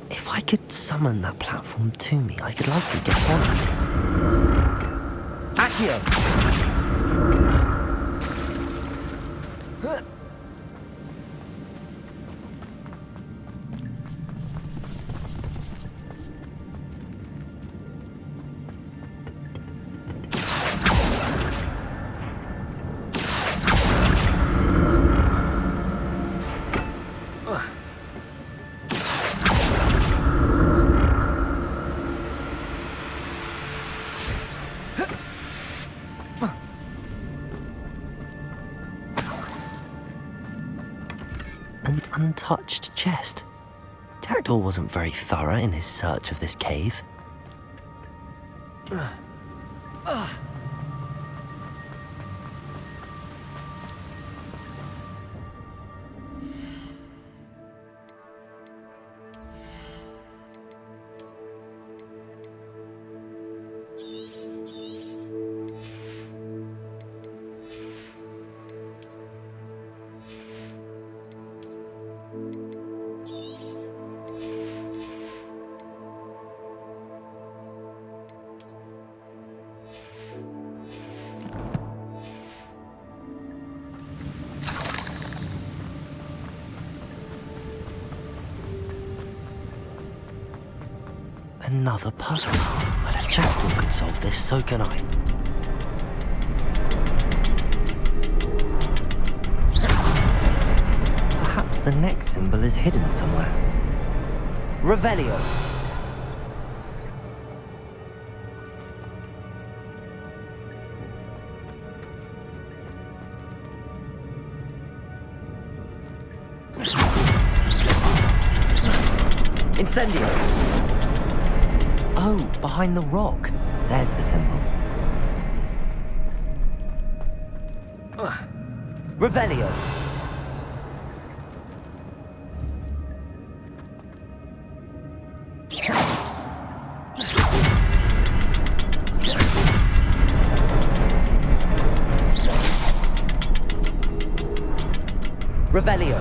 If I could summon that platform to me, I could likely get on it. Accio. An untouched chest. Jackdaw wasn't very thorough in his search of this cave. Another puzzle. Well, if Jackdaw could solve this, so can I. Perhaps the next symbol is hidden somewhere. Revelio. Incendio. Oh, behind the rock. There's the symbol. Revelio. Revelio.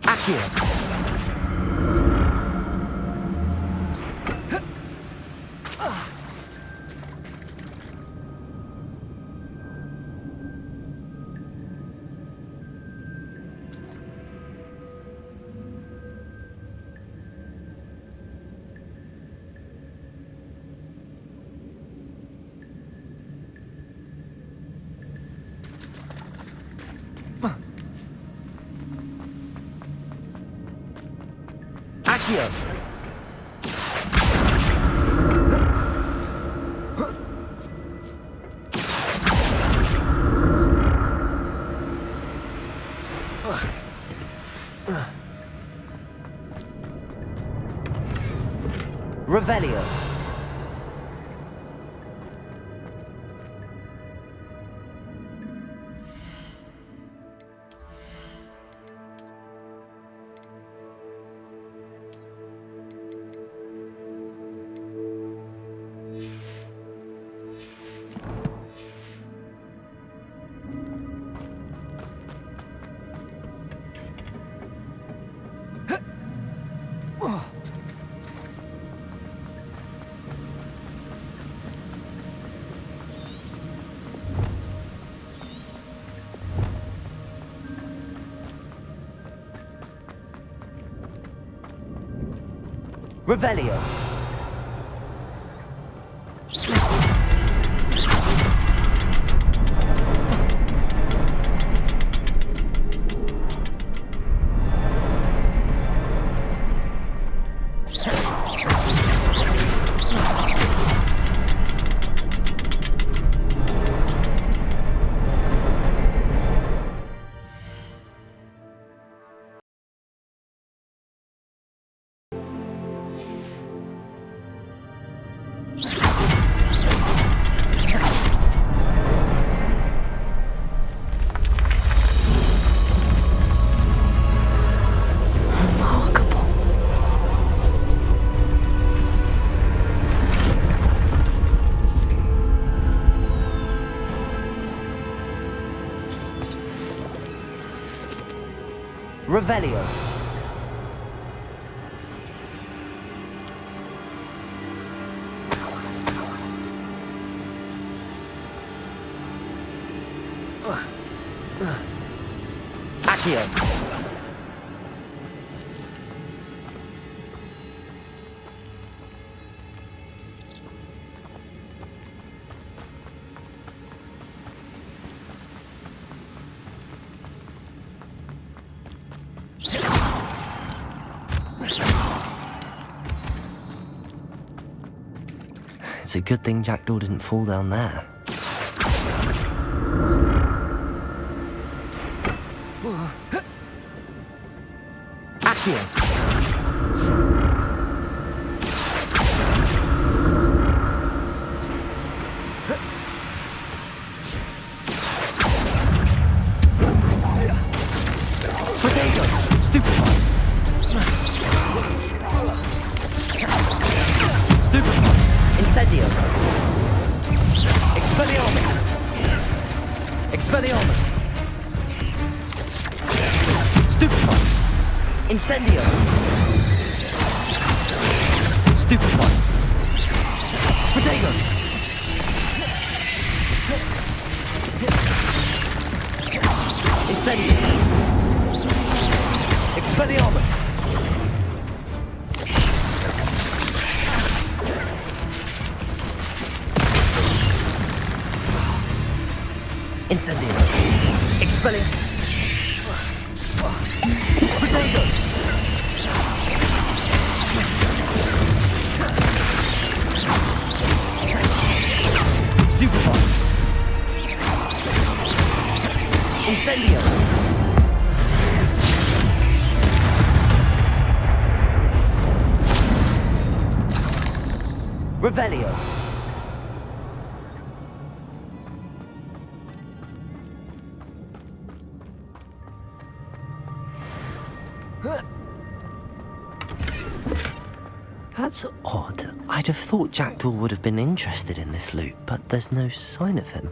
Accio. Accio. Revelio. Revelio. Revelio. Accio. It's a good thing Jackdaw didn't fall down there. Accio. Potato. Stupefy. Stupefy. Incendio. Expelliarmus. Expelliarmus. Stupefy. Incendio. Stupefy. Potato. Incendio. Expelliarmus. Incendio. Expelliarmus. Potato. Stupefy. Incendio. Revelio. That's odd. I'd have thought Jackdaw would have been interested in this loot, but there's no sign of him.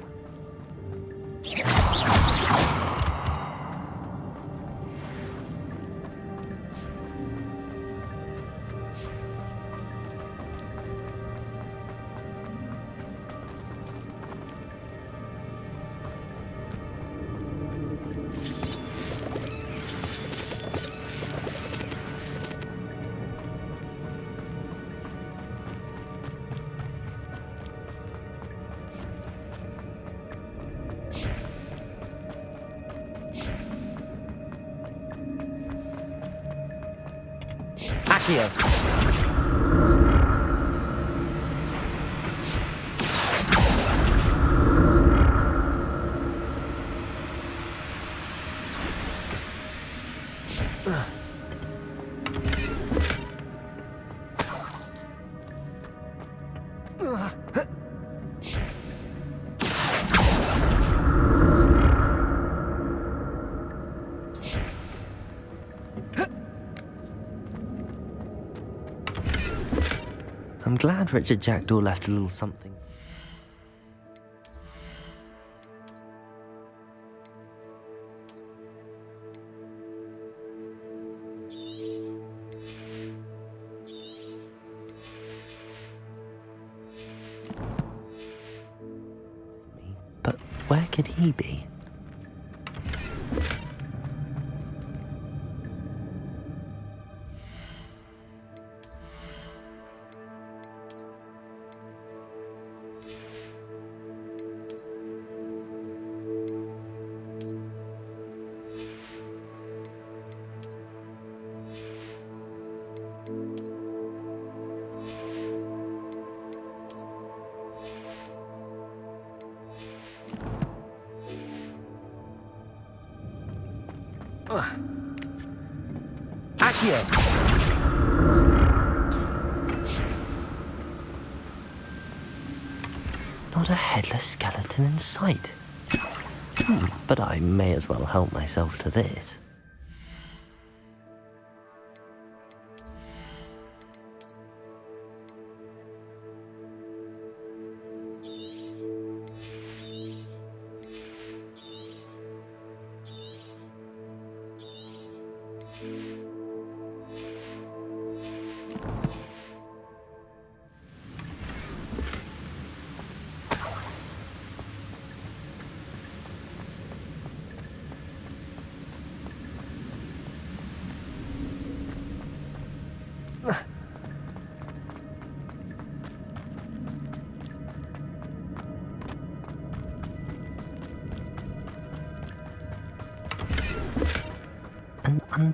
Accio. I'm glad Richard Jackdaw left a little something. But where could he be? Accio. Not a headless skeleton in sight. But I may as well help myself to this.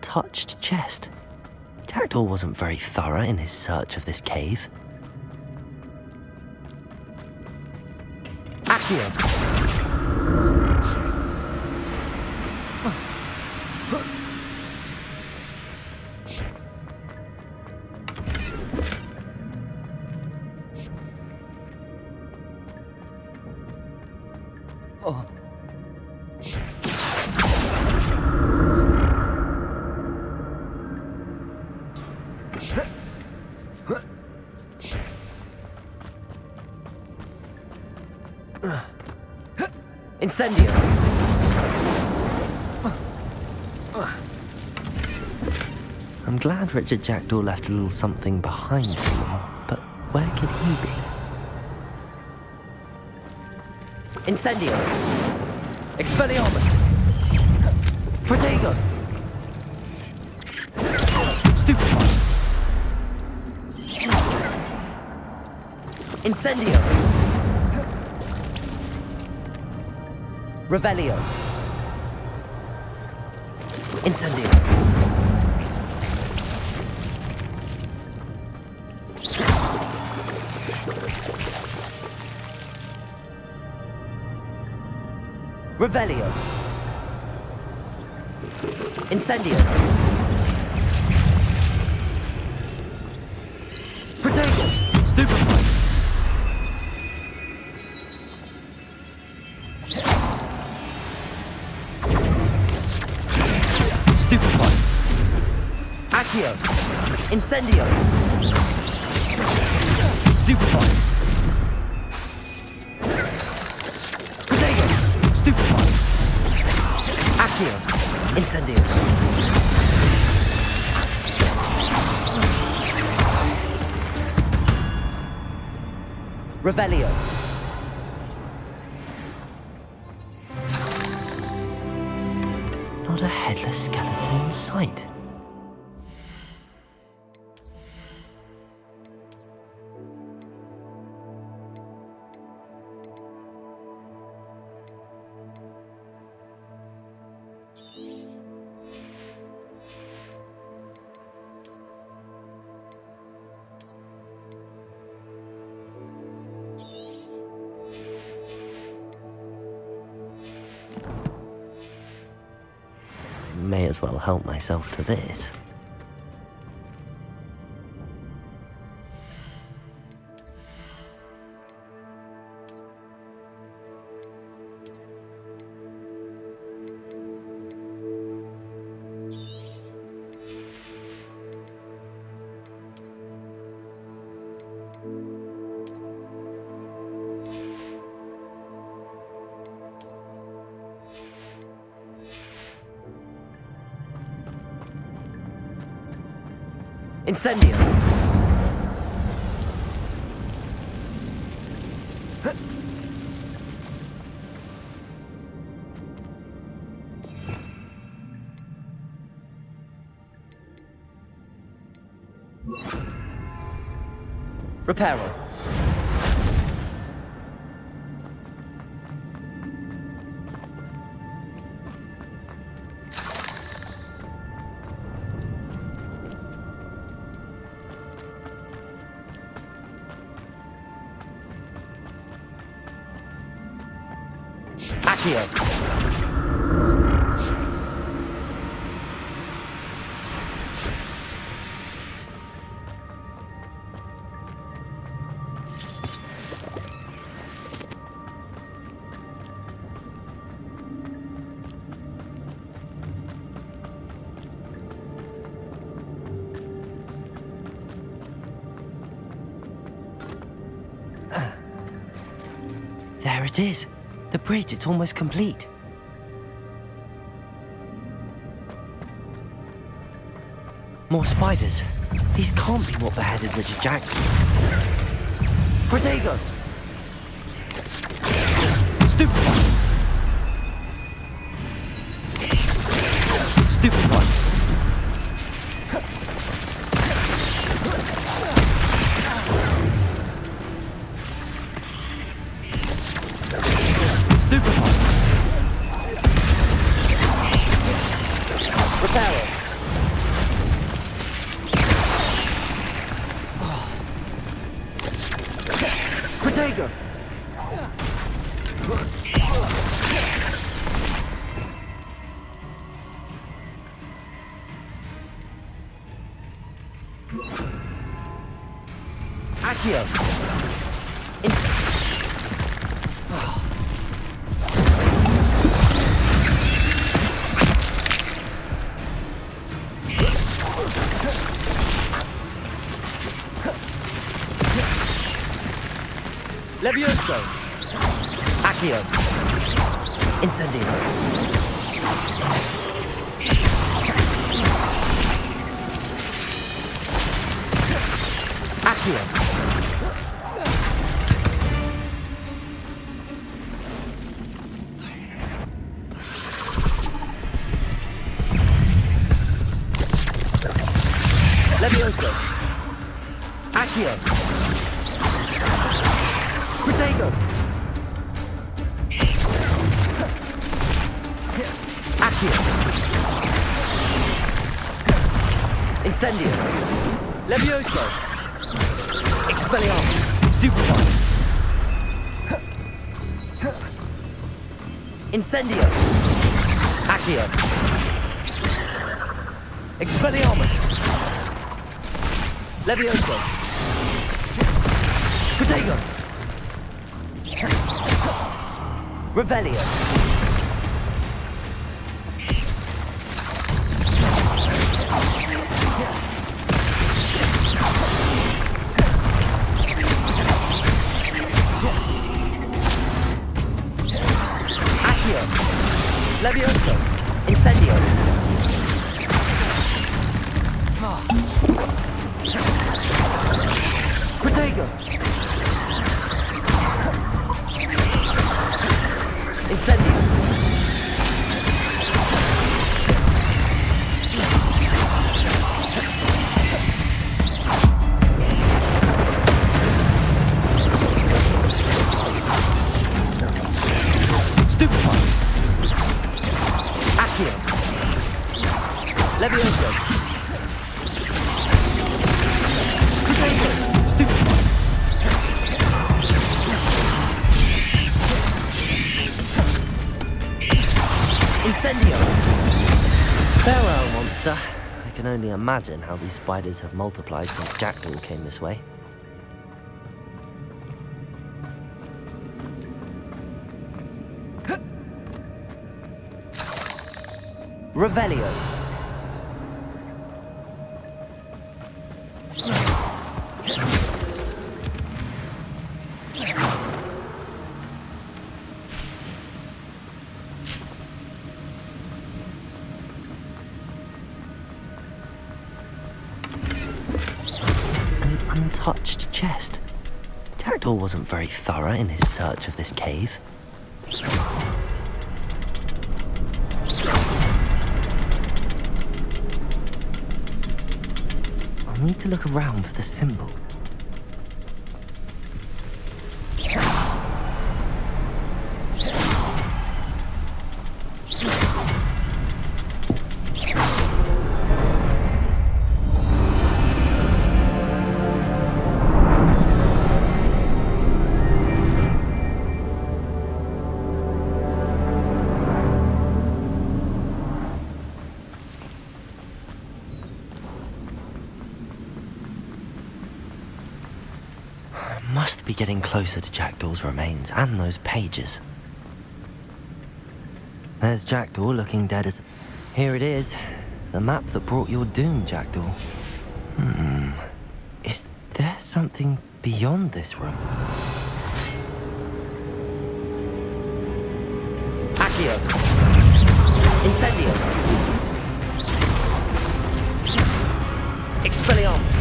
untouched chest. Jackdaw wasn't very thorough in his search of this cave. Accio. Oh. Incendio! I'm glad Richard Jackdaw left a little something behind him, but where could he be? Incendio! Expelliarmus! Protego! Stupefy! Incendio! Revelio! Incendio! Revelio! Incendio! Protego! Stupefy! Stupefy! Accio! Incendio! Stupefy! Protego! Stupefy! Accio! Incendio! Revelio! Not a headless skeleton in sight. May as well help myself to this. Incendio! Reparo! Accio! There it is. The bridge, it's almost complete. More spiders. These can't be what beheaded Richard Jackdaw. Protego! Stupefy! Stupefy! Reparo! Protego! Accio! Levioso! Accio! Incendio! Accio! Levioso! Accio! Protego! Accio! Incendio! Levioso! Expelliarmus! Stupefy! Incendio! Accio! Expelliarmus! Levioso! Protego! Revelio! Accio! Levioso! Incendio! Protego! Incendio! Stupefy! Accio! Levioso! Protego! Stupefy! Incendio! Farewell, monster. I can only imagine how these spiders have multiplied since Jackdaw came this way. Revelio! Untouched chest. Jackdaw wasn't very thorough in his search of this cave. I'll need to look around for the symbol. Must be getting closer to Jackdaw's remains and those pages. There's Jackdaw looking dead as... Here it is. The map that brought your doom, Jackdaw. Is there something beyond this room? Accio! Incendio! Expelliarmus!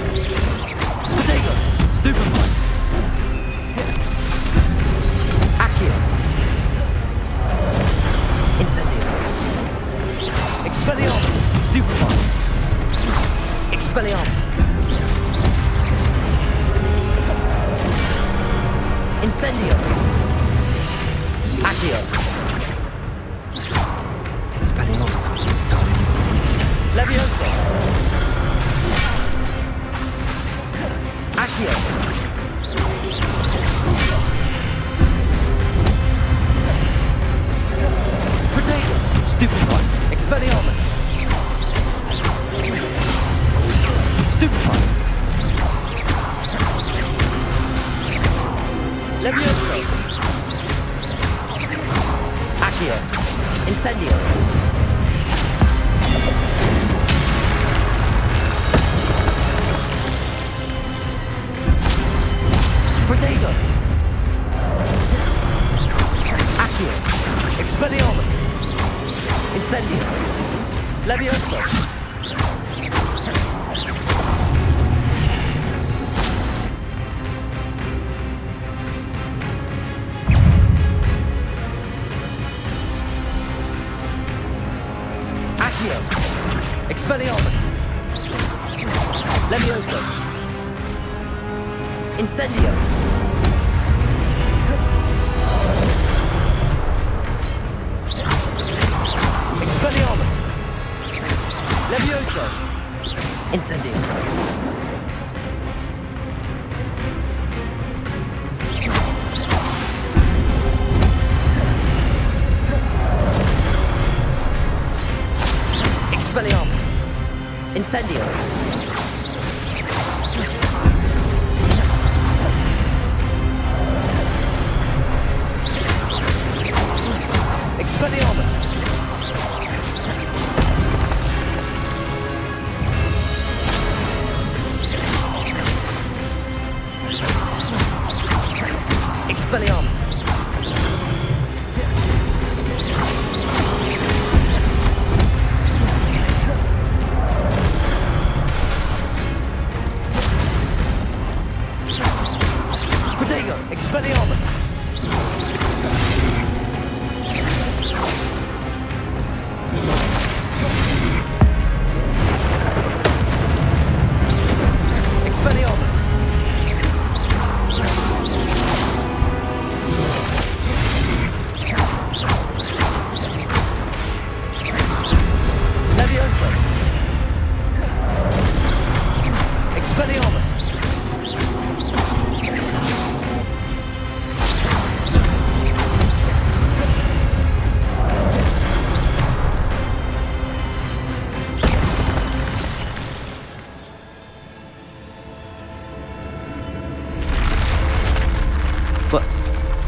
Protego! Stupefy! Accio! Incendio! Expelliarmus! Stupefy! Expelliarmus! Incendio! Accio! Expelliarmus with so many groups. Levioso! Accio! Levioso! Accio! Incendio! Protego! Accio! Expelliarmus! Incendio! Levioso! Accio! Expelliarmus! Levioso! Incendio! Expelliarmus! Levioso! Incendio! Expelliarmus! Incendio! Expelliarmus! Expelliarmus! Protego! Expelliarmus! Expelliarmus! Levioso! Expelliarmus! But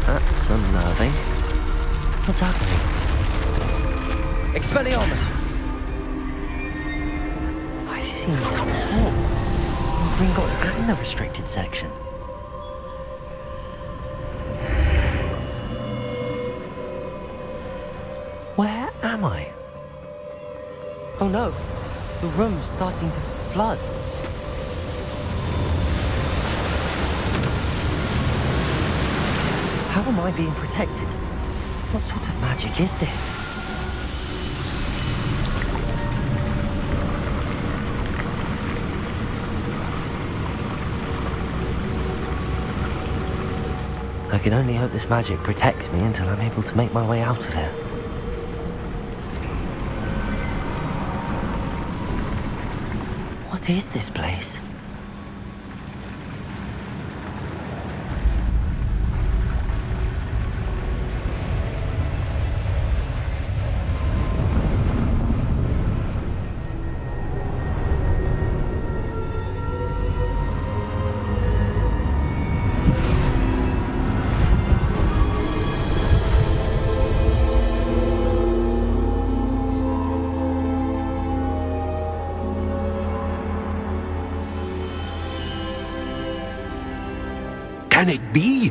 that's unnerving. What's happening? Expelliarmus! I've seen this before. In Gringotts and the restricted section. Where am I? Oh no, the room's starting to flood. How am I being protected? What sort of magic is this? I can only hope this magic protects me until I'm able to make my way out of here. What is this place? Can it be?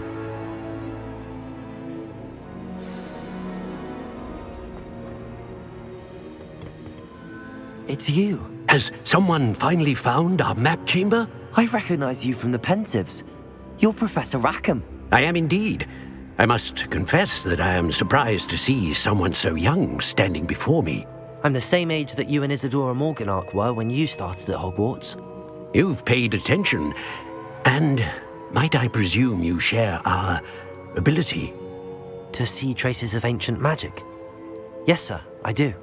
It's you. Has someone finally found our map chamber? I recognize you from the Pensieves. You're Professor Rackham. I am indeed. I must confess that I am surprised to see someone so young standing before me. I'm the same age that you and Isadora Morganach were when you started at Hogwarts. You've paid attention, and might I presume you share our ability? To see traces of ancient magic? Yes, sir, I do.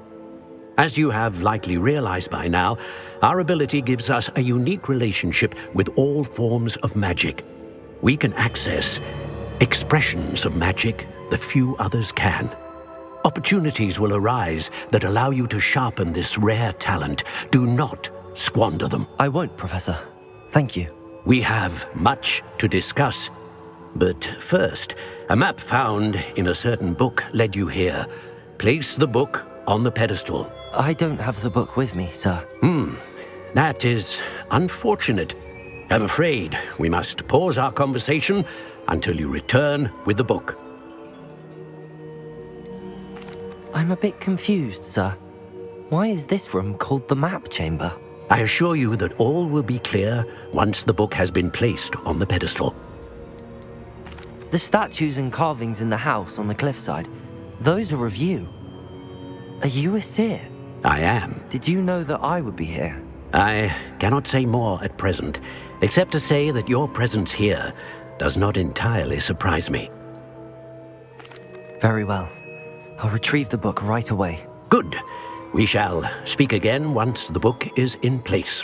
As you have likely realized by now, our ability gives us a unique relationship with all forms of magic. We can access expressions of magic that few others can. Opportunities will arise that allow you to sharpen this rare talent. Do not squander them. I won't, Professor. Thank you. We have much to discuss. But first, a map found in a certain book led you here. Place the book on the pedestal. I don't have the book with me, sir. That is unfortunate. I'm afraid we must pause our conversation until you return with the book. I'm a bit confused, sir. Why is this room called the map chamber? I assure you that all will be clear once the book has been placed on the pedestal. The statues and carvings in the house on the cliffside, those are of you. Are you a seer? I am. Did you know that I would be here? I cannot say more at present, except to say that your presence here does not entirely surprise me. Very well. I'll retrieve the book right away. Good. We shall speak again once the book is in place.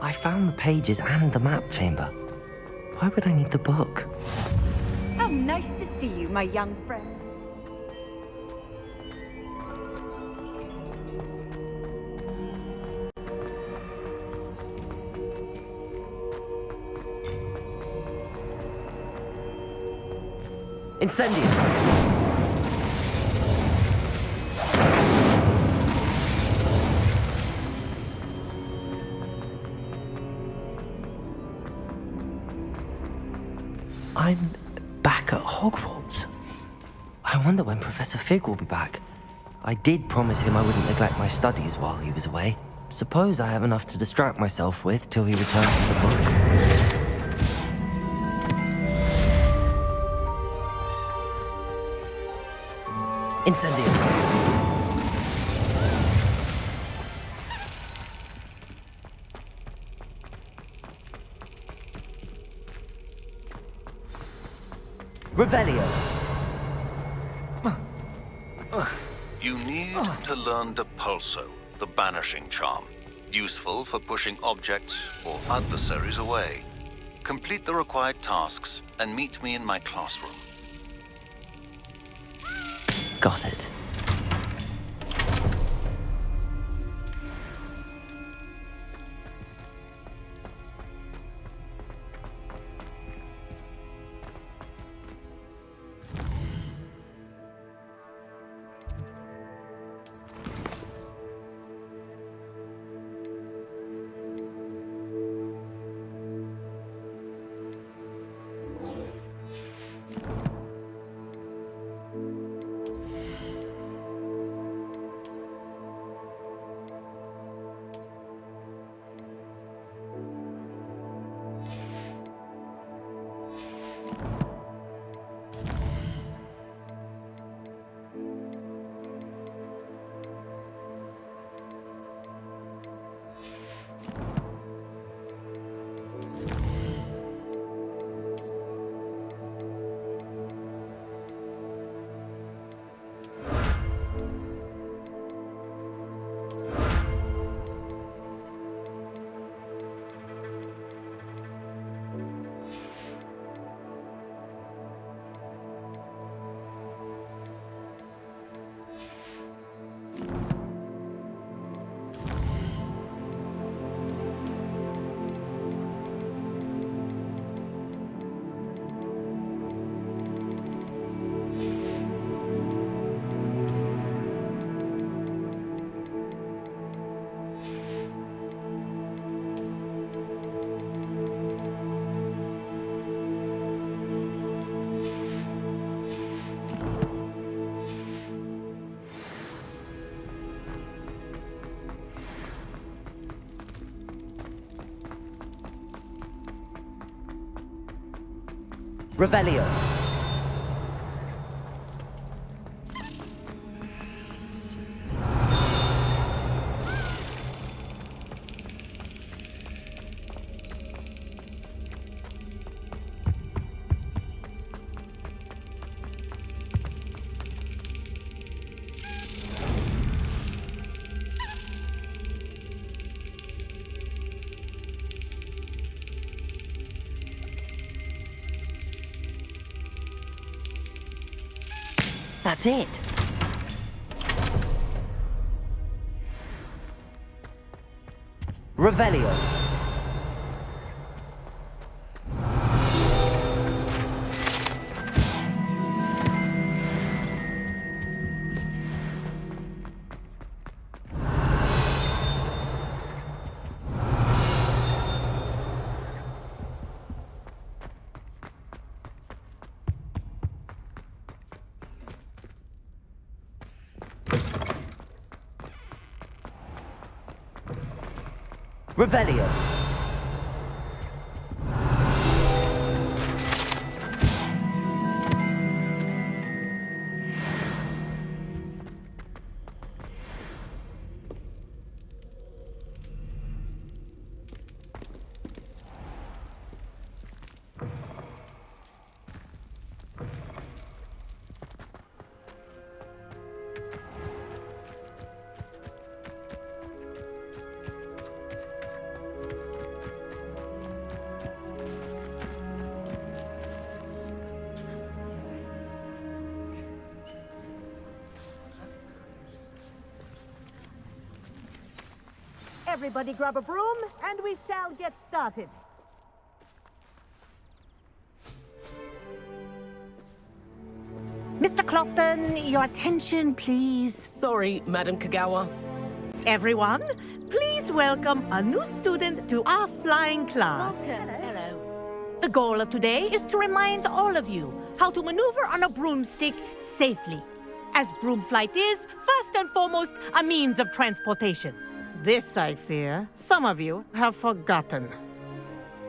I found the pages and the map chamber. Why would I need the book? Oh, nice to see you, my young friend. Incendio! I'm back at Hogwarts. I wonder when Professor Fig will be back. I did promise him I wouldn't neglect my studies while he was away. Suppose I have enough to distract myself with till he returns to the book. Incendio! Revelio! You need to learn Depulso, the banishing charm. Useful for pushing objects or adversaries away. Complete the required tasks and meet me in my classroom. Got it. Revelio. That's it. Revelio. Revelio. Everybody grab a broom, and we shall get started. Mr. Clockton, your attention, please. Sorry, Madam Kagawa. Everyone, please welcome a new student to our flying class. Hello. The goal of today is to remind all of you how to maneuver on a broomstick safely, as broom flight is, first and foremost, a means of transportation. This, I fear, some of you have forgotten.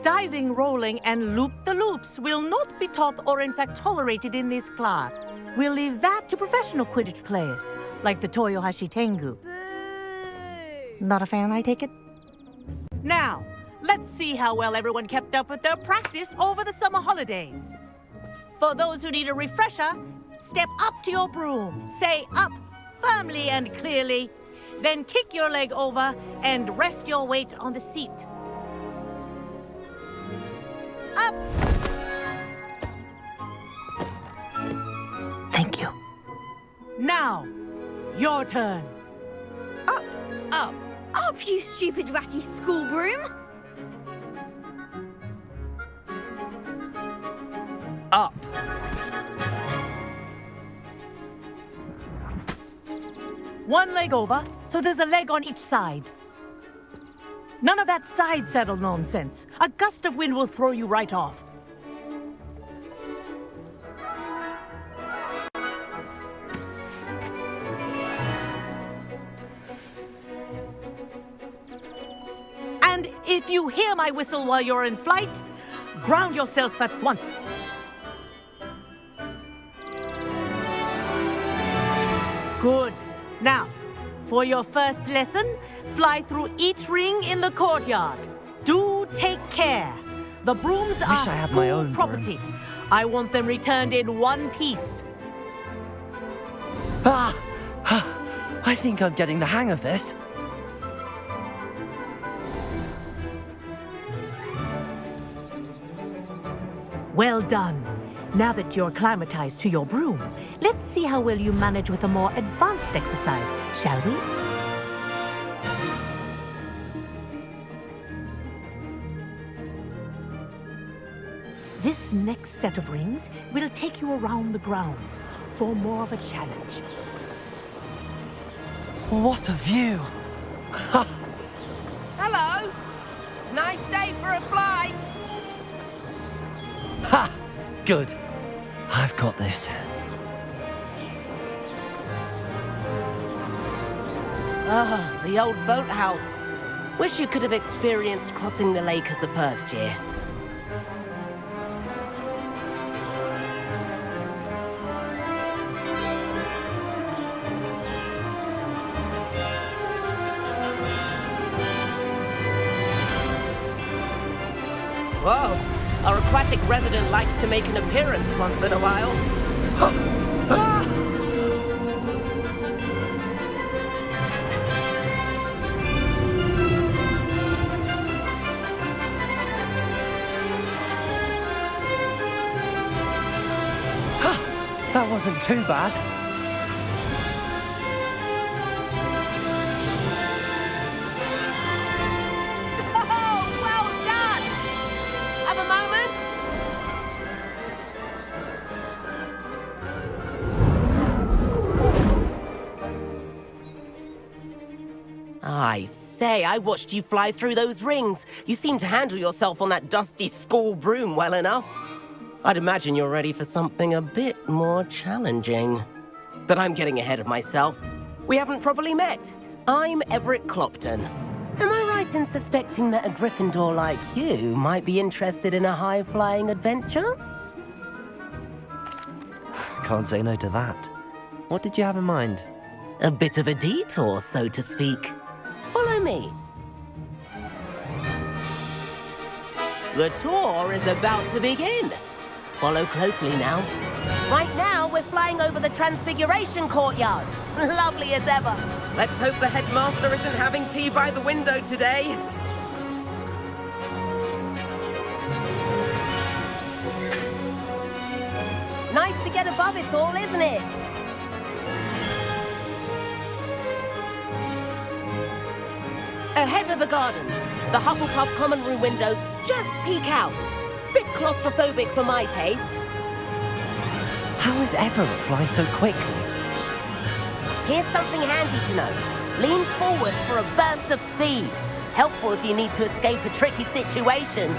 Diving, rolling, and loop-the-loops will not be taught or in fact tolerated in this class. We'll leave that to professional Quidditch players, like the Toyohashi Tengu. Not a fan, I take it? Now, let's see how well everyone kept up with their practice over the summer holidays. For those who need a refresher, step up to your broom. Say up firmly and clearly. Then kick your leg over and rest your weight on the seat. Up! Thank you. Now, your turn. Up! Up! Up, you stupid ratty school broom! Up. One leg over, so there's a leg on each side. None of that side saddle nonsense. A gust of wind will throw you right off. And if you hear my whistle while you're in flight, ground yourself at once. Good. Now, for your first lesson, fly through each ring in the courtyard. Do take care. The brooms are I had my school own property. I want them returned in one piece. I think I'm getting the hang of this. Well done. Now that you're acclimatized to your broom, let's see how well you manage with a more advanced exercise, shall we? This next set of rings will take you around the grounds for more of a challenge. What a view! Hello! Nice day for a flight! Ha! Good. I've got this. Ah, the old boathouse. Wish you could have experienced crossing the lake as a first year. Whoa! Our aquatic resident likes to make an appearance once in a while. That wasn't too bad. Oh, well done! Have a moment? I say, I watched you fly through those rings. You seem to handle yourself on that dusty school broom well enough. I'd imagine you're ready for something a bit more challenging. But I'm getting ahead of myself. We haven't properly met. I'm Everett Clopton. Am I right in suspecting that a Gryffindor like you might be interested in a high-flying adventure? Can't say no to that. What did you have in mind? A bit of a detour, so to speak. Follow me. The tour is about to begin. Follow closely now. Right now, we're flying over the Transfiguration Courtyard. Lovely as ever. Let's hope the headmaster isn't having tea by the window today. Nice to get above it all, isn't it? Ahead of the gardens, the Hufflepuff common room windows just peek out. Bit claustrophobic for my taste. How is Everett flying so quickly? Here's something handy to know. Lean forward for a burst of speed. Helpful if you need to escape a tricky situation.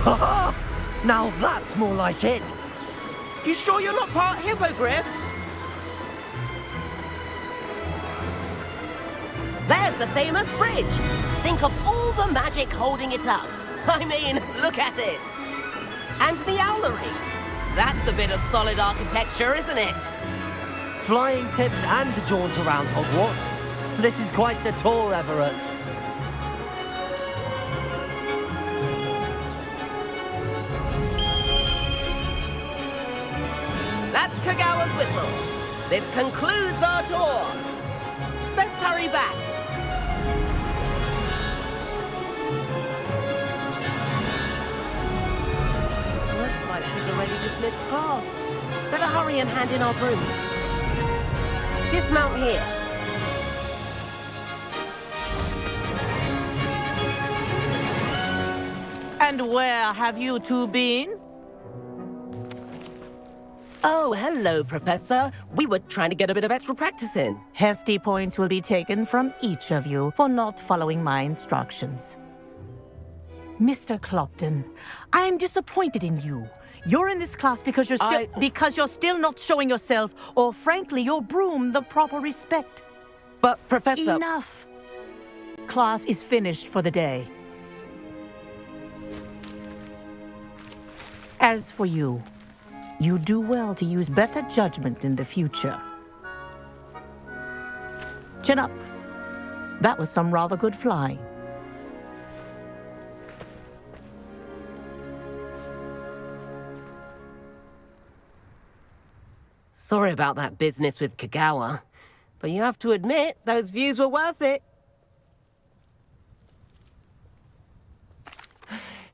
Ha! Now that's more like it. You sure you're not part hippogriff? There's the famous bridge. Think of all the magic holding it up. I mean, look at it. And Meowlery. That's a bit of solid architecture, isn't it? Flying tips and a jaunt around Hogwarts. This is quite the tour, Everett. That's Kagawa's whistle. This concludes our tour. Best hurry back. Looks like she's already dismissed class. Better hurry and hand in our brooms. Dismount here. And where have you two been? Oh, hello, Professor. We were trying to get a bit of extra practice in. Hefty points will be taken from each of you for not following my instructions. Mr. Clopton, I am disappointed in you. You're in this class because you're still not showing yourself, or frankly, your broom the proper respect. But, Professor... Enough! Class is finished for the day. As for you, you do well to use better judgment in the future. Chin up. That was some rather good flying. Sorry about that business with Kagawa, but you have to admit, those views were worth it.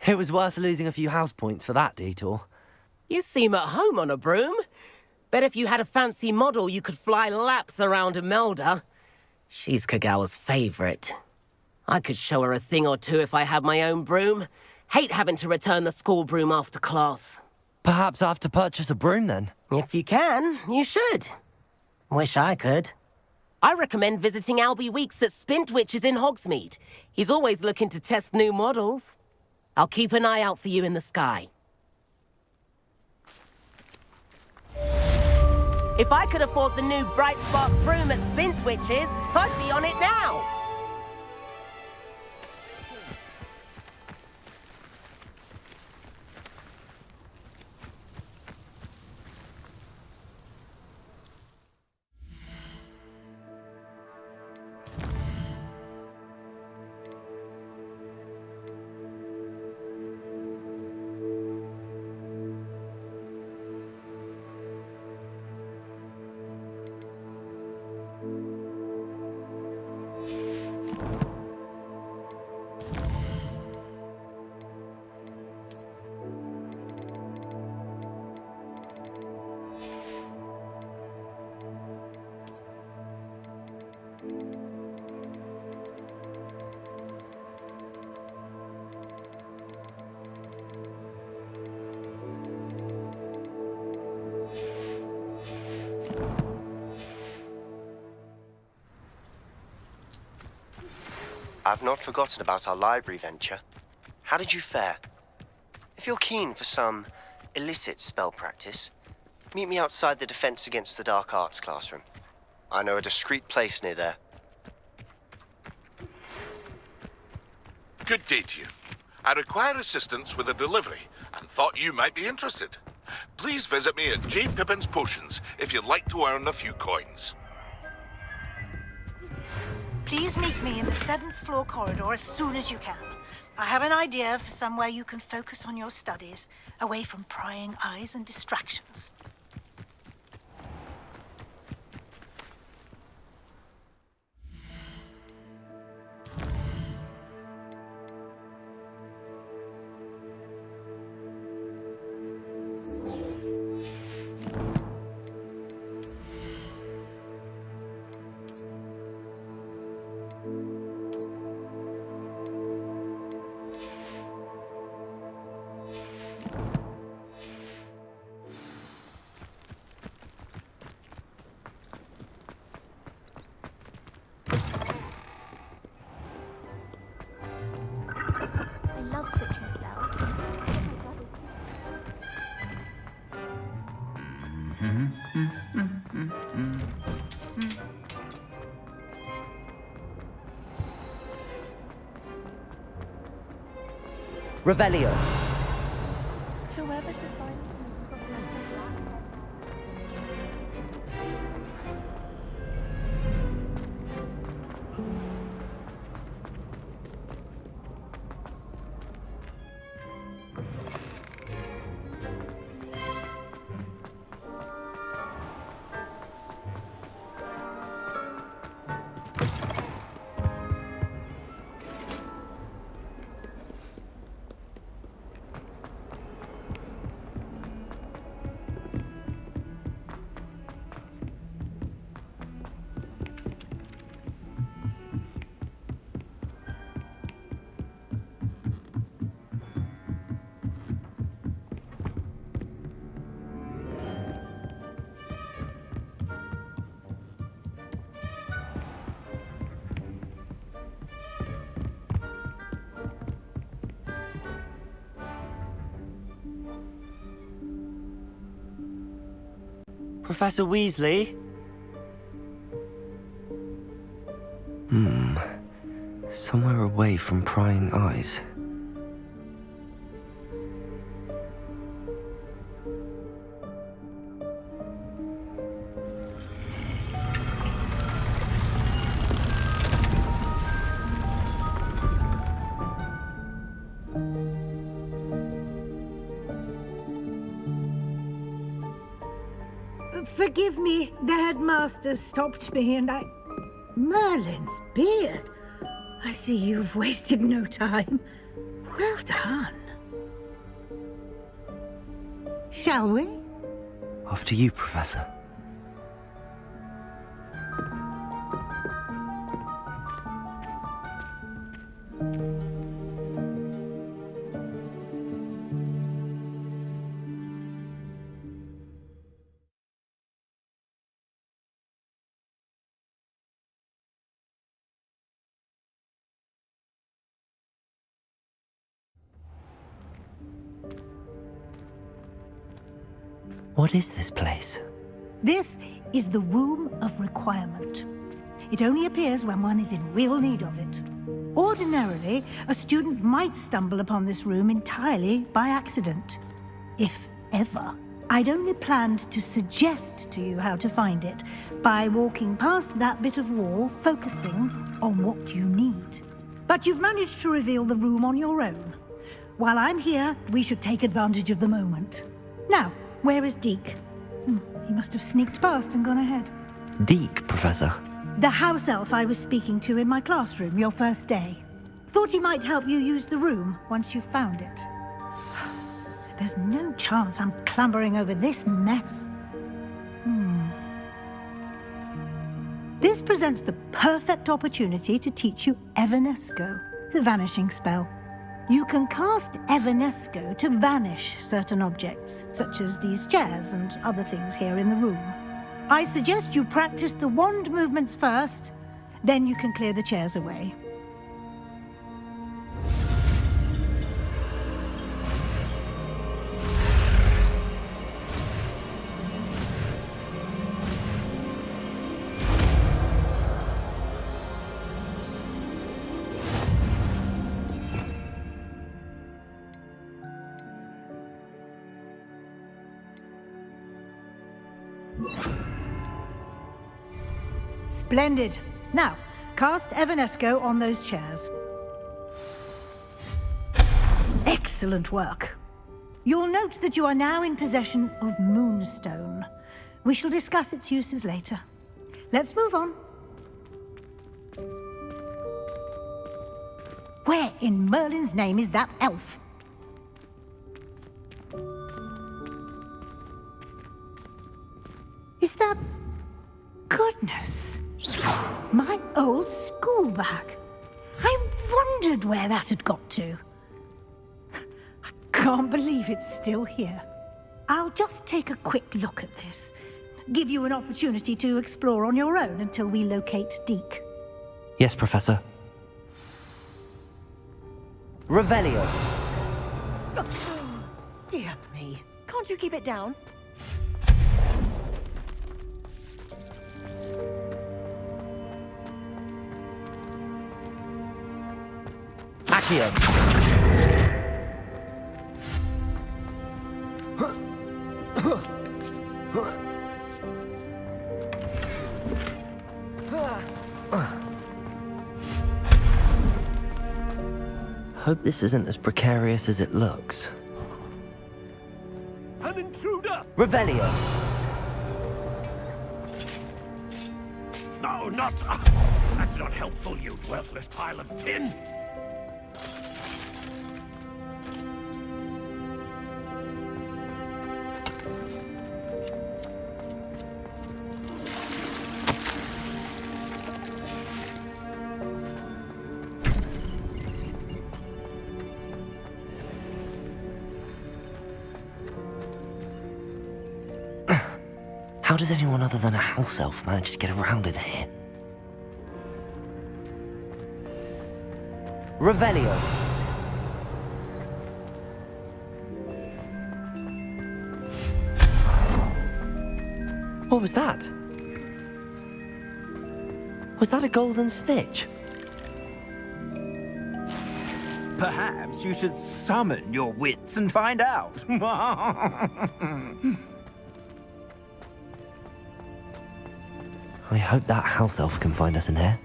It was worth losing a few house points for that detour. You seem at home on a broom. Bet if you had a fancy model, you could fly laps around Imelda. She's Kagawa's favorite. I could show her a thing or two if I had my own broom. Hate having to return the school broom after class. Perhaps I have to purchase a broom then? If you can, you should. Wish I could. I recommend visiting Albie Weeks at Spintwitches in Hogsmeade. He's always looking to test new models. I'll keep an eye out for you in the sky. If I could afford the new Bright Spark broom at Spintwitches, I'd be on it now. I've not forgotten about our library venture. How did you fare? If you're keen for some illicit spell practice, meet me outside the Defense Against the Dark Arts classroom. I know a discreet place near there. Good day to you. I require assistance with a delivery and thought you might be interested. Please visit me at J. Pippin's Potions if you'd like to earn a few coins. Please meet me in the 7th floor corridor as soon as you can. I have an idea for somewhere you can focus on your studies, away from prying eyes and distractions. Revelio. Whoever defines Professor Weasley? Somewhere away from prying eyes. Forgive me, the headmaster stopped me and I... Merlin's beard. I see you've wasted no time. Well done. Shall we? After you, Professor. What is this place? This is the Room of Requirement. It only appears when one is in real need of it. Ordinarily, a student might stumble upon this room entirely by accident. If ever. I'd only planned to suggest to you how to find it by walking past that bit of wall, focusing on what you need. But you've managed to reveal the room on your own. While I'm here, we should take advantage of the moment. Now, where is Deke? He must have sneaked past and gone ahead. Deke, Professor. The house elf I was speaking to in my classroom your first day. Thought he might help you use the room once you've found it. There's no chance I'm clambering over this mess. This presents the perfect opportunity to teach you Evanesco, the vanishing spell. You can cast Evanesco to vanish certain objects, such as these chairs and other things here in the room. I suggest you practice the wand movements first, then you can clear the chairs away. Splendid. Now, cast Evanesco on those chairs. Excellent work. You'll note that you are now in possession of Moonstone. We shall discuss its uses later. Let's move on. Where in Merlin's name is that elf? Is that... Goodness! My old school bag. I wondered where that had got to. I can't believe it's still here. I'll just take a quick look at this. Give you an opportunity to explore on your own until we locate Deke. Yes, Professor. Revelio. Dear me. Can't you keep it down? Accio. Hope this isn't as precarious as it looks. An intruder! Revelio. No, not... that's not helpful, you worthless pile of tin! How does anyone other than a house elf manage to get around in here? Revelio. What was that? Was that a golden stitch? Perhaps you should summon your wits and find out. I hope that house elf can find us in here.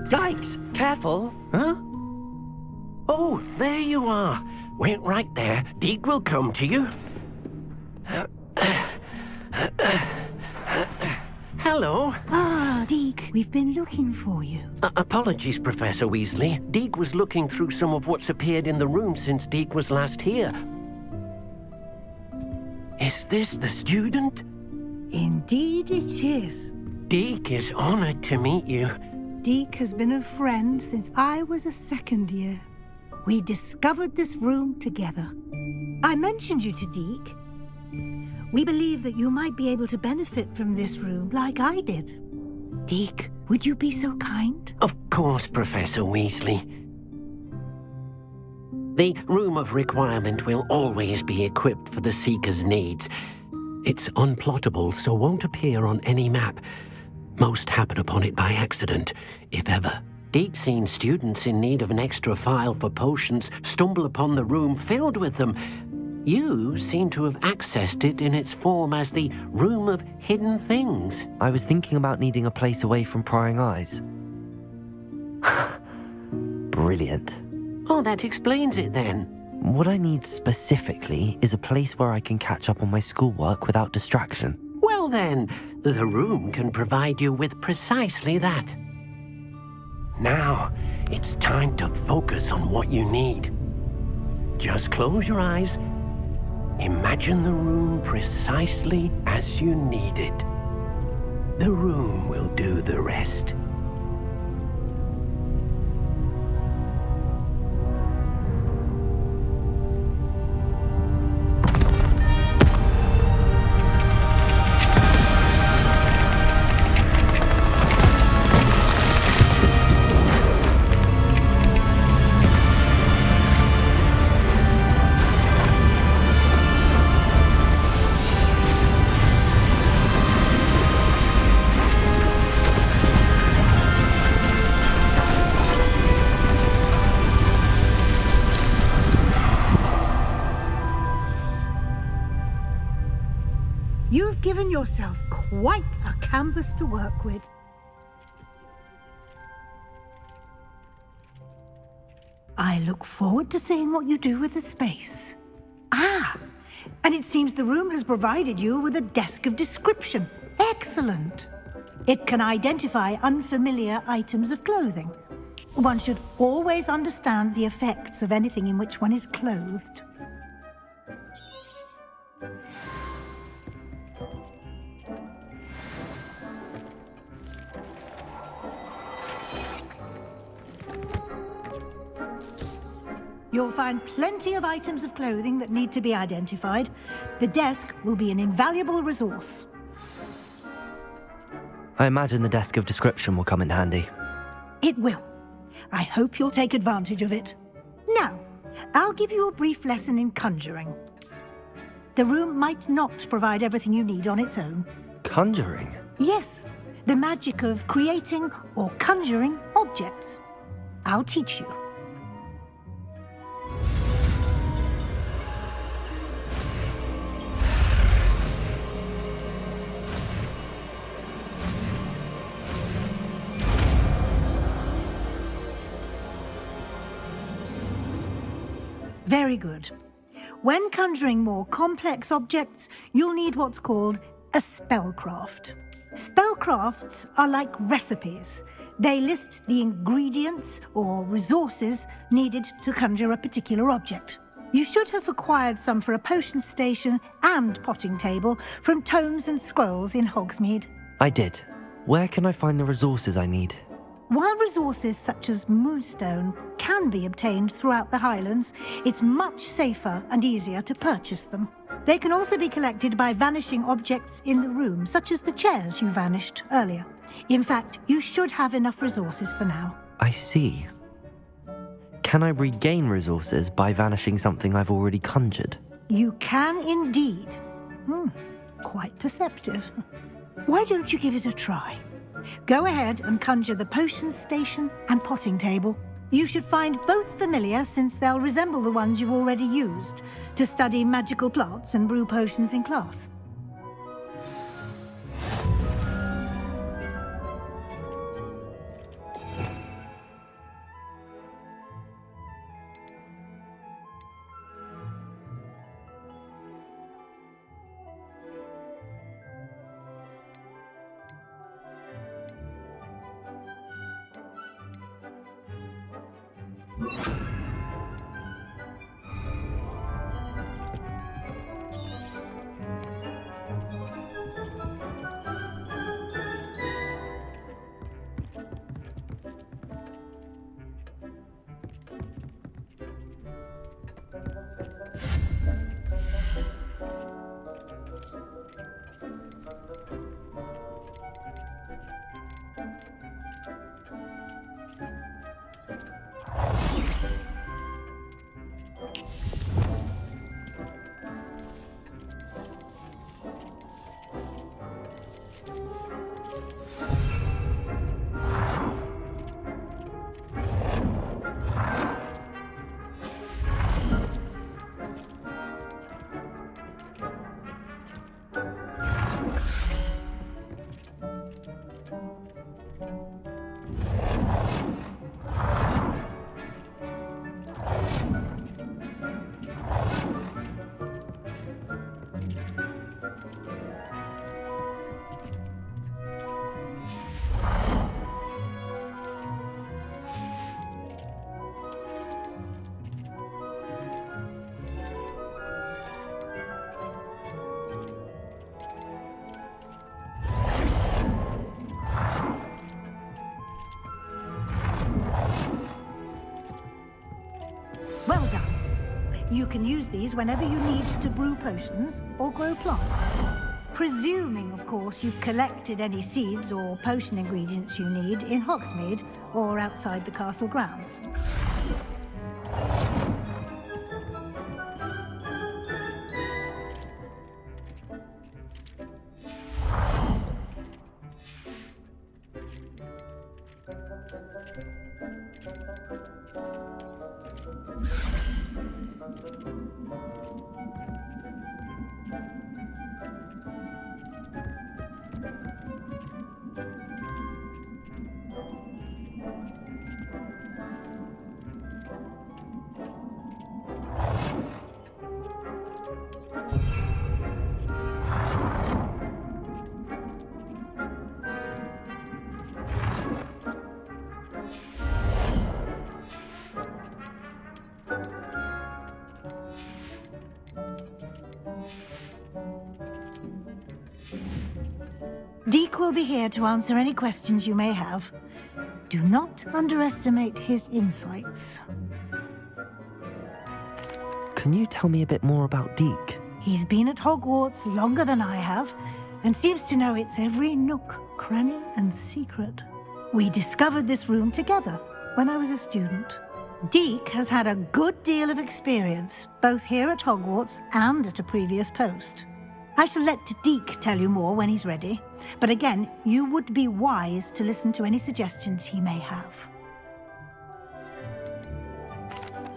Yikes! Careful! Huh? Oh, there you are. Wait right there. Deke will come to you. Hello. Ah, Deke, we've been looking for you. Apologies, Professor Weasley. Deke was looking through some of what's appeared in the room since Deke was last here. Is this the student? Indeed it is. Deke is honored to meet you. Deke has been a friend since I was a second year. We discovered this room together. I mentioned you to Deke. We believe that you might be able to benefit from this room like I did. Deke, would you be so kind? Of course, Professor Weasley. The Room of Requirement will always be equipped for the Seeker's needs. It's unplottable, so won't appear on any map. Most happen upon it by accident, if ever. Deke's seen students in need of an extra file for potions stumble upon the room filled with them. You seem to have accessed it in its form as the Room of Hidden Things. I was thinking about needing a place away from prying eyes. Brilliant. Oh, that explains it then. What I need specifically is a place where I can catch up on my schoolwork without distraction. Well then, the room can provide you with precisely that. Now, it's time to focus on what you need. Just close your eyes. Imagine the room precisely as you need it. The room will do the rest. You've given yourself quite a canvas to work with. I look forward to seeing what you do with the space. Ah, and it seems the room has provided you with a desk of description. Excellent. It can identify unfamiliar items of clothing. One should always understand the effects of anything in which one is clothed. You'll find plenty of items of clothing that need to be identified. The desk will be an invaluable resource. I imagine the desk of description will come in handy. It will. I hope you'll take advantage of it. Now, I'll give you a brief lesson in conjuring. The room might not provide everything you need on its own. Conjuring? Yes, the magic of creating or conjuring objects. I'll teach you. Very good. When conjuring more complex objects, you'll need what's called a spellcraft. Spellcrafts are like recipes. They list the ingredients or resources needed to conjure a particular object. You should have acquired some for a potion station and potting table from Tomes and Scrolls in Hogsmeade. I did. Where can I find the resources I need? While resources such as moonstone can be obtained throughout the Highlands, it's much safer and easier to purchase them. They can also be collected by vanishing objects in the room, such as the chairs you vanished earlier. In fact, you should have enough resources for now. I see. Can I regain resources by vanishing something I've already conjured? You can indeed. Quite perceptive. Why don't you give it a try? Go ahead and conjure the potions station and potting table. You should find both familiar, since they'll resemble the ones you've already used to study magical plants and brew potions in class. Well done. You can use these whenever you need to brew potions or grow plants. Presuming, of course, you've collected any seeds or potion ingredients you need in Hogsmeade or outside the castle grounds. Deke will be here to answer any questions you may have. Do not underestimate his insights. Can you tell me a bit more about Deke? He's been at Hogwarts longer than I have, and seems to know its every nook, cranny, and secret. We discovered this room together when I was a student. Deke has had a good deal of experience, both here at Hogwarts and at a previous post. I shall let Deke tell you more when he's ready, but again, you would be wise to listen to any suggestions he may have.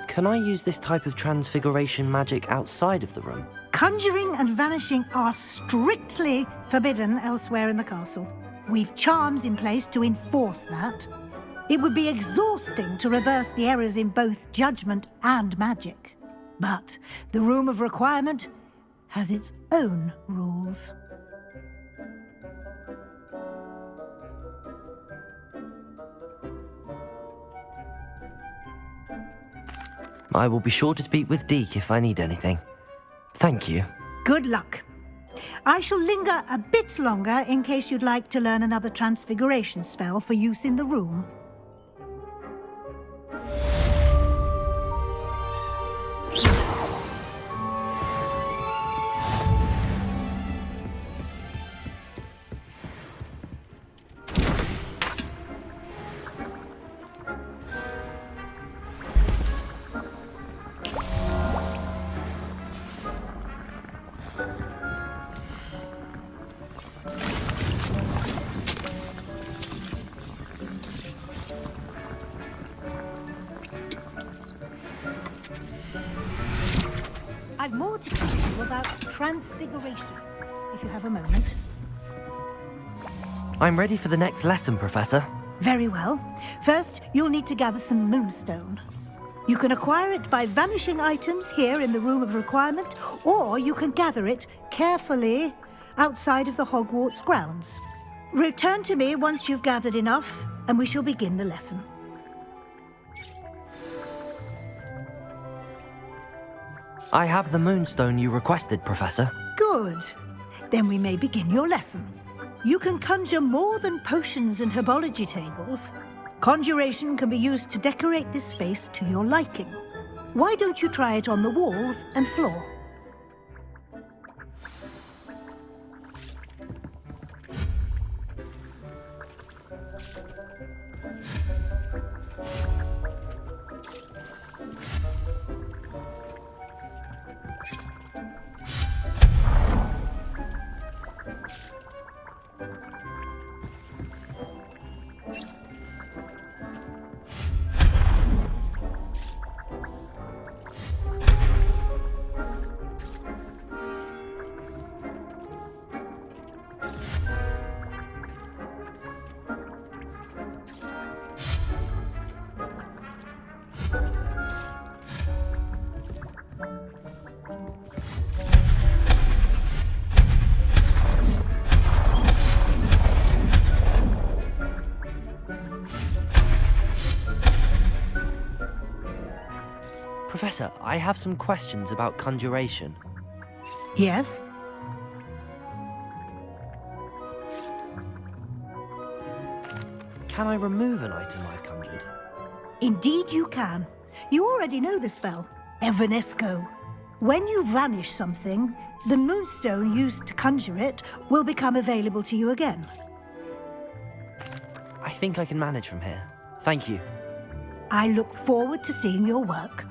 Can I use this type of transfiguration magic outside of the room? Conjuring and vanishing are strictly forbidden elsewhere in the castle. We've charms in place to enforce that. It would be exhausting to reverse the errors in both judgment and magic. But the Room of Requirement has its own rules. I will be sure to speak with Deke if I need anything. Thank you. Good luck. I shall linger a bit longer in case you'd like to learn another transfiguration spell for use in the room. I've more to tell you about transfiguration, if you have a moment. I'm ready for the next lesson, Professor. Very well. First, you'll need to gather some moonstone. You can acquire it by vanishing items here in the Room of Requirement, or you can gather it carefully outside of the Hogwarts grounds. Return to me once you've gathered enough, and we shall begin the lesson. I have the moonstone you requested, Professor. Good. Then we may begin your lesson. You can conjure more than potions and herbology tables. Conjuration can be used to decorate this space to your liking. Why don't you try it on the walls and floor? Professor, I have some questions about conjuration. Yes? Can I remove an item I've conjured? Indeed you can. You already know the spell, Evanesco. When you vanish something, the moonstone used to conjure it will become available to you again. I think I can manage from here. Thank you. I look forward to seeing your work.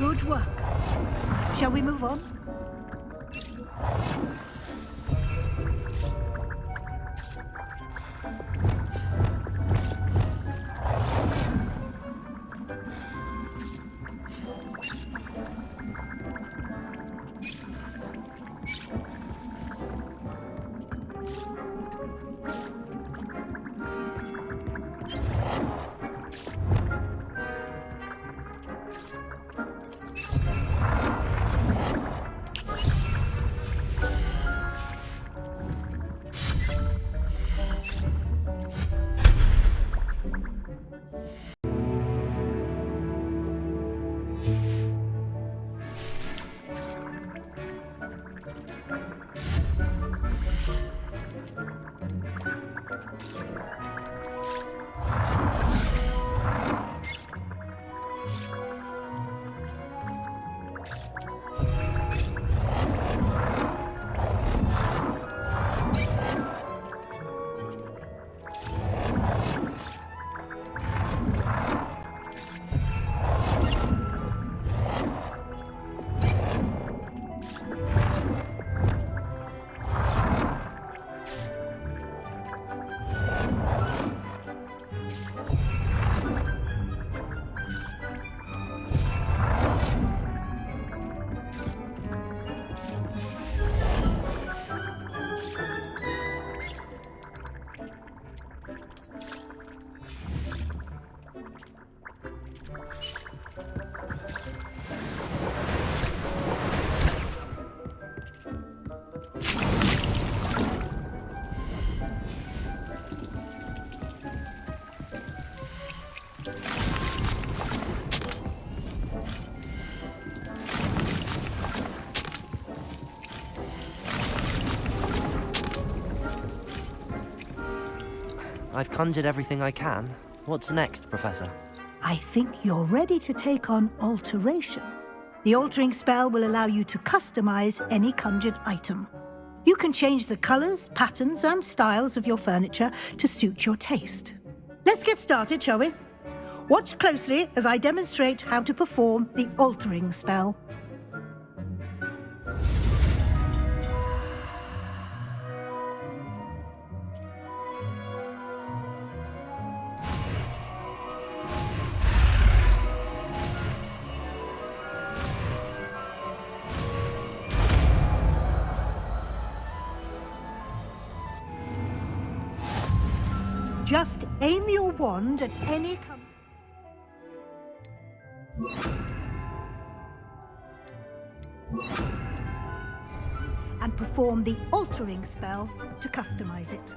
Good work. Shall we move on? I've conjured everything I can. What's next, Professor? I think you're ready to take on alteration. The altering spell will allow you to customize any conjured item. You can change the colors, patterns, and styles of your furniture to suit your taste. Let's get started, shall we? Watch closely as I demonstrate how to perform the altering spell. Just aim your wand at any and perform the altering spell to customize it.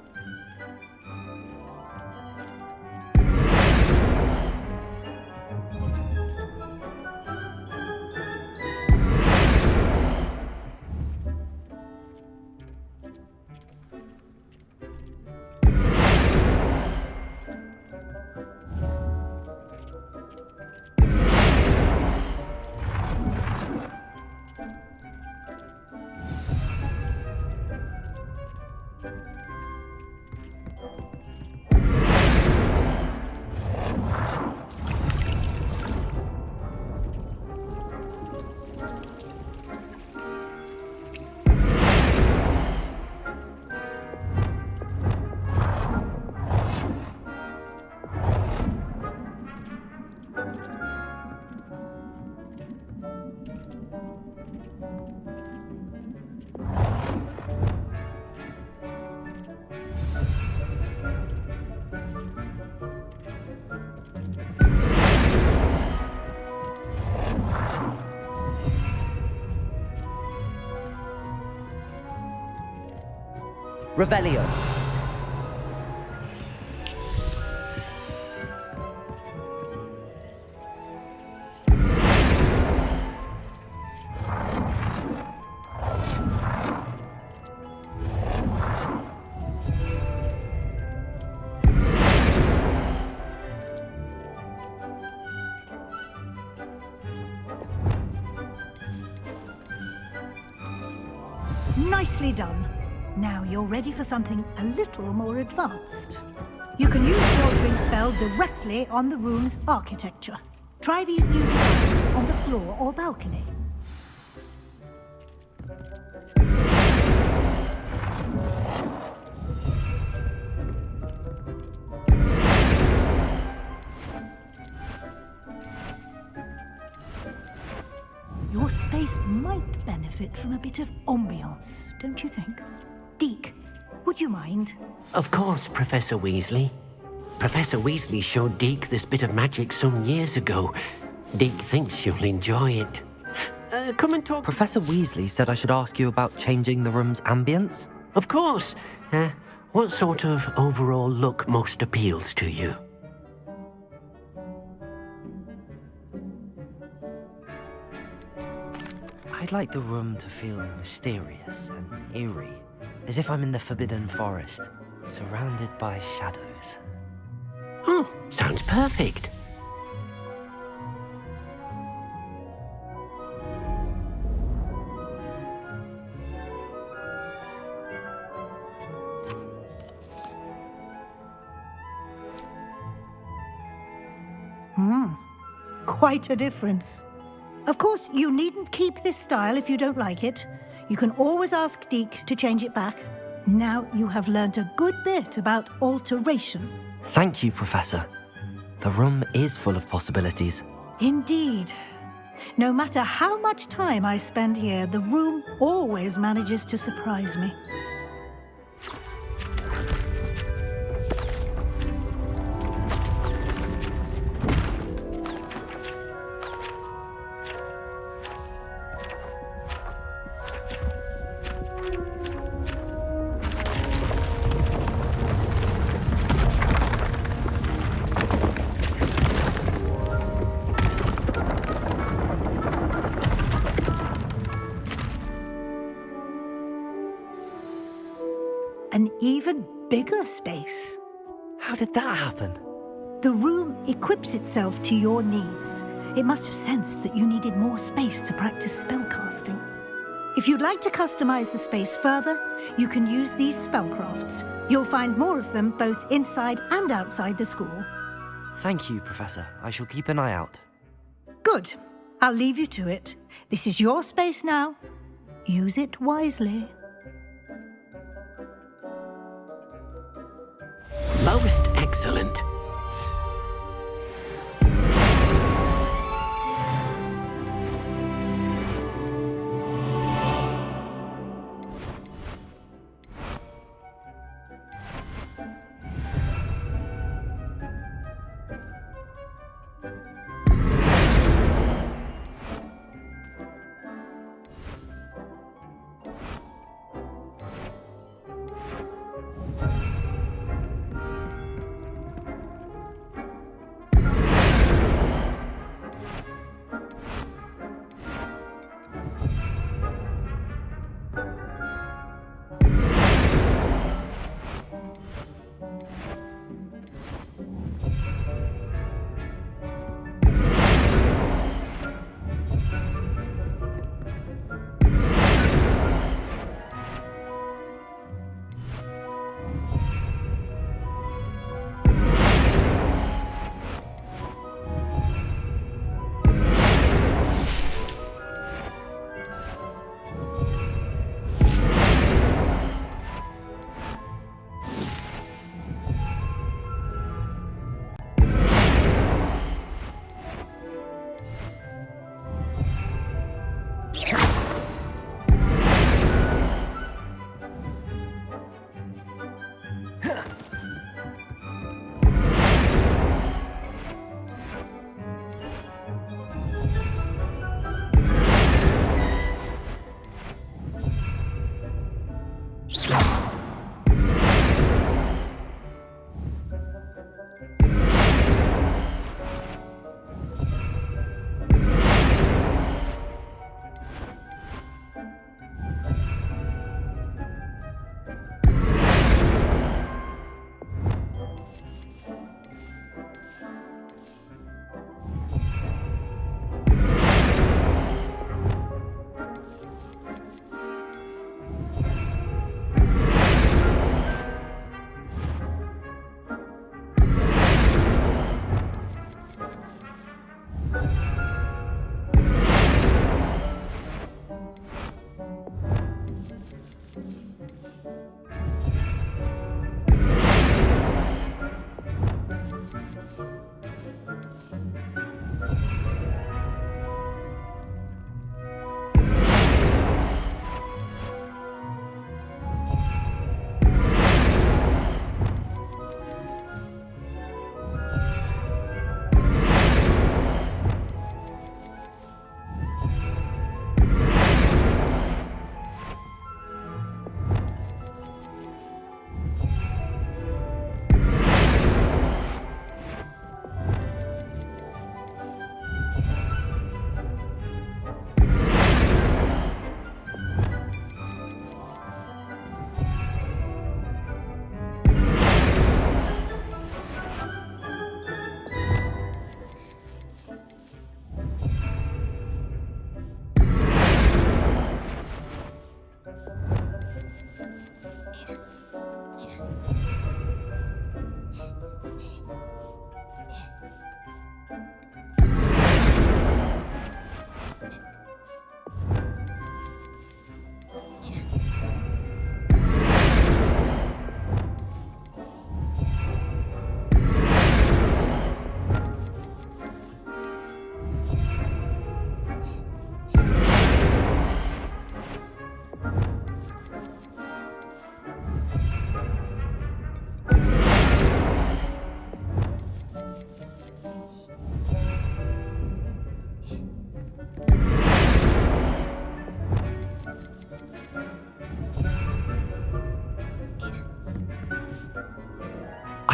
Revelio. Nicely done. Now you're ready for something a little more advanced. You can use the altering spell directly on the room's architecture. Try these new designs on the floor or balcony. Your space might benefit from a bit of ambiance, don't you think? Deke, would you mind? Of course, Professor Weasley. Professor Weasley showed Deke this bit of magic some years ago. Deke thinks you'll enjoy it. Come and talk. Professor Weasley said I should ask you about changing the room's ambience? Of course. What sort of overall look most appeals to you? I'd like the room to feel mysterious and eerie, as if I'm in the Forbidden Forest, surrounded by shadows. Oh, sounds perfect. Quite a difference. Of course, you needn't keep this style if you don't like it. You can always ask Deke to change it back. Now you have learnt a good bit about alteration. Thank you, Professor. The room is full of possibilities. Indeed. No matter how much time I spend here, the room always manages to surprise me. An even bigger space. How did that happen? The room equips itself to your needs. It must have sensed that you needed more space to practice spellcasting. If you'd like to customize the space further, you can use these spellcrafts. You'll find more of them both inside and outside the school. Thank you, Professor. I shall keep an eye out. Good. I'll leave you to it. This is your space now. Use it wisely. Most excellent.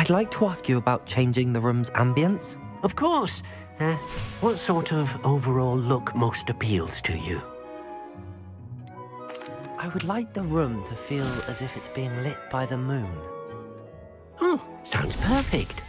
I'd like to ask you about changing the room's ambience. Of course. What sort of overall look most appeals to you? I would like the room to feel as if it's being lit by the moon. Oh, sounds perfect.